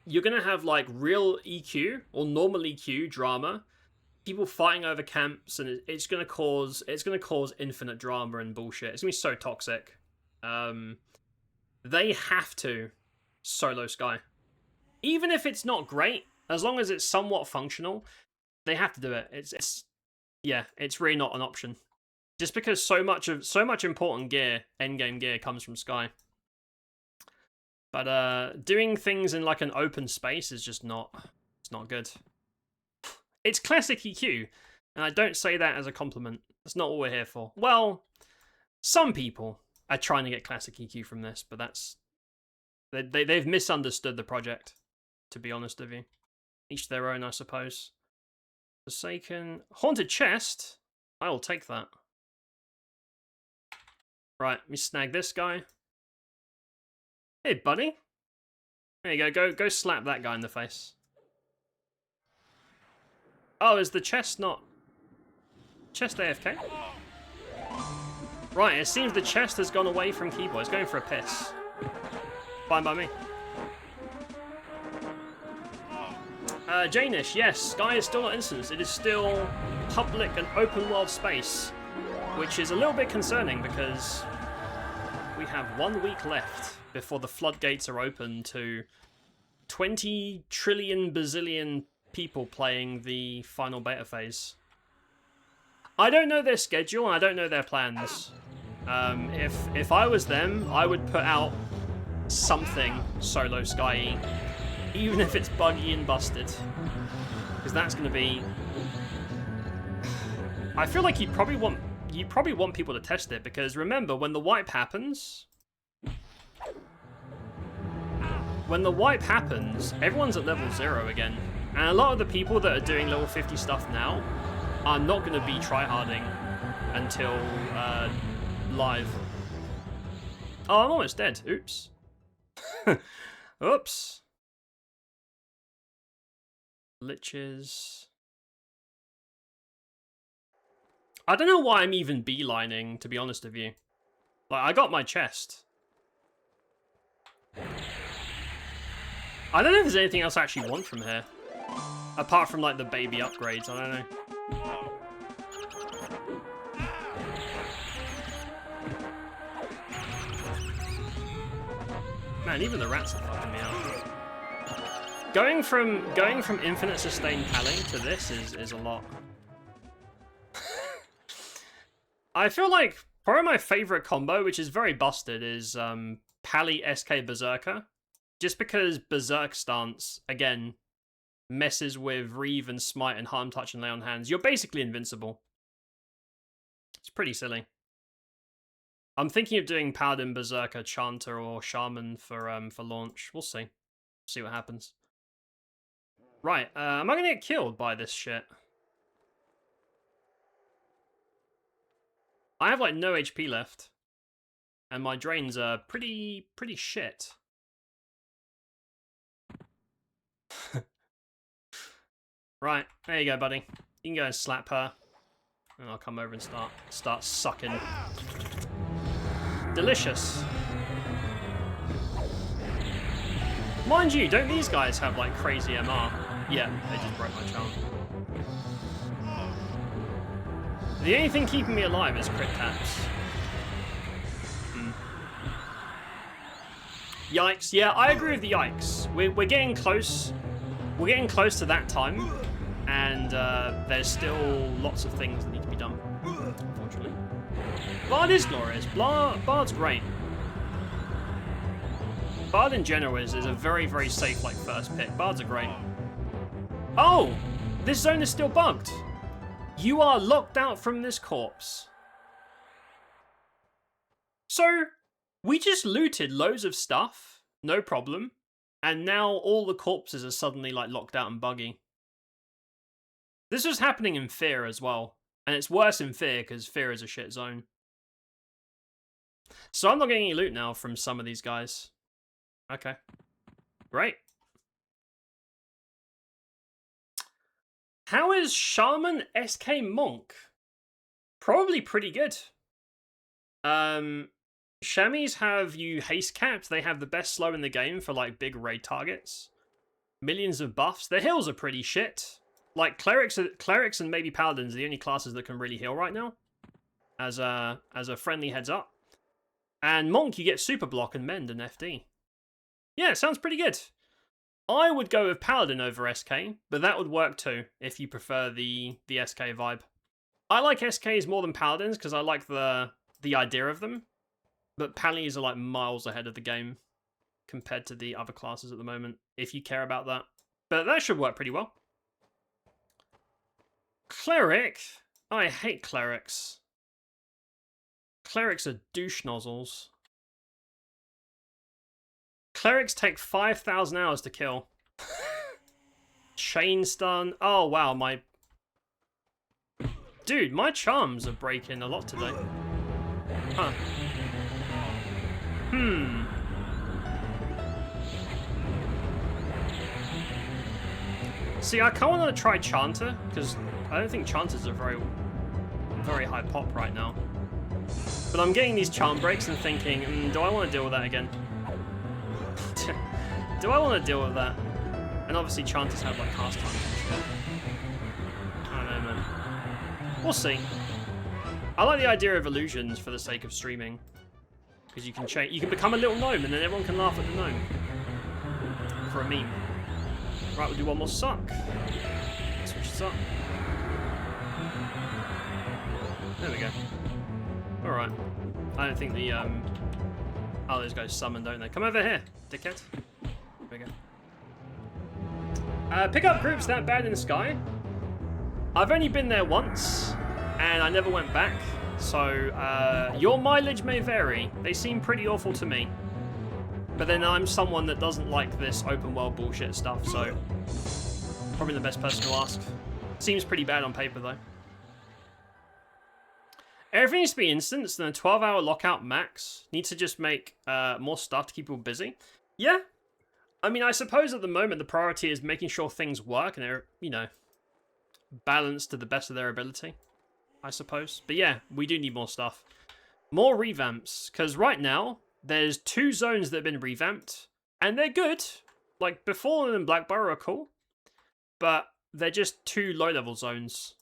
like real EQ or normal EQ drama, people fighting over camps, and it's gonna cause infinite drama and bullshit. It's gonna be so toxic. They have to solo Sky, even if it's not great. As long as it's somewhat functional, they have to do it. It's really not an option. Just because so much important gear, endgame gear, comes from Sky. But doing things in like an open space is just not good. It's classic EQ, and I don't say that as a compliment. That's not what we're here for. Well, some people are trying to get classic EQ from this, but they've misunderstood the project, to be honest with you. Each their own, I suppose. Forsaken. Haunted chest? I will take that. Right, let me snag this guy. Hey, buddy. There you go. Go slap that guy in the face. Oh, is the chest not... Chest AFK? Right, it seems the chest has gone away from keyboard. It's going for a piss. Fine by me. Janish, yes, Sky is still not instanced. It is still public and open world space, which is a little bit concerning because we have 1 week left before the floodgates are open to 20 trillion bazillion people playing the final beta phase. I don't know their schedule and I don't know their plans. If I was them, I would put out something solo Sky-y, even if it's buggy and busted, because that's going to be. I feel like you probably want people to test it, because remember when the wipe happens. When the wipe happens, everyone's at level 0 again, and a lot of the people that are doing level 50 stuff now are not going to be tryharding until live. Oh, I'm almost dead. Oops. Oops. Liches. I don't know why I'm even beelining, to be honest with you. Like, I got my chest. I don't know if there's anything else I actually want from here. Apart from, like, the baby upgrades, I don't know. Man, even the rats are fucking me up. Going from infinite sustained pally to this is a lot. I feel like probably my favorite combo, which is very busted, is Pally SK Berserker. Just because Berserk stance, again, messes with Reeve and Smite and Harm Touch and Lay on Hands. You're basically invincible. It's pretty silly. I'm thinking of doing Paladin, Berserker, Chanter, or Shaman for launch. We'll see. See what happens. Right, am I gonna get killed by this shit? I have like no HP left, and my drains are pretty shit. Right, there you go, buddy. You can go and slap her, and I'll come over and start sucking. Delicious. Mind you, don't these guys have like crazy MR? Yeah, they just broke my charm. The only thing keeping me alive is crit taps. Yikes. Yeah, I agree with the yikes. We're getting close. We're getting close to that time. And there's still lots of things that need to be done, unfortunately. Bard is glorious. Bard's great. Bard in general is a very, very safe like first pick. Bards are great. Oh! This zone is still bugged. You are locked out from this corpse. So, we just looted loads of stuff, no problem, and now all the corpses are suddenly like locked out and buggy. This was happening in Fear as well, and it's worse in Fear because Fear is a shit zone. So I'm not getting any loot now from some of these guys. Okay. Great. How is Shaman SK Monk? Probably pretty good. Shamis have you haste capped. They have the best slow in the game for like big raid targets. Millions of buffs. Their heals are pretty shit. Like clerics and maybe paladins are the only classes that can really heal right now. As a friendly heads up. And Monk, you get super block and mend and FD. Yeah, it sounds pretty good. I would go with Paladin over SK, but that would work too, if you prefer the SK vibe. I like SKs more than Paladins, because I like the idea of them, but Pallies are like miles ahead of the game, compared to the other classes at the moment, if you care about that. But that should work pretty well. Cleric? I hate clerics. Clerics are douche nozzles. Clerics take 5,000 hours to kill. Chain stun. Oh, wow, my... Dude, my charms are breaking a lot today. Huh. See, I kind of want to try Chanter, because I don't think Chanters are very high pop right now. But I'm getting these charm breaks and thinking, do I want to deal with that again? Do I want to deal with that? And obviously Chanters have like cast time and shit. I don't know, man. We'll see. I like the idea of illusions for the sake of streaming. Because you can change, you can become a little gnome and then everyone can laugh at the gnome. For a meme. Right, we'll do one more suck. Switch this up. There we go. Alright. I don't think the, oh, those guys summon, don't they? Come over here, dickhead. There we go. Pick up groups that bad in the sky. I've only been there once, and I never went back. So, your mileage may vary. They seem pretty awful to me. But then I'm someone that doesn't like this open world bullshit stuff, so probably the best person to ask. Seems pretty bad on paper, though. Everything needs to be instanced, and a 12-hour lockout max. Need to just make more stuff to keep people busy. Yeah. I mean, I suppose at the moment the priority is making sure things work and they're, you know, balanced to the best of their ability, I suppose. But yeah, we do need more stuff. More revamps, because right now, there's 2 zones that have been revamped, and they're good. Like, Befallen and Blackborough are cool, but they're just 2 low-level zones.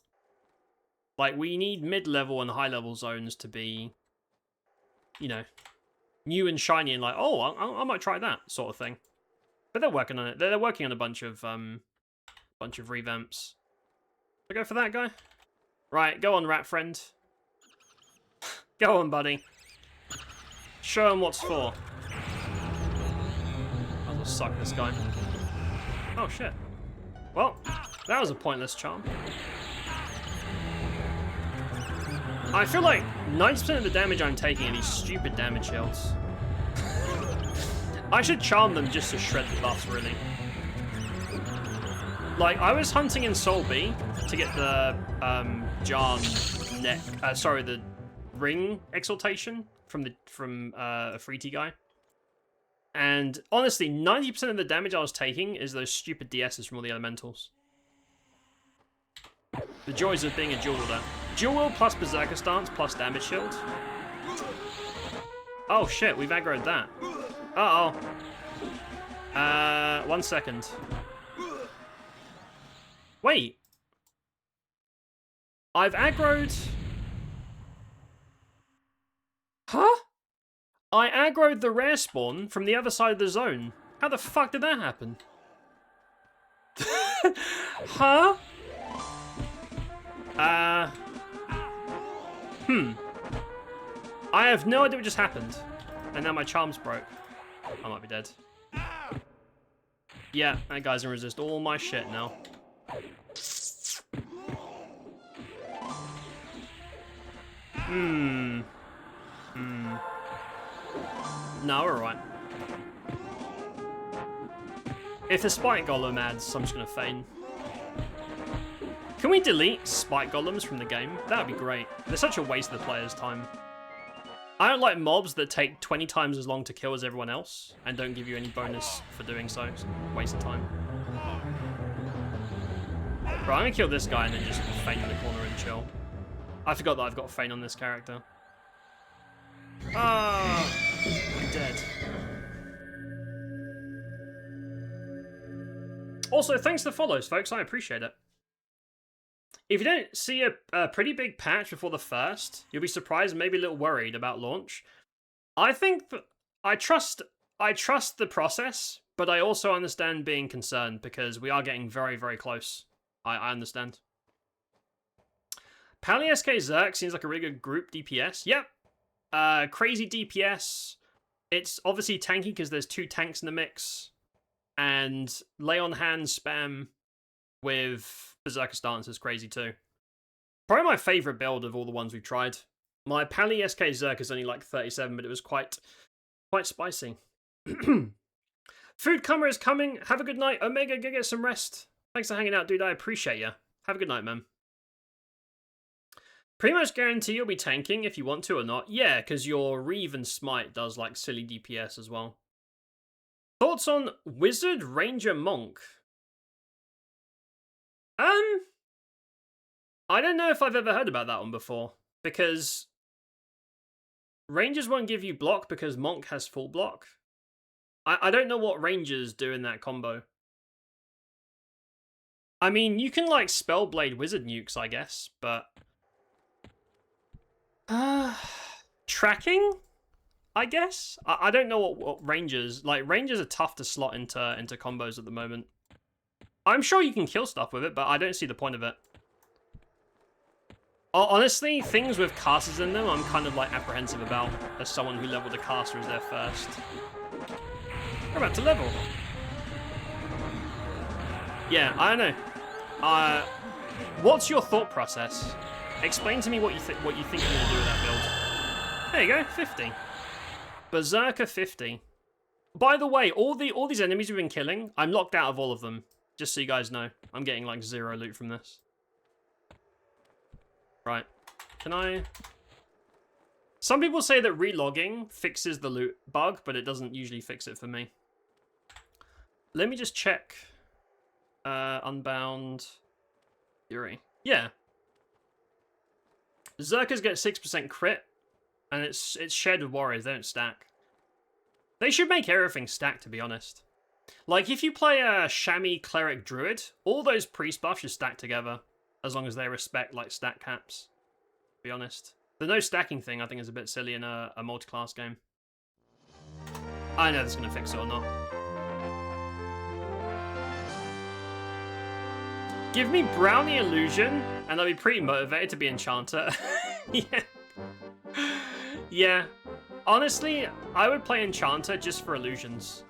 Like, we need mid-level and high-level zones to be, you know, new and shiny and like, oh, I might try that sort of thing. But they're working on it. They're working on a bunch of revamps. I go for that guy? Right, go on, rat friend. Go on, buddy. Show him what's for. I'll just suck this guy. Oh, shit. Well, that was a pointless charm. I feel like 90% of the damage I'm taking are these stupid damage shields. I should charm them just to shred the buffs, really. Like, I was hunting in Soul B to get the Jarn neck, sorry, the ring exaltation from a Freety guy. And honestly, 90% of the damage I was taking is those stupid DSs from all the elementals. The joys of being a dual wielder. Dual wield plus Berserker Stance plus damage shield. Oh shit, we've aggroed that. Uh-oh. 1 second. Wait. I've aggroed... Huh? I aggroed the rare spawn from the other side of the zone. How the fuck did that happen? Huh? I have no idea what just happened. And now my charms broke. I might be dead. Yeah, that guy's gonna resist all my shit now. No, we're alright. If the Spike Golem adds, I'm just gonna feign. Can we delete Spike Golems from the game? That would be great. They're such a waste of the player's time. I don't like mobs that take 20 times as long to kill as everyone else and don't give you any bonus for doing so. It's a waste of time. Right, I'm gonna kill this guy and then just feign in the corner and chill. I forgot that I've got feign on this character. Ah, I'm dead. Also, thanks for the follows, folks. I appreciate it. If you don't see a pretty big patch before the 1st, you'll be surprised and maybe a little worried about launch. I think that I trust the process, but I also understand being concerned because we are getting very, very close. I understand. Pally SK Zerk seems like a really good group DPS. Yep. Crazy DPS. It's obviously tanky because there's 2 tanks in the mix. And lay on hand spam with Berserker Stance is crazy too. Probably my favourite build of all the ones we've tried. My Pally SK Zerk is only like 37, but it was quite spicy. Food Comer is coming. Have a good night. Omega, go get some rest. Thanks for hanging out, dude. I appreciate you. Have a good night, man. Pretty much guarantee you'll be tanking if you want to or not. Yeah, because your Reeve and Smite does like silly DPS as well. Thoughts on Wizard, Ranger, Monk? I don't know if I've ever heard about that one before, because Rangers won't give you block because Monk has full block. I don't know what rangers do in that combo. I mean, you can, like, Spellblade Wizard nukes, I guess, but... tracking? I guess? I don't know what rangers... Like, rangers are tough to slot into combos at the moment. I'm sure you can kill stuff with it, but I don't see the point of it. Honestly, things with casters in them, I'm kind of, like, apprehensive about as someone who leveled a caster as their first. We're about to level. Yeah, I don't know. What's your thought process? Explain to me what you think you're gonna do with that build. There you go, 50. Berserker 50. By the way, all these enemies we've been killing, I'm locked out of all of them. Just so you guys know, I'm getting like 0 loot from this. Right, can I? Some people say that relogging fixes the loot bug, but it doesn't usually fix it for me. Let me just check. Unbound Fury. Yeah. Berserkers get 6% crit, and it's shared with warriors, they don't stack. They should make everything stack, to be honest. Like, if you play a Chamois Cleric Druid, all those priest buffs should stack together, as long as they respect, like, stat caps, to be honest. The no stacking thing, I think, is a bit silly in a multi-class game. I don't know if it's going to fix it or not. Give me Brownie Illusion, and I'll be pretty motivated to be Enchanter. Yeah. Yeah. Honestly, I would play Enchanter just for illusions.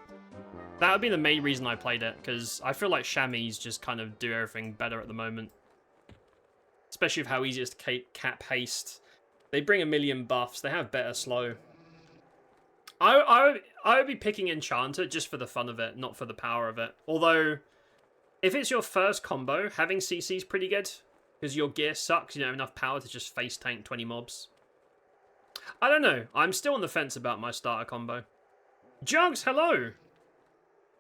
That would be the main reason I played it, because I feel like Chamois just kind of do everything better at the moment. Especially with how easy it is to cap haste. They bring a million buffs, they have better slow. I would be picking Enchanter just for the fun of it, not for the power of it. Although, if it's your first combo, having CC is pretty good. Because your gear sucks, you don't have enough power to just face tank 20 mobs. I don't know, I'm still on the fence about my starter combo. Jugs, hello!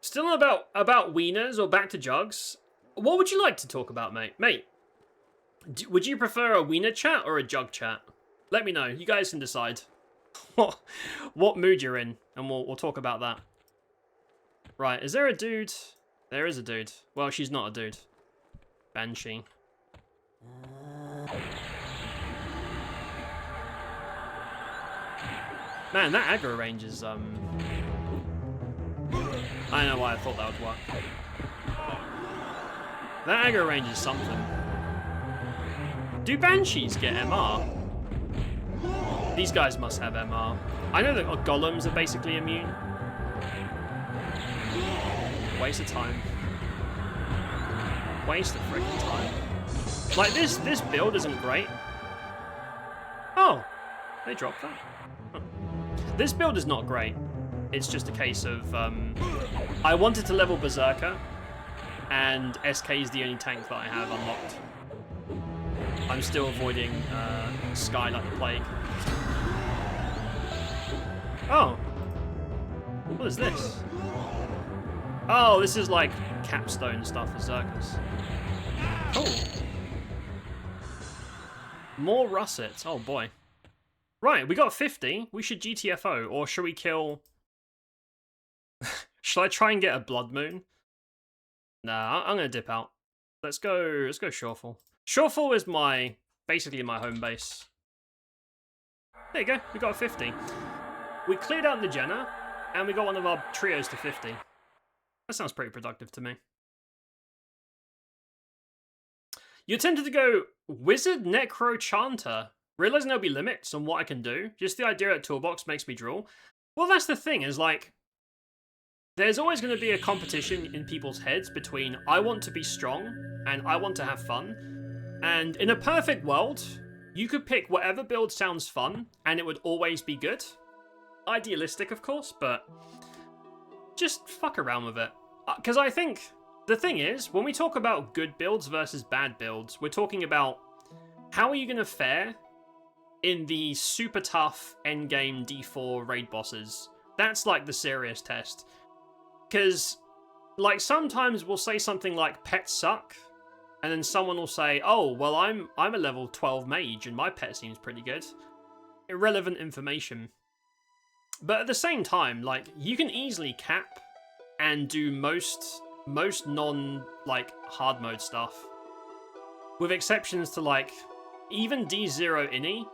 Still about wieners or back to Jugs? What would you like to talk about, mate? Mate, would you prefer a wiener chat or a jug chat? Let me know, you guys can decide what mood you're in, and we'll talk about that. Right, is there a dude? There is a dude. Well, she's not a dude. Banshee. Man, that aggro range is, I don't know why I thought that would work. That aggro range is something. Do Banshees get MR? These guys must have MR. I know that golems are basically immune. Waste of time. Waste of freaking time. Like, this build isn't great. Oh, they dropped that. Huh. This build is not great. It's just a case of, I wanted to level Berserker, and SK is the only tank that I have unlocked. I'm still avoiding Sky like the plague. Oh. What is this? Oh, this is like capstone stuff for Berserkers. Cool. More russets. Oh boy. Right, we got 50. We should GTFO, or should we kill... Should I try and get a Blood Moon? Nah, I'm gonna dip out. Let's go Shorefall. Shorefall is basically my home base. There you go, we got a 50. We cleared out NAJENA, and we got one of our trios to 50. That sounds pretty productive to me. You're tempted to go Wizard Necro Chanter. Realizing there'll be limits on what I can do. Just the idea that Toolbox makes me drool. Well, that's the thing, is like, there's always going to be a competition in people's heads between I want to be strong and I want to have fun. And in a perfect world, you could pick whatever build sounds fun and it would always be good. Idealistic, of course, but just fuck around with it. Because I think the thing is, when we talk about good builds versus bad builds, we're talking about how are you going to fare in the super tough endgame D4 raid bosses. That's like the serious test. Because, like, sometimes we'll say something like pets suck, and then someone will say, oh, well, I'm a level 12 mage and my pet seems pretty good. Irrelevant information. But at the same time, like, you can easily cap and do most non, like, hard mode stuff. With exceptions to, like, even D0 Ini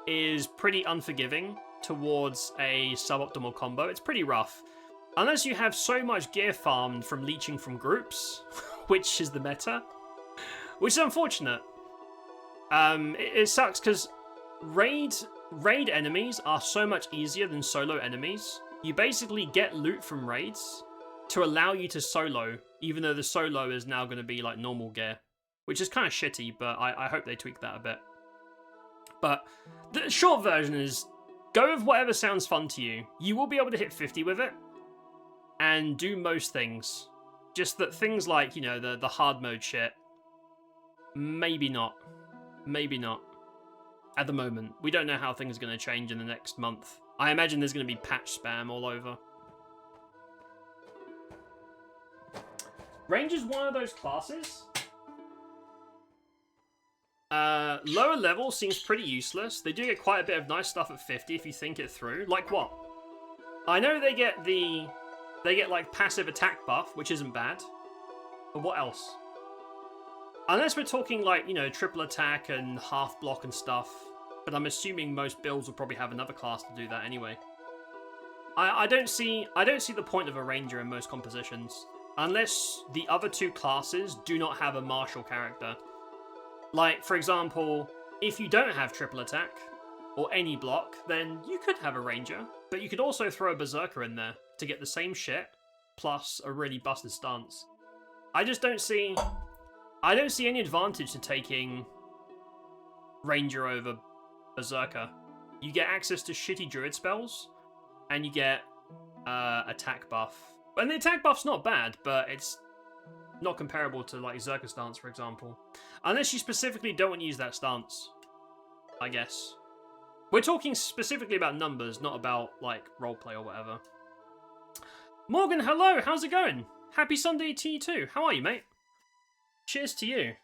is pretty unforgiving towards a suboptimal combo. It's pretty rough. Unless you have so much gear farmed from leeching from groups, which is the meta, which is unfortunate. It sucks because raid enemies are so much easier than solo enemies. You basically get loot from raids to allow you to solo, even though the solo is now going to be like normal gear, which is kind of shitty, but I hope they tweak that a bit. But the short version is, go with whatever sounds fun to you. You will be able to hit 50 with it, and do most things. Just that things like, you know, the hard mode shit, maybe not. Maybe not. At the moment. We don't know how things are going to change in the next month. I imagine there's going to be patch spam all over. Range is one of those classes. Lower level seems pretty useless. They do get quite a bit of nice stuff at 50 if you think it through. Like what? I know they get like passive attack buff, which isn't bad. But what else? Unless we're talking like, you know, triple attack and half block and stuff. But I'm assuming most builds will probably have another class to do that anyway. I don't see the point of a ranger in most compositions. Unless the other two classes do not have a martial character. Like, for example, if you don't have triple attack, or any block, then you could have a ranger. But you could also throw a berserker in there to get the same shit, plus a really busted stance. I don't see any advantage to taking ranger over berserker. You get access to shitty druid spells, and you get attack buff. And the attack buff's not bad, but it's not comparable to like Zerka stance, for example. Unless you specifically don't want to use that stance, I guess. We're talking specifically about numbers, not about like roleplay or whatever. Morgan, hello, how's it going? Happy Sunday to you too. How are you, mate? Cheers to you.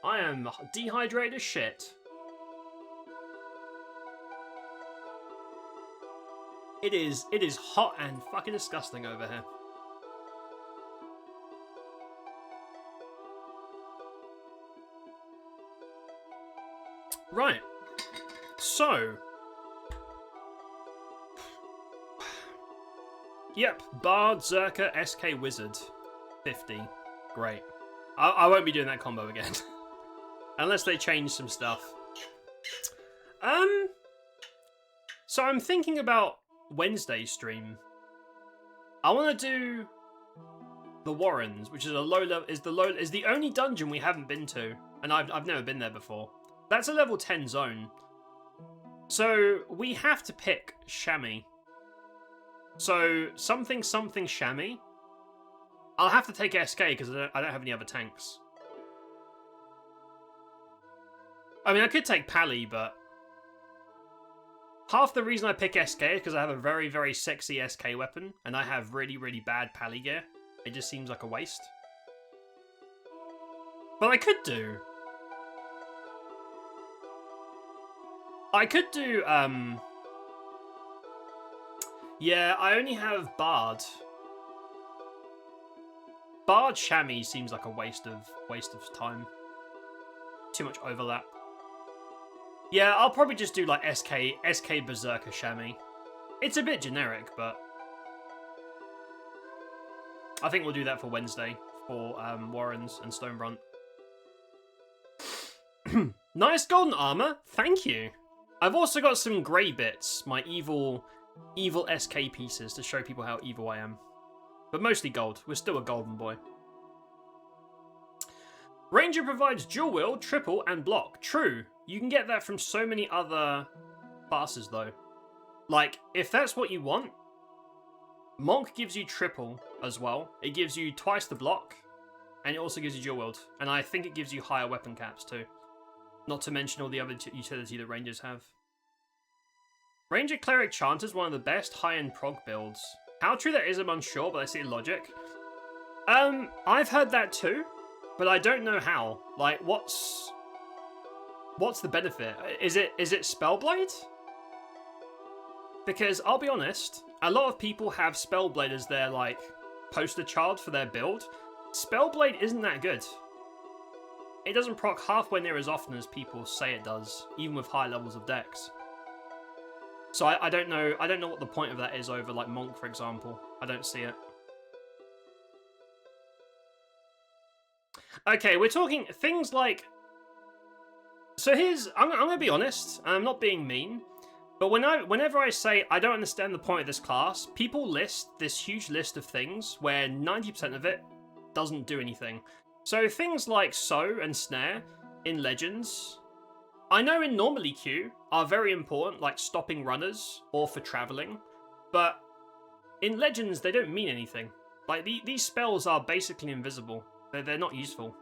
I am dehydrated as shit. It is hot and fucking disgusting over here. Right. So. Yep, Bard, Zerka, SK Wizard. 50. Great. I won't be doing that combo again. Unless they change some stuff. So I'm thinking about Wednesday's stream. I want to do the Warrens, which is a low level, is the only dungeon we haven't been to, and I've never been there before. That's a level 10 zone. So we have to pick Chamois. So something Chamois. I'll have to take SK because I don't have any other tanks. I mean, I could take Pally, but half the reason I pick SK is because I have a very, very sexy SK weapon, and I have really, really bad Pally gear. It just seems like a waste. But I could do, yeah, I only have Bard. Bard Chamois seems like a waste of time. Too much overlap. Yeah, I'll probably just do like SK Berserker Chamois. It's a bit generic, but I think we'll do that for Wednesday for Warrens and Stonebrunt. Nice golden armor, thank you. I've also got some grey bits, my evil SK pieces to show people how evil I am. But mostly gold. We're still a golden boy. Ranger provides dual wield, triple, and block. True. You can get that from so many other classes, though. Like, if that's what you want, Monk gives you triple as well. It gives you twice the block, and it also gives you dual wield. And I think it gives you higher weapon caps, too. Not to mention all the other utility that Rangers have. Ranger Cleric Chanter is one of the best high-end prog builds. How true that is, I'm unsure, but I see logic. I've heard that too, but I don't know how. Like, what's the benefit? Is it Spellblade? Because I'll be honest, a lot of people have Spellblade as their like poster child for their build. Spellblade isn't that good. It doesn't proc halfway near as often as people say it does, even with high levels of dex. So I don't know what the point of that is over like Monk, for example. I don't see it. Okay, we're talking things like... So I'm going to be honest, and I'm not being mean, but whenever I say I don't understand the point of this class, people list this huge list of things where 90% of it doesn't do anything. So things like Sow and Snare in Legends, I know in normally queue are very important, like stopping runners or for traveling, but in Legends they don't mean anything. Like these spells are basically invisible. They're not useful,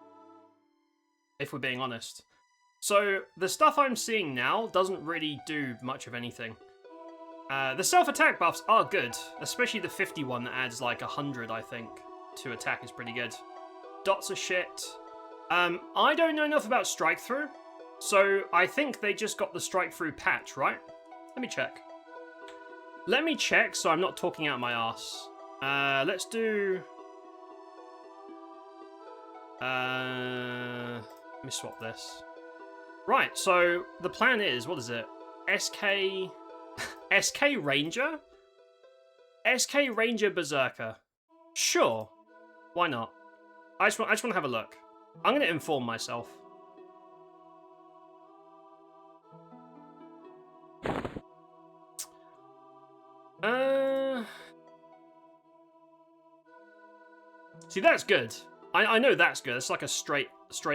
if we're being honest. So the stuff I'm seeing now doesn't really do much of anything. The self-attack buffs are good, especially the 51 that adds like 100, I think, to attack is pretty good. Dots are shit. I don't know enough about strike through, so I think they just got the strike through patch, right? Let me check. Let me check so I'm not talking out my ass. Let's do... let me swap this. Right, so the plan is, what is it? SK... SK Ranger? SK Ranger Berserker. Sure. Why not? I just want to have a look. I'm going to inform myself. See, that's good. I know that's good. It's like a straight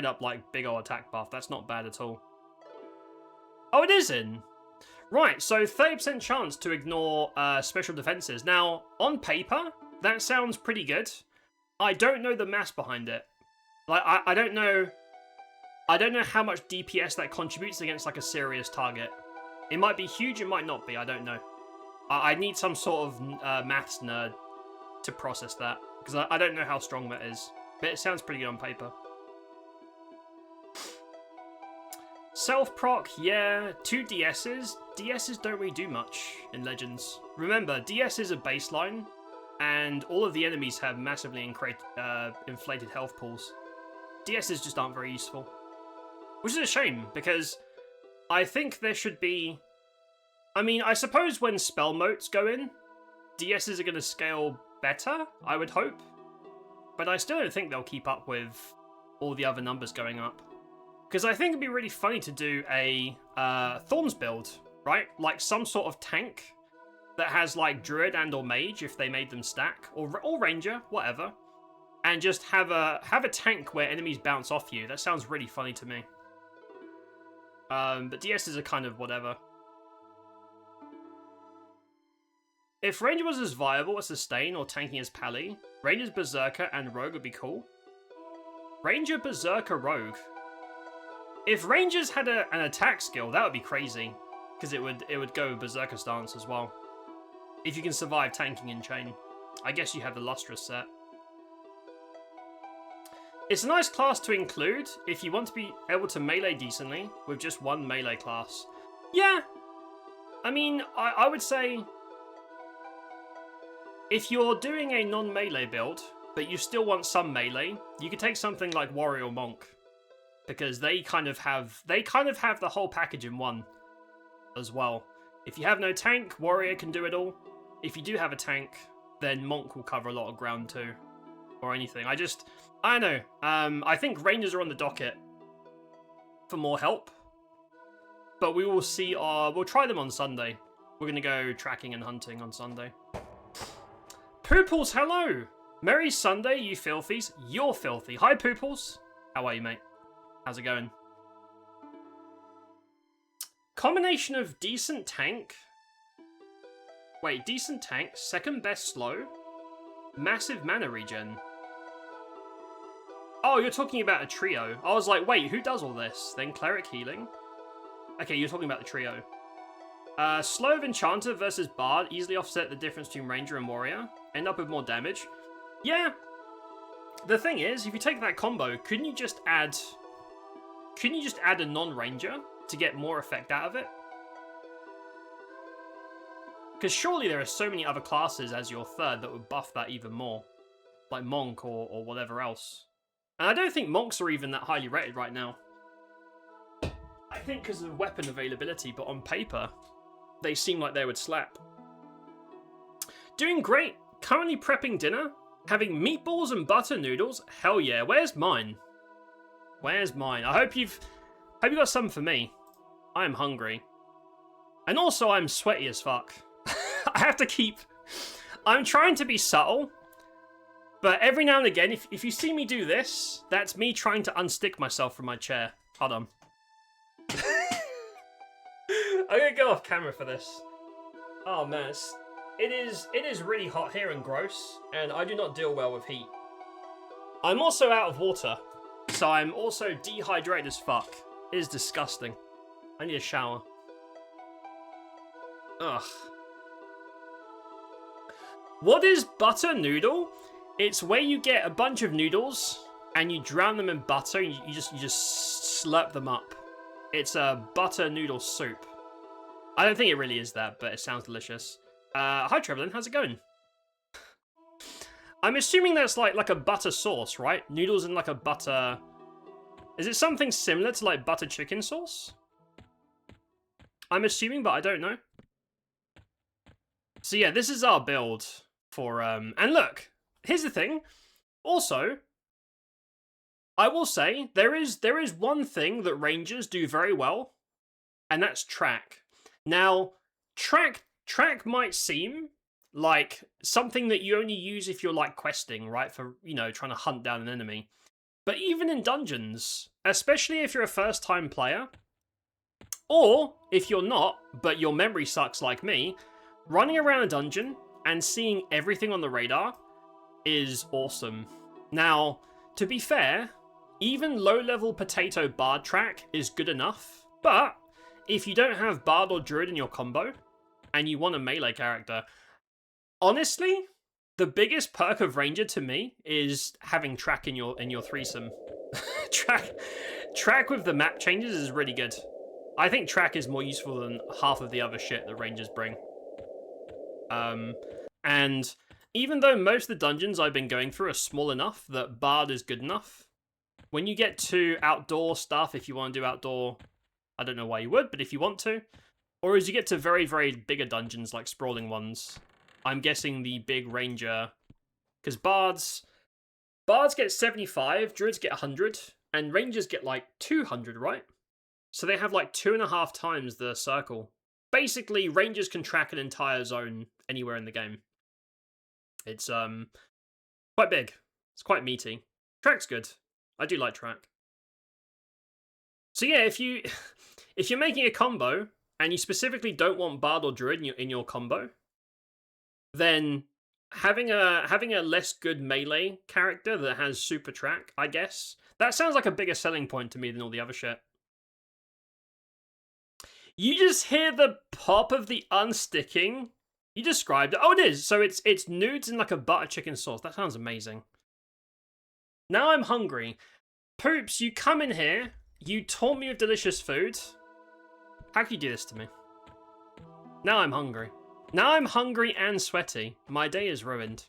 up like big ol' attack buff. That's not bad at all. Oh, it is in. Right, so 30% chance to ignore special defenses. Now, on paper, that sounds pretty good. I don't know the maths behind it. Like, I don't know how much DPS that contributes against like a serious target. It might be huge, it might not be. I don't know. I need some sort of maths nerd to process that because I don't know how strong that is. But it sounds pretty good on paper. Self-proc, yeah. 2 DSs. DSs don't really do much in Legends. Remember, DS is a baseline, and all of the enemies have massively inflated health pools. DSs just aren't very useful. Which is a shame, because I think there should be... I mean, I suppose when spell motes go in, DSs are going to scale better, I would hope. But I still don't think they'll keep up with all the other numbers going up. Because I think it'd be really funny to do a Thorns build, right? Like some sort of tank that has like Druid and or Mage if they made them stack, or Ranger, whatever. And just have a tank where enemies bounce off you. That sounds really funny to me. But DSs are kind of whatever. If Ranger was as viable as Sustain or tanking as Pally, Ranger's Berserker and Rogue would be cool. Ranger, Berserker, Rogue. If Rangers had an attack skill, that would be crazy. Because it would go Berserker stance as well. If you can survive tanking in chain. I guess you have the Lustrous set. It's a nice class to include if you want to be able to melee decently with just one melee class. Yeah. I mean, I would say... If you're doing a non-melee build, but you still want some melee, you could take something like Warrior or Monk. Because they kind of have the whole package in one as well. If you have no tank, Warrior can do it all. If you do have a tank, then Monk will cover a lot of ground too. Or anything. I don't know. I think Rangers are on the docket for more help. But we will see, we'll try them on Sunday. We're going to go tracking and hunting on Sunday. Pooples, hello! Merry Sunday, you filthies. You're filthy. Hi, Pooples. How are you, mate? How's it going? Combination of decent tank. Wait, decent tank, second best slow, massive mana regen. Oh, you're talking about a trio. I was like, wait, who does all this? Then cleric healing. Okay, you're talking about the trio. Slow of Enchanter versus Bard easily offset the difference between Ranger and Warrior. End up with more damage. Yeah. The thing is, if you take that combo, couldn't you just add a non-Ranger to get more effect out of it? Because surely there are so many other classes as your third that would buff that even more. Like Monk or whatever else. And I don't think Monks are even that highly rated right now. I think because of weapon availability, but on paper, they seem like they would slap. Doing great. Currently prepping dinner. Having meatballs and butter noodles. Hell yeah. Where's mine? Where's mine? I hope you got some for me. I am hungry. And also I'm sweaty as fuck. I have to keep... I'm trying to be subtle. But every now and again, if you see me do this, that's me trying to unstick myself from my chair. Hold on. I'm gonna go off camera for this. Oh man, it is really hot here and gross, and I do not deal well with heat. I'm also out of water, so I'm also dehydrated as fuck. It is disgusting. I need a shower. Ugh. What is butter noodle? It's where you get a bunch of noodles and you drown them in butter and you just slurp them up. It's a butter noodle soup. I don't think it really is that, but it sounds delicious. Hi Trevelyan, how's it going? I'm assuming that's like a butter sauce, right? Noodles in like a butter... Is it something similar to like butter chicken sauce? I'm assuming, but I don't know. So yeah, this is our build for... And look, here's the thing. Also, I will say, there is one thing that Rangers do very well, and that's track. Now, track might seem like something that you only use if you're like questing, right? For, you know, trying to hunt down an enemy. But even in dungeons, especially if you're a first-time player, or if you're not, but your memory sucks like me, running around a dungeon and seeing everything on the radar is awesome. Now, to be fair, even low-level potato bard track is good enough, but if you don't have bard or druid in your combo, and you want a melee character, honestly, the biggest perk of ranger to me is having track in your threesome. track with the map changes is really good. I think track is more useful than half of the other shit that rangers bring. And even though most of the dungeons I've been going through are small enough that bard is good enough, when you get to outdoor stuff, if you want to do outdoor, I don't know why you would, but if you want to, or as you get to very, very bigger dungeons like sprawling ones, I'm guessing the big ranger, because bards get 75, druids get 100, and rangers get like 200, right? So they have like 2.5 times the circle. Basically, rangers can track an entire zone anywhere in the game. It's quite big. It's quite meaty. Track's good. I do like track. So yeah, if you're making a combo and you specifically don't want bard or druid in your combo, then having a less good melee character that has super track, I guess, that sounds like a bigger selling point to me than all the other shit. You just hear the pop of the unsticking. You described it. Oh, it is. So it's nudes in like a butter chicken sauce. That sounds amazing. Now I'm hungry. Poops, you come in here. You taunt me with delicious food. How can you do this to me? Now I'm hungry. Now I'm hungry and sweaty. My day is ruined.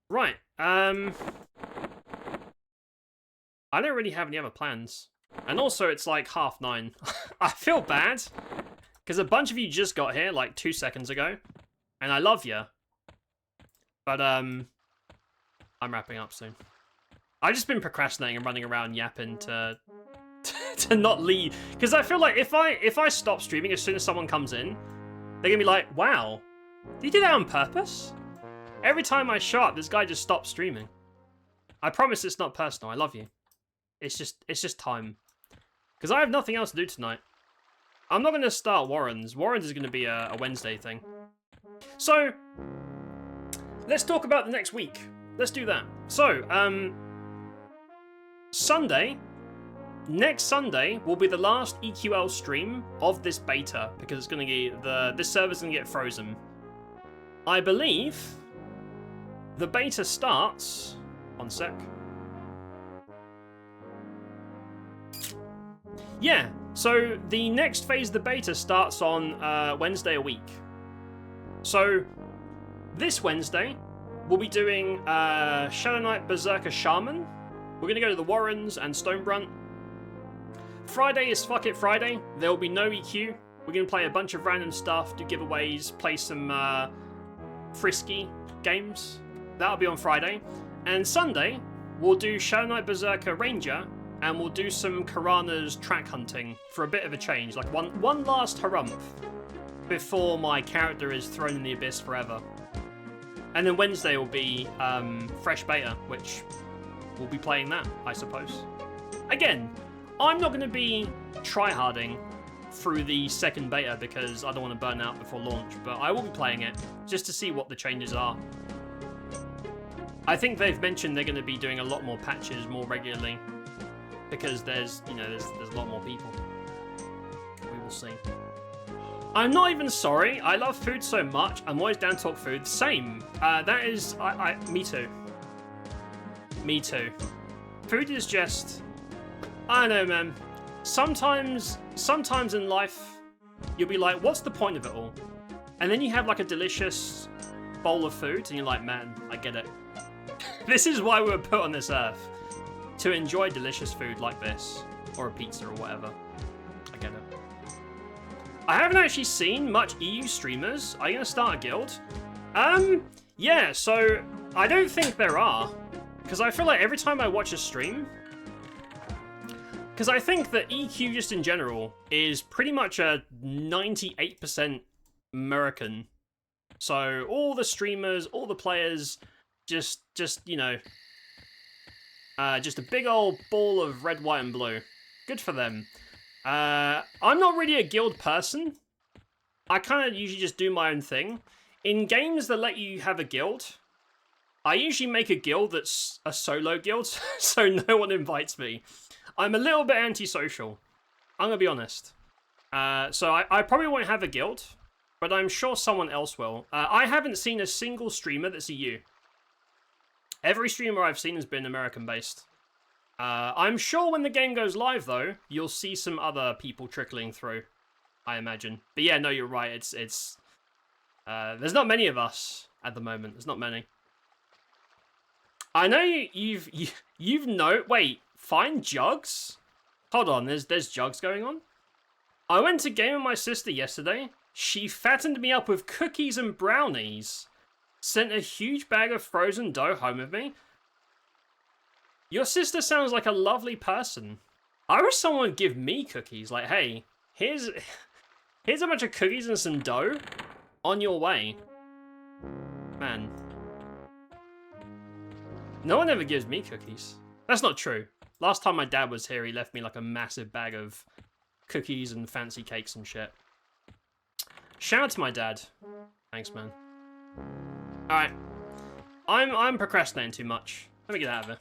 Right. I don't really have any other plans. And also, it's like 9:30. I feel bad. Because a bunch of you just got here like 2 seconds ago. And I love you. But, I'm wrapping up soon. I've just been procrastinating and running around yapping to not leave. Because I feel like if I stop streaming as soon as someone comes in, they're going to be like, wow, did you do that on purpose? Every time I show up, this guy just stops streaming. I promise it's not personal. I love you. It's just time. Because I have nothing else to do tonight. I'm not going to start Warrens. Warrens is going to be a Wednesday thing. So, let's talk about the next week. Let's do that. So, next Sunday will be the last EQL stream of this beta because it's going to get this server's going to get frozen. I believe the beta starts. One sec. Yeah. So the next phase of the beta starts on Wednesday a week. So, this Wednesday, we'll be doing Shadow Knight Berserker Shaman. We're going to go to the Warrens and Stonebrunt. Friday is Fuck It Friday. There will be no EQ. We're going to play a bunch of random stuff, do giveaways, play some frisky games. That'll be on Friday. And Sunday, we'll do Shadow Knight Berserker Ranger, and we'll do some Karana's track hunting for a bit of a change. Like one last harumph before my character is thrown in the abyss forever. And then Wednesday will be Fresh Beta, which we'll be playing that, I suppose. Again, I'm not going to be tryharding through the second beta because I don't want to burn out before launch, but I will be playing it just to see what the changes are. I think they've mentioned they're going to be doing a lot more patches more regularly because there's a lot more people. We will see. I'm not even sorry. I love food so much. I'm always down to talk food. Same. That is, me too. Me too. Food is just, I don't know, man. Sometimes in life, you'll be like, what's the point of it all? And then you have like a delicious bowl of food, and you're like, man, I get it. This is why we were put on this earth. To enjoy delicious food like this. Or a pizza or whatever. I get it. I haven't actually seen much EU streamers. Are you going to start a guild? Yeah, so I don't think there are. Because I feel like every time I watch a stream... Because I think that EQ just in general is pretty much a 98% American. So all the streamers, all the players, just you know, just a big old ball of red, white, and blue. Good for them. I'm not really a guild person. I kind of usually just do my own thing. In games that let you have a guild, I usually make a guild that's a solo guild, so no one invites me. I'm a little bit antisocial. I'm going to be honest. So I probably won't have a guild, but I'm sure someone else will. I haven't seen a single streamer that's EU. Every streamer I've seen has been American-based. I'm sure when the game goes live, though, you'll see some other people trickling through, I imagine. But yeah, no, you're right. It's there's not many of us at the moment. There's not many. I know you've wait, find jugs? Hold on, there's jugs going on? I went to game with my sister yesterday. She fattened me up with cookies and brownies. Sent a huge bag of frozen dough home with me. Your sister sounds like a lovely person. I wish someone would give me cookies. Like, hey, here's a bunch of cookies and some dough. On your way. Man. No one ever gives me cookies. That's not true. Last time my dad was here, he left me like a massive bag of cookies and fancy cakes and shit. Shout out to my dad. Thanks, man. Alright. I'm procrastinating too much. Let me get out of here.